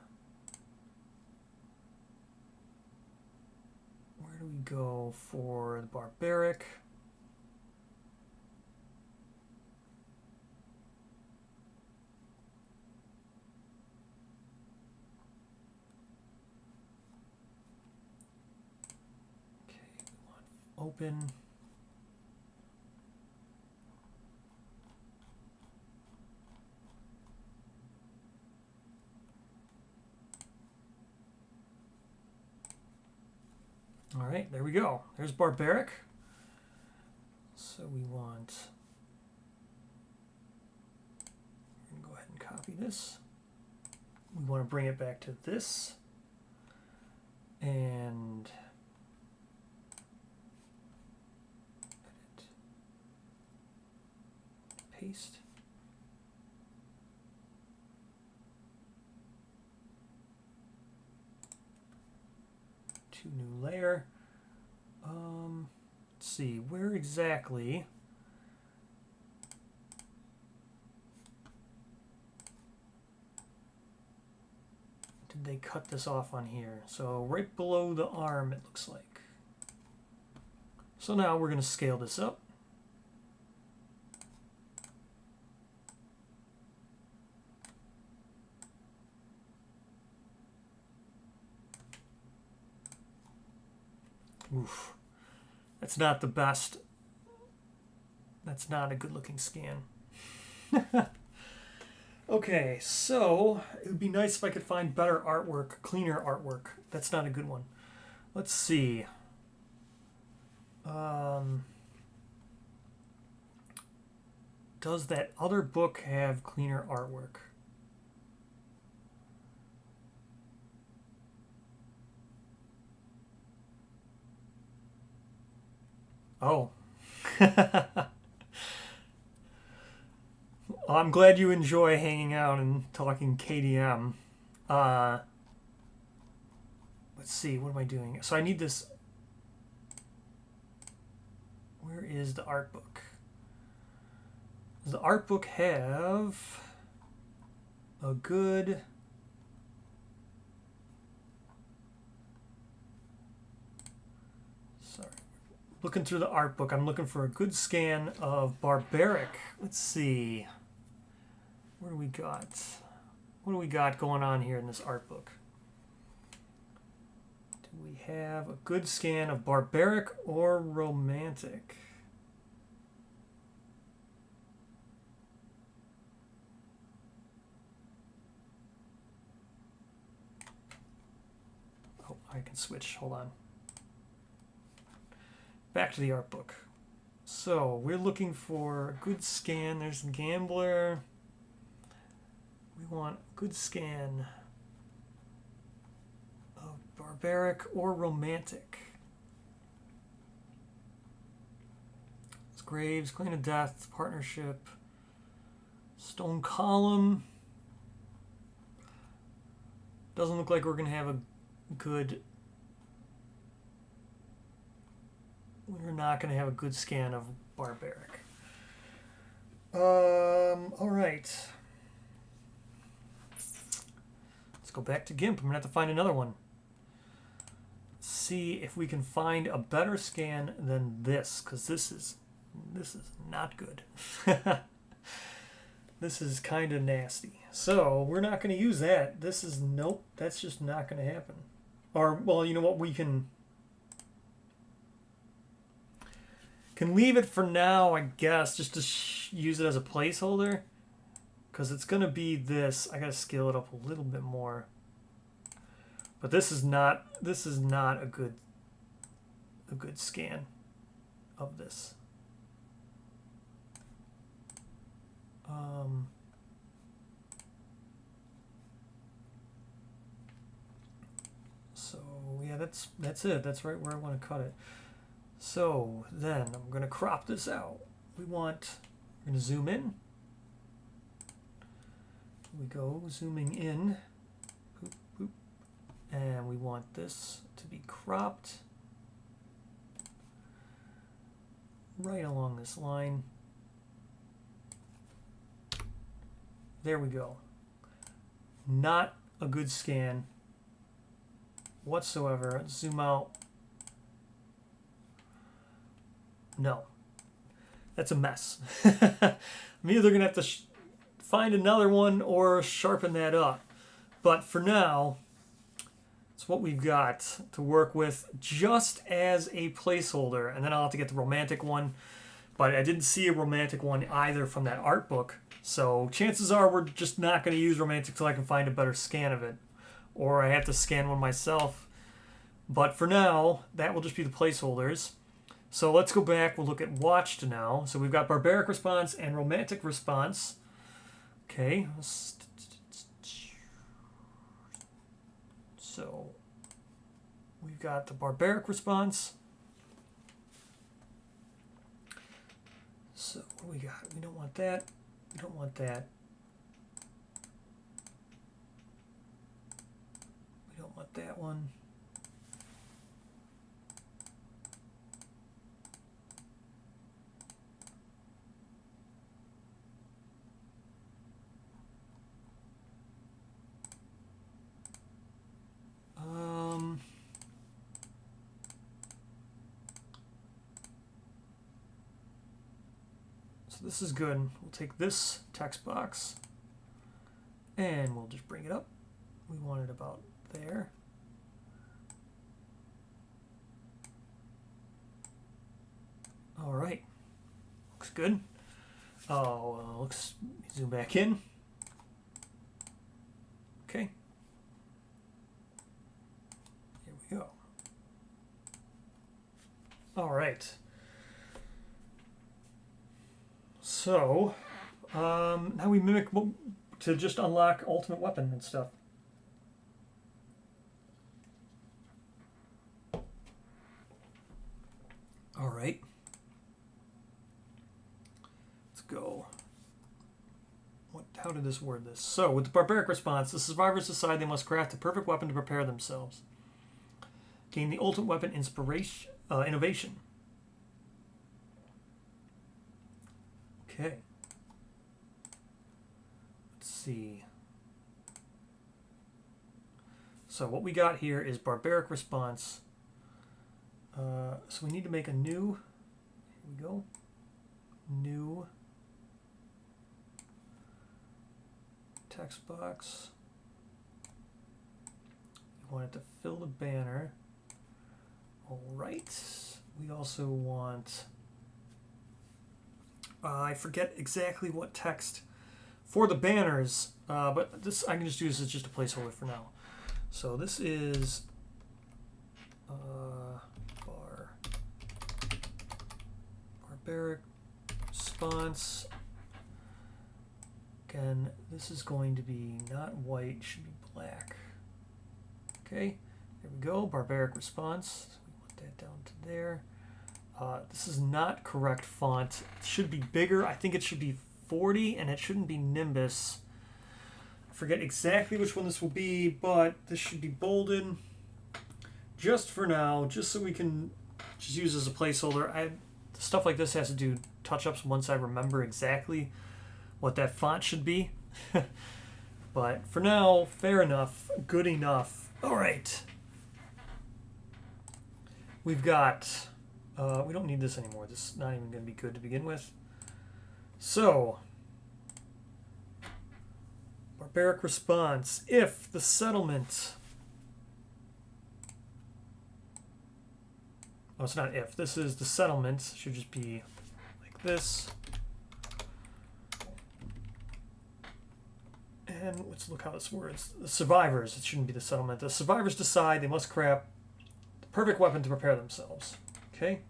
Where do we go for the barbaric? Okay, we want open. right, there we go. There's barbaric. So we want, we're going to go ahead and copy this. We want to bring it back to this. And edit, paste. To new layer. Let's see, where exactly did they cut this off on here? So right below the arm, it looks like. So now we're going to scale this up. Oof. That's not the best. That's not a good looking scan. Okay, so it would be nice if I could find better artwork, cleaner artwork. That's not a good one. Let's see. Does that other book have cleaner artwork? Oh. I'm glad you enjoy hanging out and talking KDM. Let's see, what am I doing? So I need this. Where is the art book? Does the art book have a good... Sorry. Looking through the art book, I'm looking for a good scan of barbaric. Let's see. What do we got? What do we got going on here in this art book? Do we have a good scan of barbaric or romantic? Oh, I can switch. Hold on. Back to the art book. So we're looking for a good scan. There's Gambler. We want a good scan of barbaric or romantic. It's Graves, Queen of Death, Partnership, Stone Column. Doesn't look like we're going to have a good... We're not going to have a good scan of barbaric. All right. Go back to GIMP. I'm gonna have to find another one. See if we can find a better scan than this, because this is not good. This is kind of nasty. So we're not going to use that. This is nope. That's just not going to happen. Or well, you know what? We can leave it for now, I guess, just to use it as a placeholder. Because it's going to be this. I got to scale it up a little bit more. But this is not a good scan of this. So yeah, that's it. That's right where I want to cut it. So then I'm going to crop this out. We're going to zoom in. We go zooming in, boop, boop, and we want this to be cropped right along this line. There we go. Not a good scan whatsoever. Let's zoom out. No, that's a mess. I'm either gonna have to find another one or sharpen that up. But for now, it's what we've got to work with just as a placeholder. And then I'll have to get the romantic one. But I didn't see a romantic one either from that art book. So chances are we're just not going to use romantic till I can find a better scan of it. Or I have to scan one myself. But for now, that will just be the placeholders. So let's go back. We'll look at watched now. So we've got barbaric response and romantic response. Okay. So we've got the barbaric response. So what we got? We don't want that. We don't want that. We don't want that one. So this is good. We'll take this text box and we'll just bring it up. We want it about there. All right, looks good. Oh, looks, zoom back in. Okay. Here we go. All right. So, now we mimic to just unlock ultimate weapon and stuff. All right. Let's go. How did this word this? So, with the barbaric response, the survivors decide they must craft the perfect weapon to prepare themselves. Gain the ultimate weapon innovation. Okay. Let's see. So what we got here is barbaric response. So we need to make a new, here we go, new text box. We want it to fill the banner. All right. We also want, I forget exactly what text for the banners, but this I can just use as just a placeholder for now. So this is barbaric response. Again, this is going to be not white, it should be black. Okay, there we go, barbaric response. So we want that down to there. This is not correct font. It should be bigger. I think it should be 40, and it shouldn't be Nimbus. I forget exactly which one this will be, but this should be bolded just for now, just so we can just use as a placeholder. Stuff like this has to do touch-ups once I remember exactly what that font should be. But for now, fair enough, good enough. All right. We've got, we don't need this anymore. This is not even going to be good to begin with. So, barbaric response. If the settlement, oh, it's not if. This is the settlement. It should just be like this. And let's look how this works. The survivors, it shouldn't be the settlement. The survivors decide they must craft the perfect weapon to prepare themselves. Okay.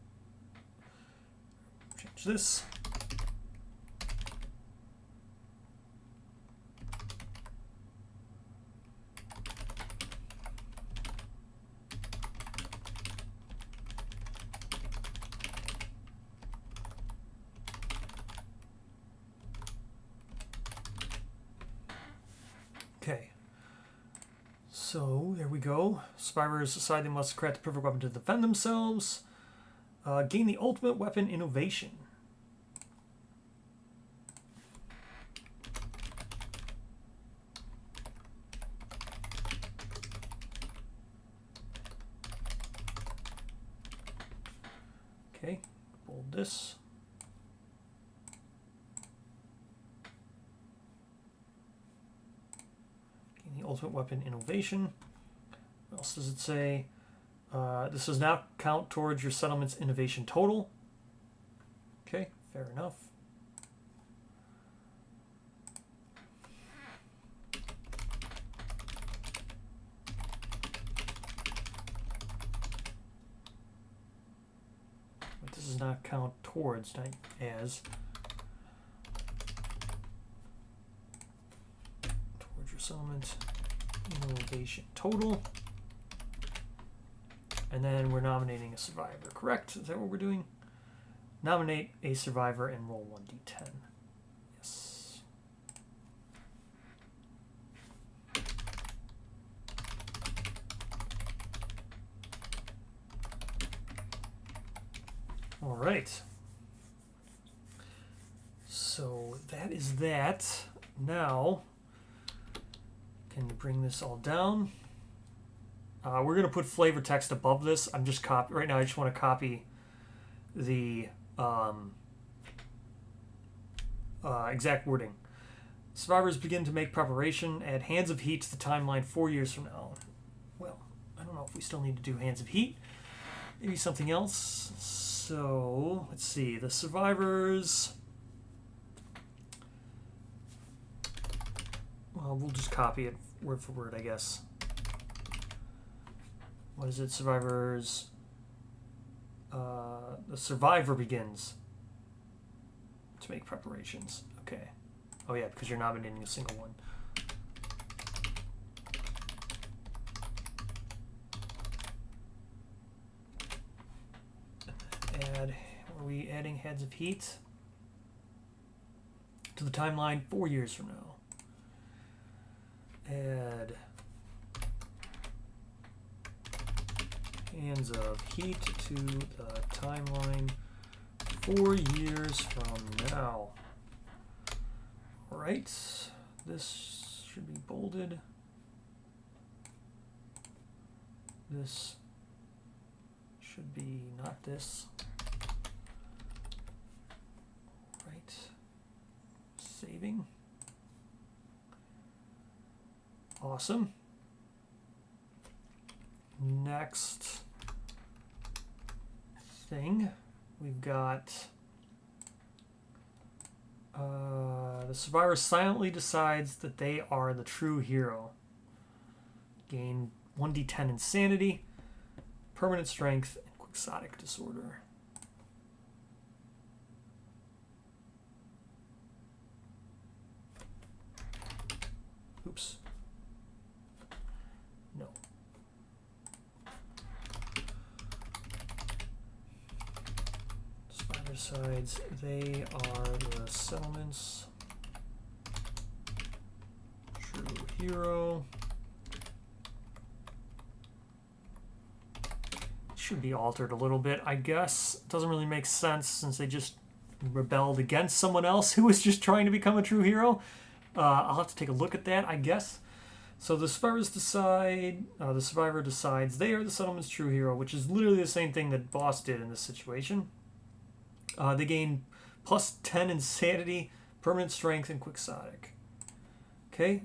Change this. Okay, so there we go. Survivors decide they must craft the perfect weapon to defend themselves. Gain the ultimate weapon innovation. Okay, bold this. The ultimate weapon innovation. What else does it say? This does not count towards your settlement's innovation total. Okay, fair enough. not count towards, not as. Towards your settlement innovation total. And then we're nominating a survivor, correct? Is that what we're doing? Nominate a survivor and roll 1d10. Yes. All right. So that is that. Now, can you bring this all down? We're going to put flavor text above this. I'm just right now I just want to copy the exact wording. Survivors begin to make preparation. Add Hands of Heat to the timeline 4 years from now. Well, I don't know if we still need to do Hands of Heat. Maybe something else. So, let's see. The survivors... Well, we'll just copy it word for word, I guess. What is it? Survivors... the survivor begins to make preparations. Okay. Oh yeah, because you're nominating a single one. Add, are we adding Heads of Heat to the timeline 4 years from now? Add Hands of Heat to the timeline 4 years from now. All right, this should be bolded. This should be not this. Right, saving. Awesome. Next thing, we've got the survivor silently decides that they are the true hero. Gain 1d10 insanity, permanent strength, and quixotic disorder. Oops. No. Survivor decides they are the settlement's true hero. Should be altered a little bit, I guess. Doesn't really make sense since they just rebelled against someone else who was just trying to become a true hero. I'll have to take a look at that, I guess. So the survivors decide, the survivor decides they are the settlement's true hero, which is literally the same thing that boss did in this situation. They gain plus 10 insanity, permanent strength, and quixotic. Okay,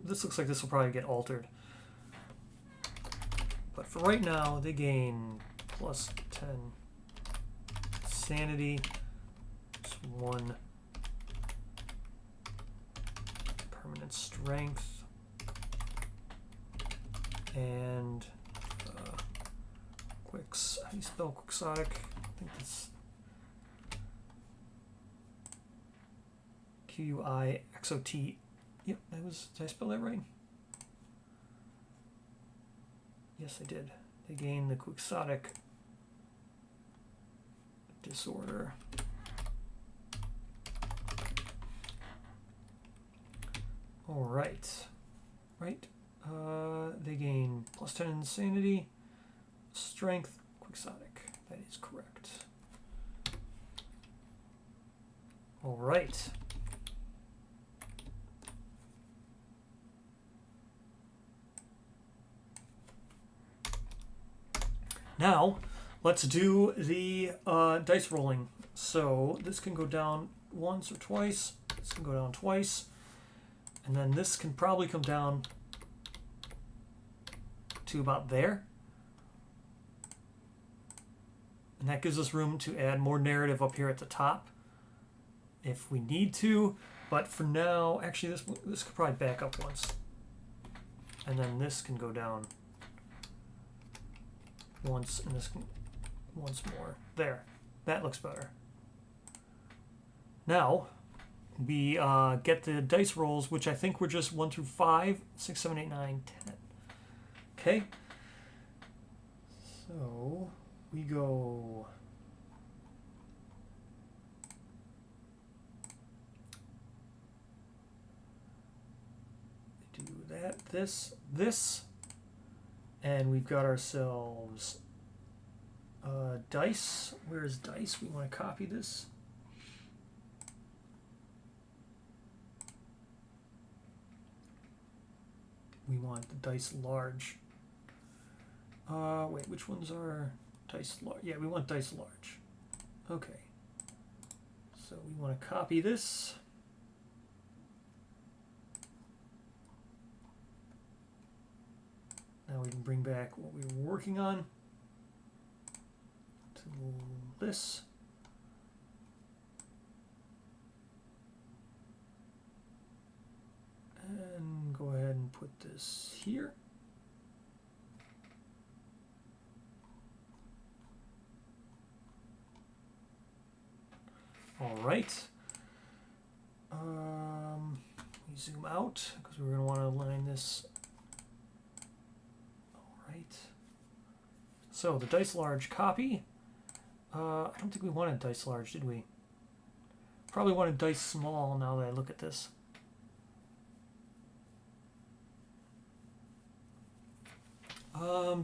this looks like this will probably get altered. But for right now, they gain plus 10 sanity, plus 1 permanent strength, and how do you spell quixotic? I think that's Q-U-I-X-O-T. Yep, that was, did I spell that right? Yes, I did. They gain the quixotic disorder. All right. Right. They gain plus 10 insanity, strength, quixotic. That is correct. All right. Now, let's do the dice rolling. So this can go down once or twice. This can go down twice. And then this can probably come down to about there. And that gives us room to add more narrative up here at the top if we need to. But for now, actually this could probably back up once. And then this can go down once, and this can once more. There. That looks better. Now, we get the dice rolls, which I think were just 1 through 5, 6, 7, 8, 9, 10. Okay. So, we go... do that, this, and we've got ourselves dice. Where's dice? We want to copy this. We want the dice large. Wait, which ones are dice large? Yeah, we want dice large. Okay. So we want to copy this. Now we can bring back what we were working on to this. And go ahead and put this here. All right. We zoom out because we're going to want to align this. So the dice large copy. I don't think we wanted dice large, did we? Probably wanted dice small now that I look at this.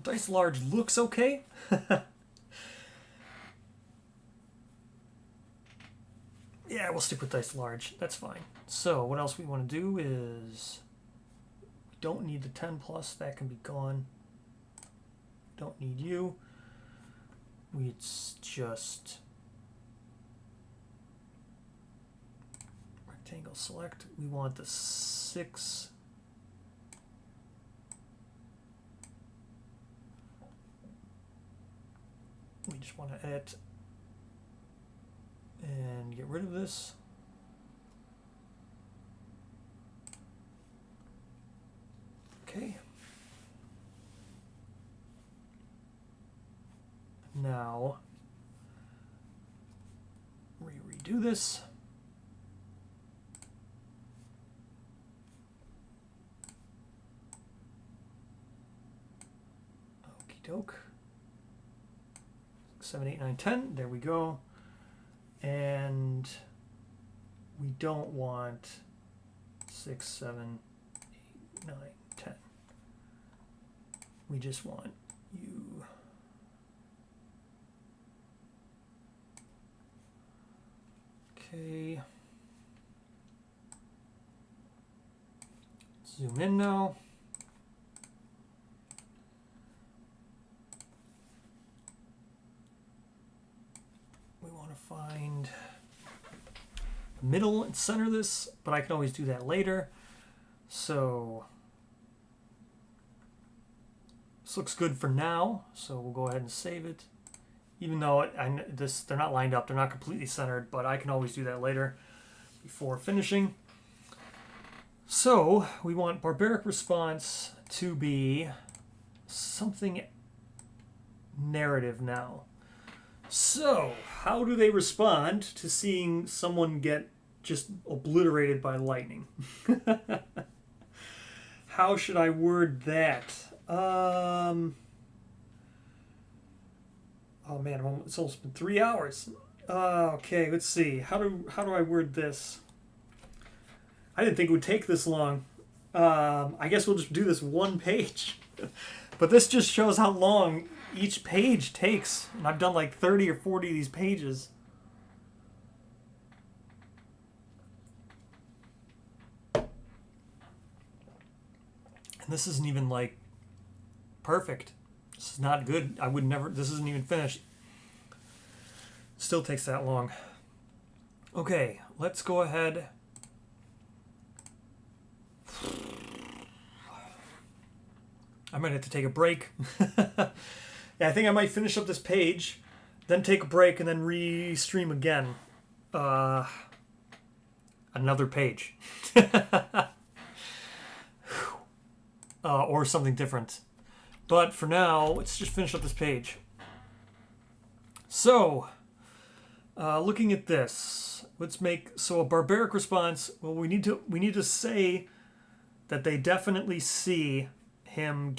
Dice large looks okay. Yeah, we'll stick with dice large. That's fine. So what else we want to do is we don't need the 10 plus. That can be gone. Don't need you. It's just rectangle select. We want the 6. We just want to edit and get rid of this. Okay. Now, redo this. Okie doke. 7, 8, 9, 10. There we go. And we don't want 6, 7, 8, 9, 10. We just want you. Okay. Zoom in now. We want to find the middle and center this, but I can always do that later. So this looks good for now, so we'll go ahead and save it. Even though they're not lined up, they're not completely centered, but I can always do that later before finishing. So we want barbaric response to be something narrative now. So how do they respond to seeing someone get just obliterated by lightning? How should I word that? Oh man, it's almost been 3 hours. Okay, let's see. How do I word this? I didn't think it would take this long. I guess we'll just do this one page. But this just shows how long each page takes. And I've done like 30 or 40 of these pages. And this isn't even like perfect. This is not good. I would never, this isn't even finished. Still takes that long. Okay, let's go ahead. I might have to take a break. Yeah, I think I might finish up this page, then take a break, and then re-stream again. Another page. Or something different. But for now, let's just finish up this page. So, Looking at this, let's make so a barbaric response. Well, we need to say that they definitely see him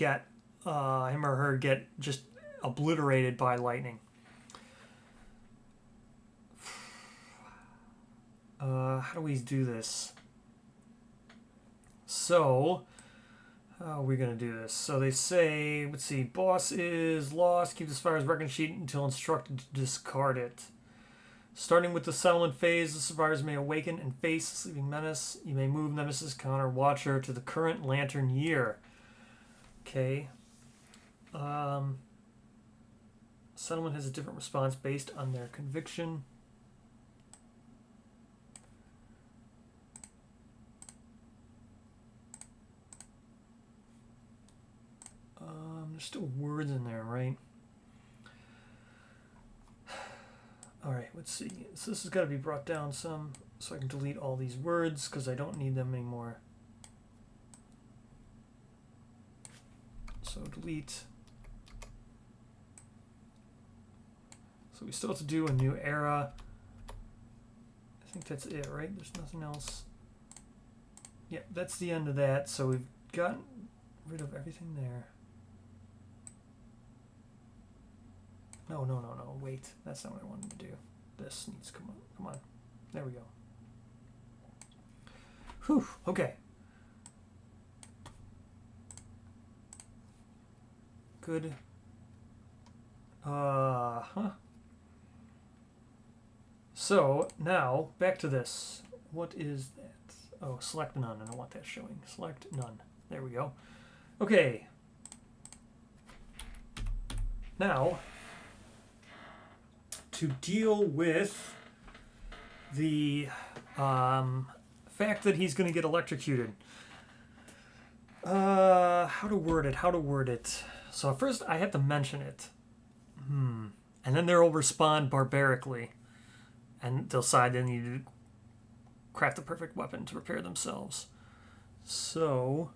or her get just obliterated by lightning. How do we do this? So, how are we going to do this? So they say, let's see, boss is lost. Keep the survivor's record sheet until instructed to discard it. Starting with the settlement phase, the survivors may awaken and face a sleeping menace. You may move Nemesis, Counter, Watcher to the current Lantern year. Okay. Settlement has a different response based on their conviction. There's still words in there, right? Alright, let's see. So this has got to be brought down some so I can delete all these words because I don't need them anymore. So delete. So we still have to do a new era. I think that's it, right? There's nothing else. Yeah, that's the end of that. So we've gotten rid of everything there. No, wait. That's not what I wanted to do. This needs to come on. There we go. Whew, okay. Good. So, now, back to this. What is that? Oh, select none. I don't want that showing. Select none. There we go. Okay. Now, to deal with the fact that he's going to get electrocuted. How to word it. So at first I have to mention it. And then they'll respond barbarically. And they'll decide they need to craft the perfect weapon to repair themselves. So,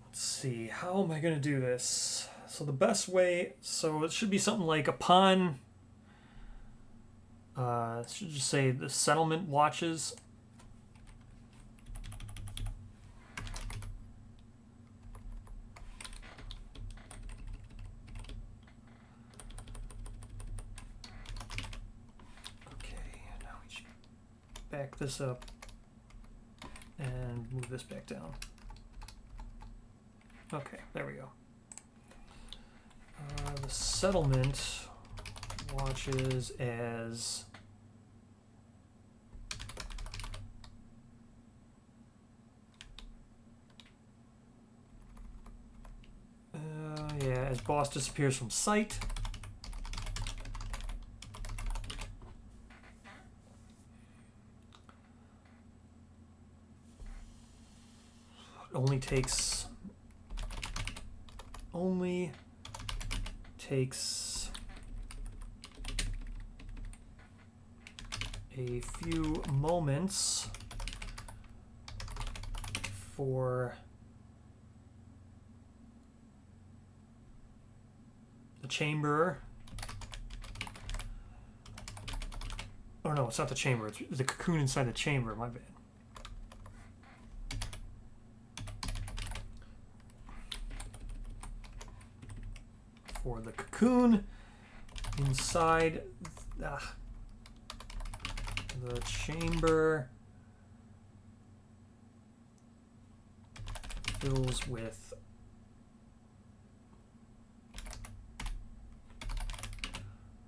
let's see. How am I going to do this? So the best way, so it should be something like upon... it should just say the settlement watches. Okay, now we should back this up and move this back down. Okay, there we go. The settlement watches as as boss disappears from sight. Only takes a few moments for the chamber. Oh no, it's not the chamber, it's the cocoon inside the chamber, my bad. For the cocoon inside the chamber fills with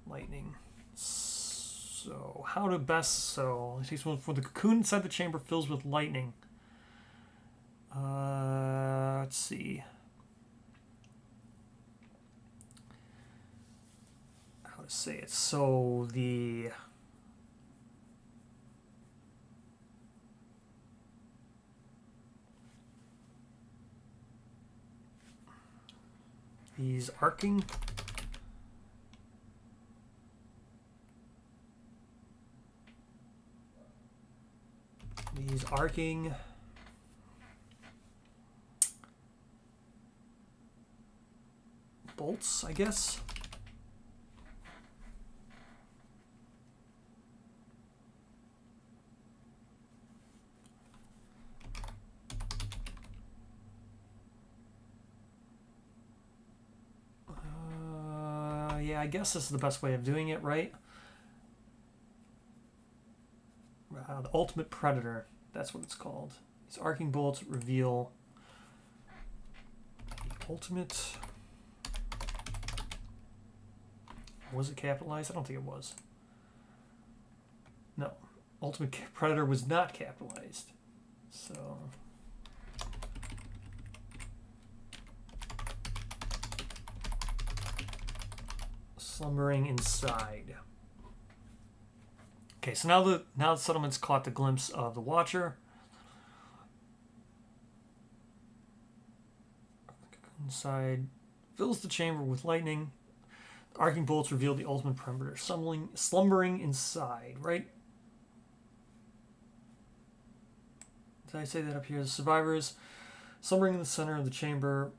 lightning. So how to best, so it takes one for the cocoon inside the chamber fills with lightning. Let's see. How to say it. So these arcing bolts, I guess. I guess this is the best way of doing it, right? The Ultimate Predator, that's what it's called. These arcing bolts reveal the ultimate... Was it capitalized? I don't think it was. No. Ultimate Predator was not capitalized. So... Slumbering inside. Okay, so now the settlement's caught the glimpse of the Watcher. Inside fills the chamber with lightning. The arcing bolts reveal the ultimate predator, slumbering inside, right? Did I say that up here? The survivors slumbering in the center of the chamber.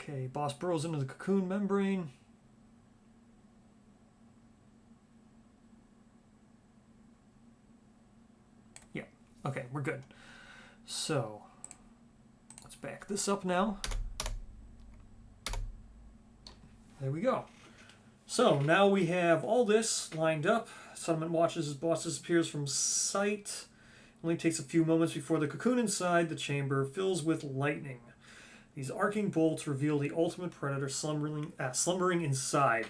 Okay, boss burrows into the cocoon membrane. Yeah, okay, we're good. So, let's back this up now. There we go. So now we have all this lined up. Settlement watches as boss disappears from sight. Only takes a few moments before the cocoon inside the chamber fills with lightning. These arcing bolts reveal the ultimate predator slumbering inside.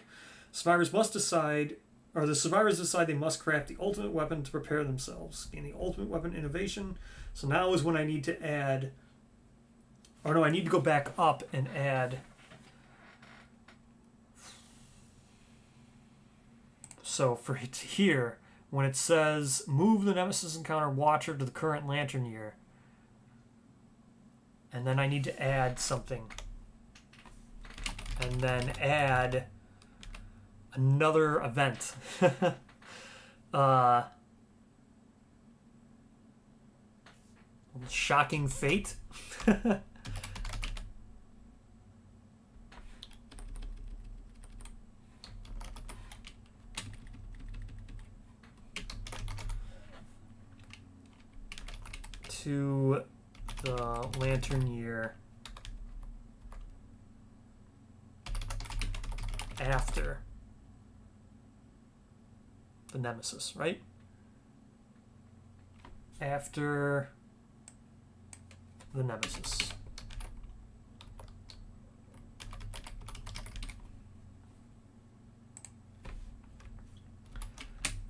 Survivors must decide, or the survivors decide they must craft the ultimate weapon to prepare themselves. Gain the ultimate weapon innovation. So now is when I need to add, or no, I need to go back up and add. So for it here, when it says move the Nemesis Encounter Watcher to the current lantern year, and then I need to add something, and then add another event. Shocking Fate. To the lantern year after the Nemesis, right? After the Nemesis.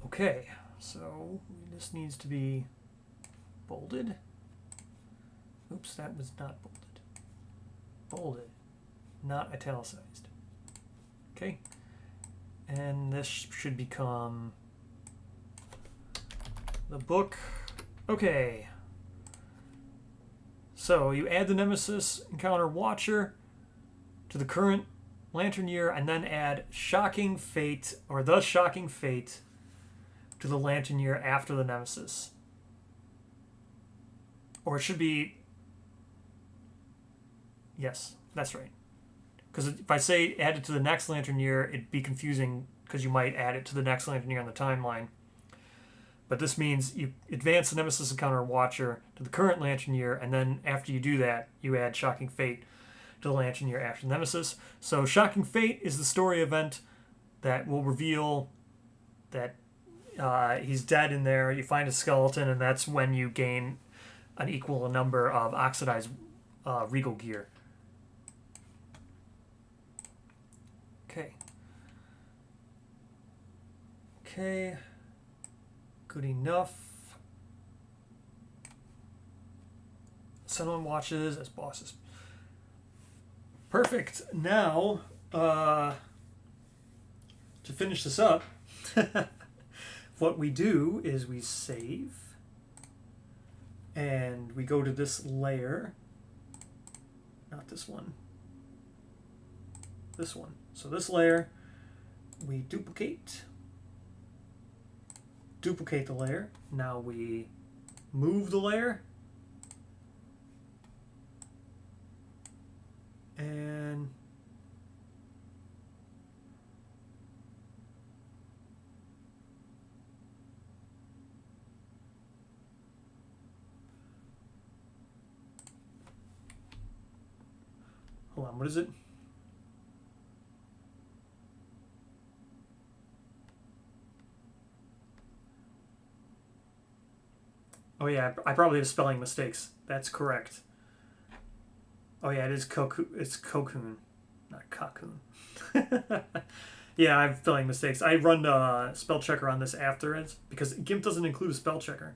Okay, so this needs to be bolded. Oops, that was not bolded. Bolded, not italicized. Okay. And this should become the book. Okay. So you add the Nemesis Encounter Watcher to the current lantern year and then add Shocking Fate, or the Shocking Fate, to the lantern year after the Nemesis. Or it should be... Yes, that's right. Because if I say add it to the next lantern year, it'd be confusing because you might add it to the next lantern year on the timeline. But this means you advance the Nemesis Encounter Watcher to the current lantern year, and then after you do that, you add Shocking Fate to the lantern year after Nemesis. So Shocking Fate is the story event that will reveal that he's dead in there. You find a skeleton, and that's when you gain an equal number of oxidized regal gear. Okay. Okay. Good enough. Someone watches as bosses. Perfect. Now, to finish this up, what we do is we save. And we go to this layer. Not this one. This one. So this layer, we duplicate. Duplicate the layer. Now we move the layer. And hold on, what is it? Oh yeah, I probably have spelling mistakes. That's correct. Oh yeah, it is it's cocoon, not cocoon. Yeah, I have spelling mistakes. I run spell checker on this afterwards because GIMP doesn't include a spell checker.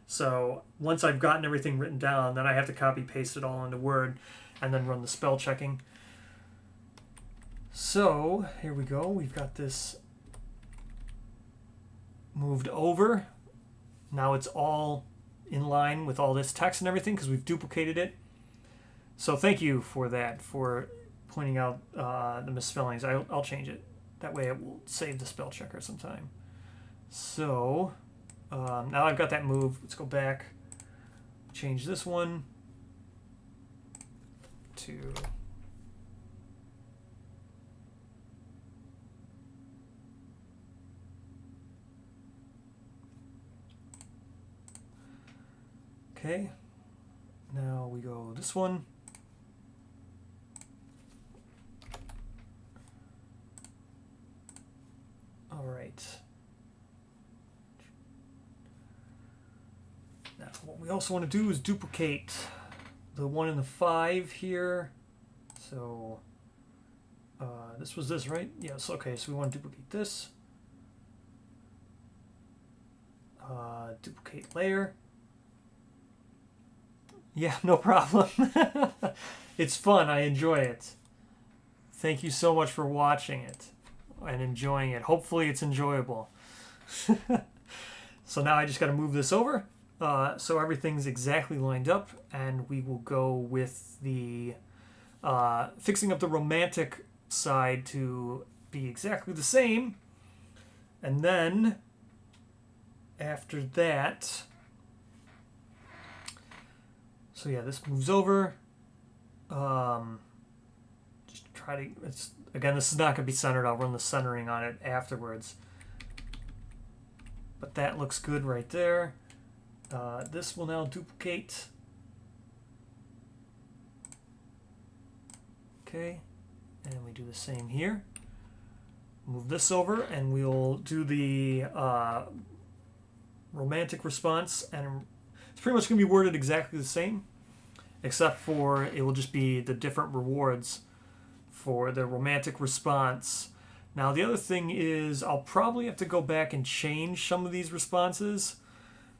So once I've gotten everything written down, then I have to copy paste it all into Word and then run the spell checking. So here we go. We've got this moved over. Now it's all in line with all this text and everything because we've duplicated it. So thank you for that, for pointing out the misspellings. I'll change it. That way it will save the spell checker sometime. So now I've got that moved. Let's go back, change this one to okay. Now we go this one. All right. Now what we also want to do is duplicate the 1 and the 5 here. So this was this, right? Yes. Okay. So we want to duplicate this. Duplicate layer. Yeah, no problem. It's fun. I enjoy it. Thank you so much for watching it and enjoying it. Hopefully it's enjoyable. So now I just got to move this over so everything's exactly lined up, and we will go with the fixing up the romantic side to be exactly the same. And then after that, so yeah, this moves over. Just try to, again, this is not going to be centered. I'll run the centering on it afterwards. But that looks good right there. This will now duplicate. Okay, and we do the same here. Move this over, and we'll do the romantic response, and it's pretty much going to be worded exactly the same, except for it will just be the different rewards for the romantic response. Now the other thing is I'll probably have to go back and change some of these responses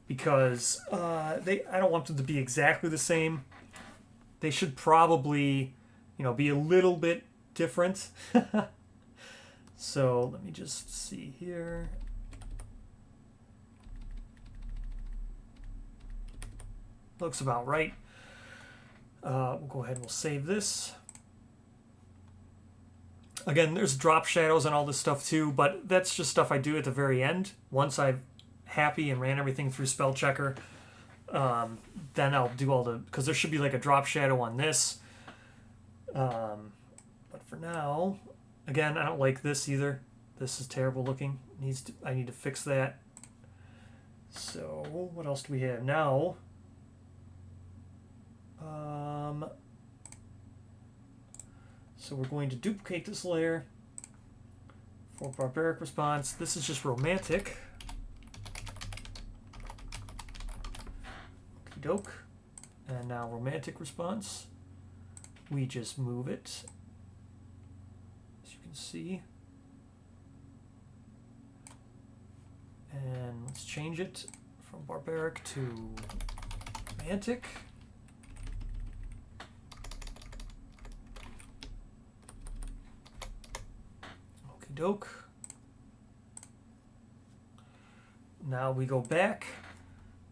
because I don't want them to be exactly the same. They should probably, be a little bit different. So let me just see here. Looks about right. We'll go ahead and we'll save this. Again, there's drop shadows and all this stuff too, but that's just stuff I do at the very end. Once I'm happy and ran everything through spell checker, then I'll do all the, because there should be like a drop shadow on this. But for now, again, I don't like this either. This is terrible looking. I need to fix that. So what else do we have now? So we're going to duplicate this layer for barbaric response. This is just romantic. Okie doke. And now romantic response. We just move it, as you can see. And let's change it from barbaric to romantic. Okie doke. Now we go back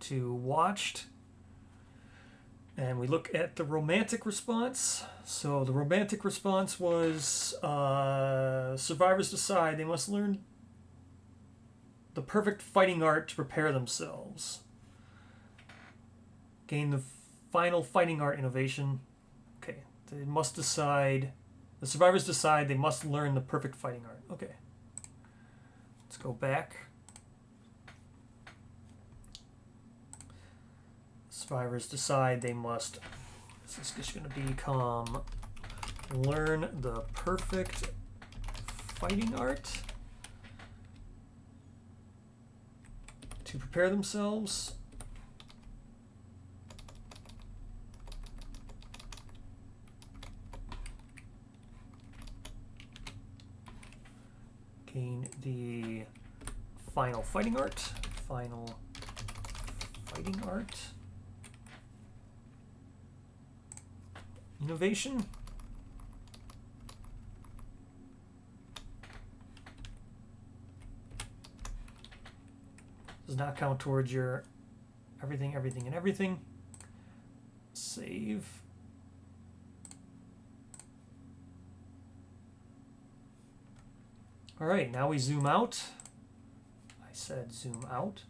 to watched, and we look at the romantic response. So the romantic response was survivors decide they must learn the perfect fighting art to prepare themselves. Gain the final fighting art innovation. Okay, they must decide. The survivors decide they must learn the perfect fighting art. Okay. Let's go back. Survivors decide they must. This is just going to become learn the perfect fighting art to prepare themselves. gain the final fighting art. Final fighting art. Innovation. Does not count towards your everything, everything, and everything. Save. All right, now we zoom out. I said zoom out.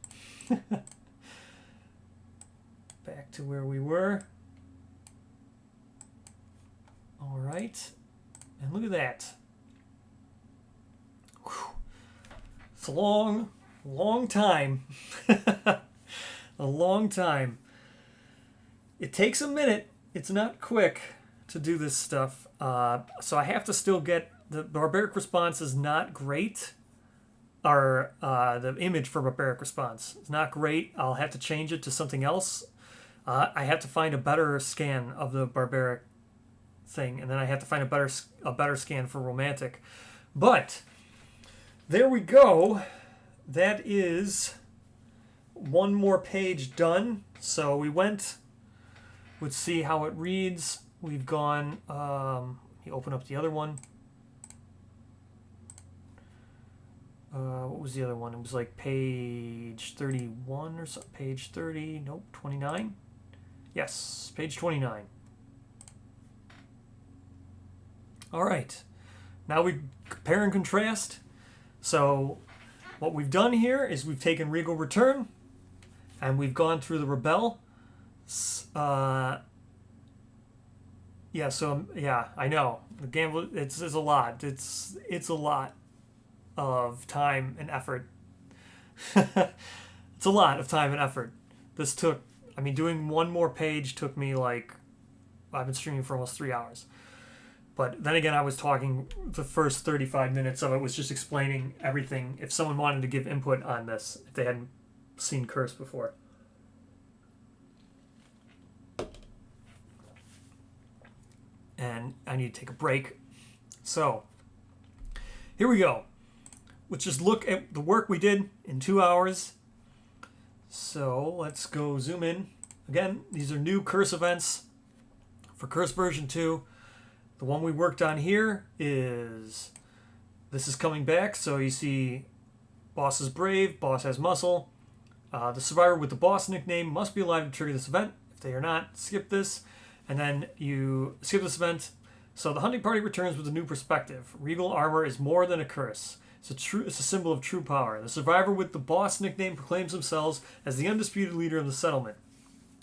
Back to where we were. All right, and look at that. Whew. It's a long time. A long time. It takes a minute. It's not quick to do this stuff. So I have to still get the barbaric response is not great. Or the image for barbaric response is not great. I'll have to change it to something else. I have to find a better scan of the barbaric thing, and then I have to find a better scan for romantic. But there we go. That is one more page done. So we went. Let's see how it reads. We've gone. You open up the other one. What was the other one? It was like page 31 or so. Page 30. Nope, 29. Yes, page 29. All right. Now we compare and contrast. So what we've done here is we've taken Regal Return and we've gone through the Rebel. Yeah, so yeah, I know. The gamble it's a lot. It's a lot of time and effort. It's a lot of time and effort. This took, I mean, doing one more page took me like, I've been streaming for almost 3 hours. But then again, I was talking, the first 35 minutes of it was just explaining everything. If someone wanted to give input on this, if they hadn't seen Curse before. And I need to take a break. So, here we go. Let's just look at the work we did in 2 hours. So, let's go zoom in. Again, these are new Curse events for Curse version 2. The one we worked on here is, this is coming back. So you see boss is brave, boss has muscle. The survivor with the boss nickname must be alive to trigger this event. If they are not, skip this. And then you skip this event. So the hunting party returns with a new perspective. Regal armor is more than a curse. It's a symbol of true power. The survivor with the boss nickname proclaims themselves as the undisputed leader of the settlement,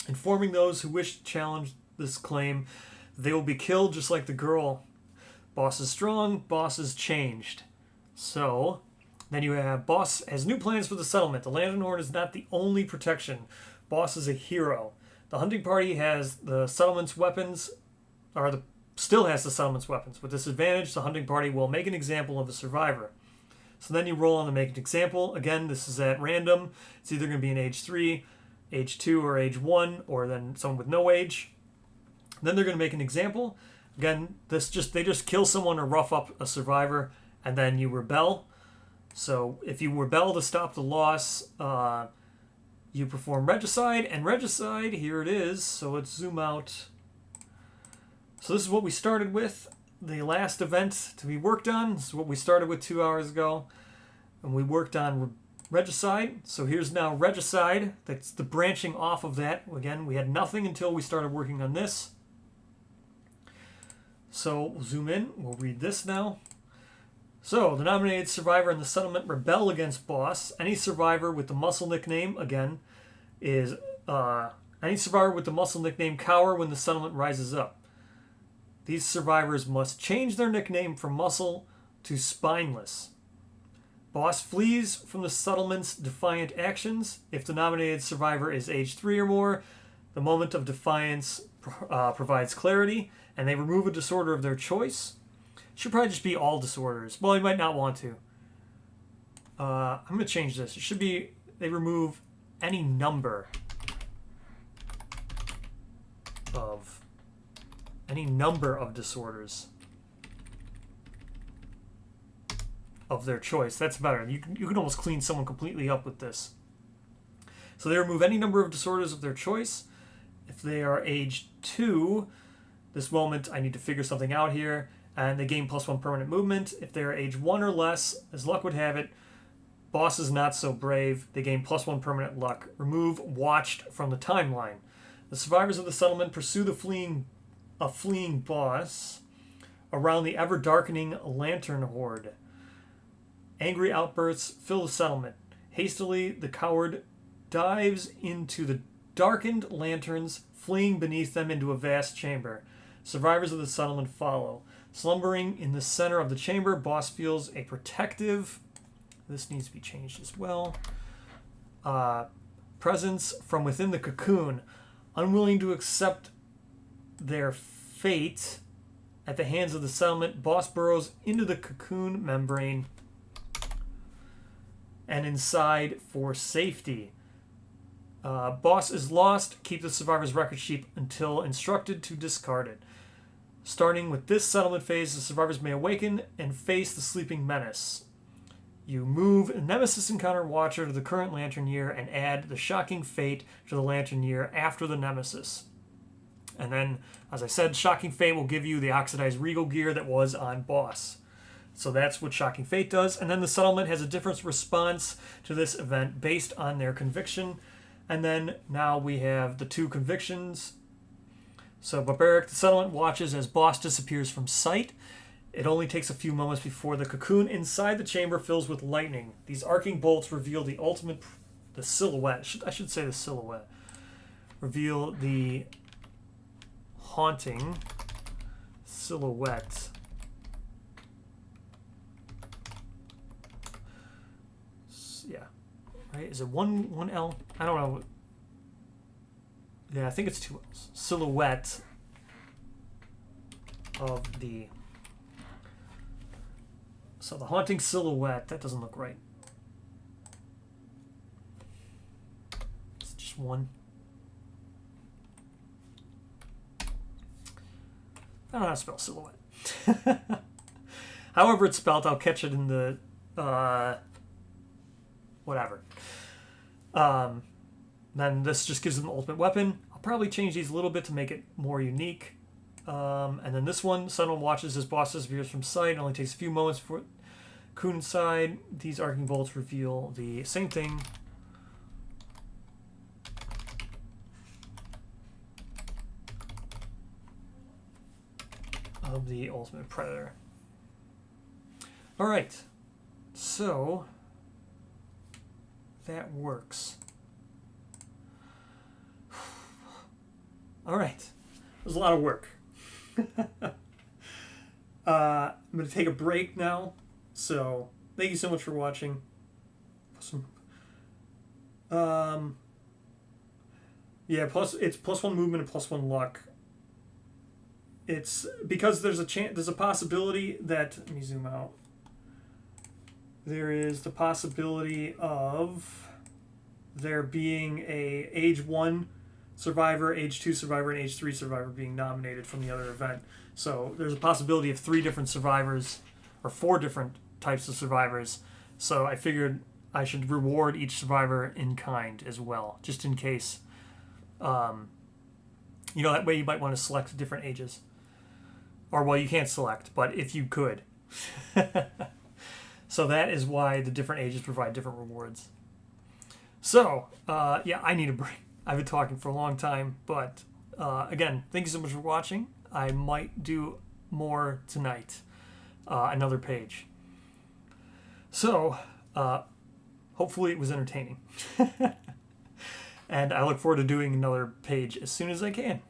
informing those who wish to challenge this claim they will be killed just like the girl. Boss is strong, boss is changed. So, then you have boss has new plans for the settlement. The Lantern Horde is not the only protection. Boss is a hero. The hunting party has the settlement's weapons, still has the settlement's weapons. With this advantage, the hunting party will make an example of a survivor. So then you roll on to make an example. Again, this is at random. It's either going to be an age 3, age 2, or age 1, or then someone with no age. Then they're going to make an example. Again, they just kill someone or rough up a survivor, and then you rebel. So if you rebel to stop the loss, you perform regicide. And regicide, here it is. So let's zoom out. So this is what we started with. The last event to be worked on. This is what we started with 2 hours ago. And we worked on regicide. So here's now regicide. That's the branching off of that. Again, we had nothing until we started working on this. So we'll zoom in. We'll read this now. So the nominated survivor in the settlement rebel against boss. Any survivor with the muscle nickname, again, is any survivor with the muscle nickname cower when the settlement rises up. These survivors must change their nickname from muscle to spineless. Boss flees from the settlement's defiant actions. If the nominated survivor is age 3 or more, the moment of defiance provides clarity, and they remove a disorder of their choice. Should probably just be all disorders. Well, you might not want to. I'm going to change this. It should be, they remove any number of disorders of their choice. That's better. You can almost clean someone completely up with this. So they remove any number of disorders of their choice. If they are age 2, this moment I need to figure something out here, and they gain +1 permanent movement. If they are age 1 or less, as luck would have it, boss is not so brave. They gain +1 permanent luck. Remove watched from the timeline. The survivors of the settlement pursue the fleeing boss around the ever-darkening lantern horde. Angry outbursts fill the settlement. Hastily, the coward dives into the darkened lanterns, fleeing beneath them into a vast chamber. Survivors of the settlement follow. Slumbering in the center of the chamber, boss feels a protective... This needs to be changed as well. Presence from within the cocoon. Unwilling to accept their fate at the hands of the settlement, boss burrows into the cocoon membrane and inside for safety. Boss is lost. Keep the survivor's record sheet until instructed to discard it. Starting with this settlement phase, the survivors may awaken and face the sleeping menace. You move Nemesis Encounter Watcher to the current Lantern Year and add the Shocking Fate to the Lantern Year after the Nemesis. And then, as I said, Shocking Fate will give you the Oxidized Regal gear that was on boss. So that's what Shocking Fate does. And then the settlement has a different response to this event based on their conviction. And then now we have the 2 convictions. So Barbaric, the settlement watches as boss disappears from sight. It only takes a few moments before the cocoon inside the chamber fills with lightning. These arcing bolts reveal the silhouette. I should say the silhouette. Reveal the haunting silhouette. Yeah. Right? Is it one L? I don't know. Yeah, I think it's 2 L's. Silhouette of the... So the haunting silhouette, that doesn't look right. It's just 1. I don't know how to spell silhouette. However it's spelled, I'll catch it in the whatever. Then this just gives them the ultimate weapon. I'll probably change these a little bit to make it more unique. And then this one, Sunwell watches as boss disappears from sight. It only takes a few moments for cocoon inside. These arcing bolts reveal the same thing. Of the ultimate predator. Alright. So that works. Alright. It was a lot of work. I'm going to take a break now. So, thank you so much for watching. Yeah, it's +1 movement and +1 luck. It's because there's a possibility that, let me zoom out. There is the possibility of there being a age 1 survivor, age 2 survivor, and age 3 survivor being nominated from the other event. So there's a possibility of 3 different survivors, or 4 different types of survivors. So I figured I should reward each survivor in kind as well, just in case. That way you might want to select different ages. Or, well, you can't select, but if you could. So that is why the different ages provide different rewards. So, yeah, I need a break. I've been talking for a long time, but again, thank you so much for watching. I might do more tonight, another page. So, hopefully it was entertaining. And I look forward to doing another page as soon as I can.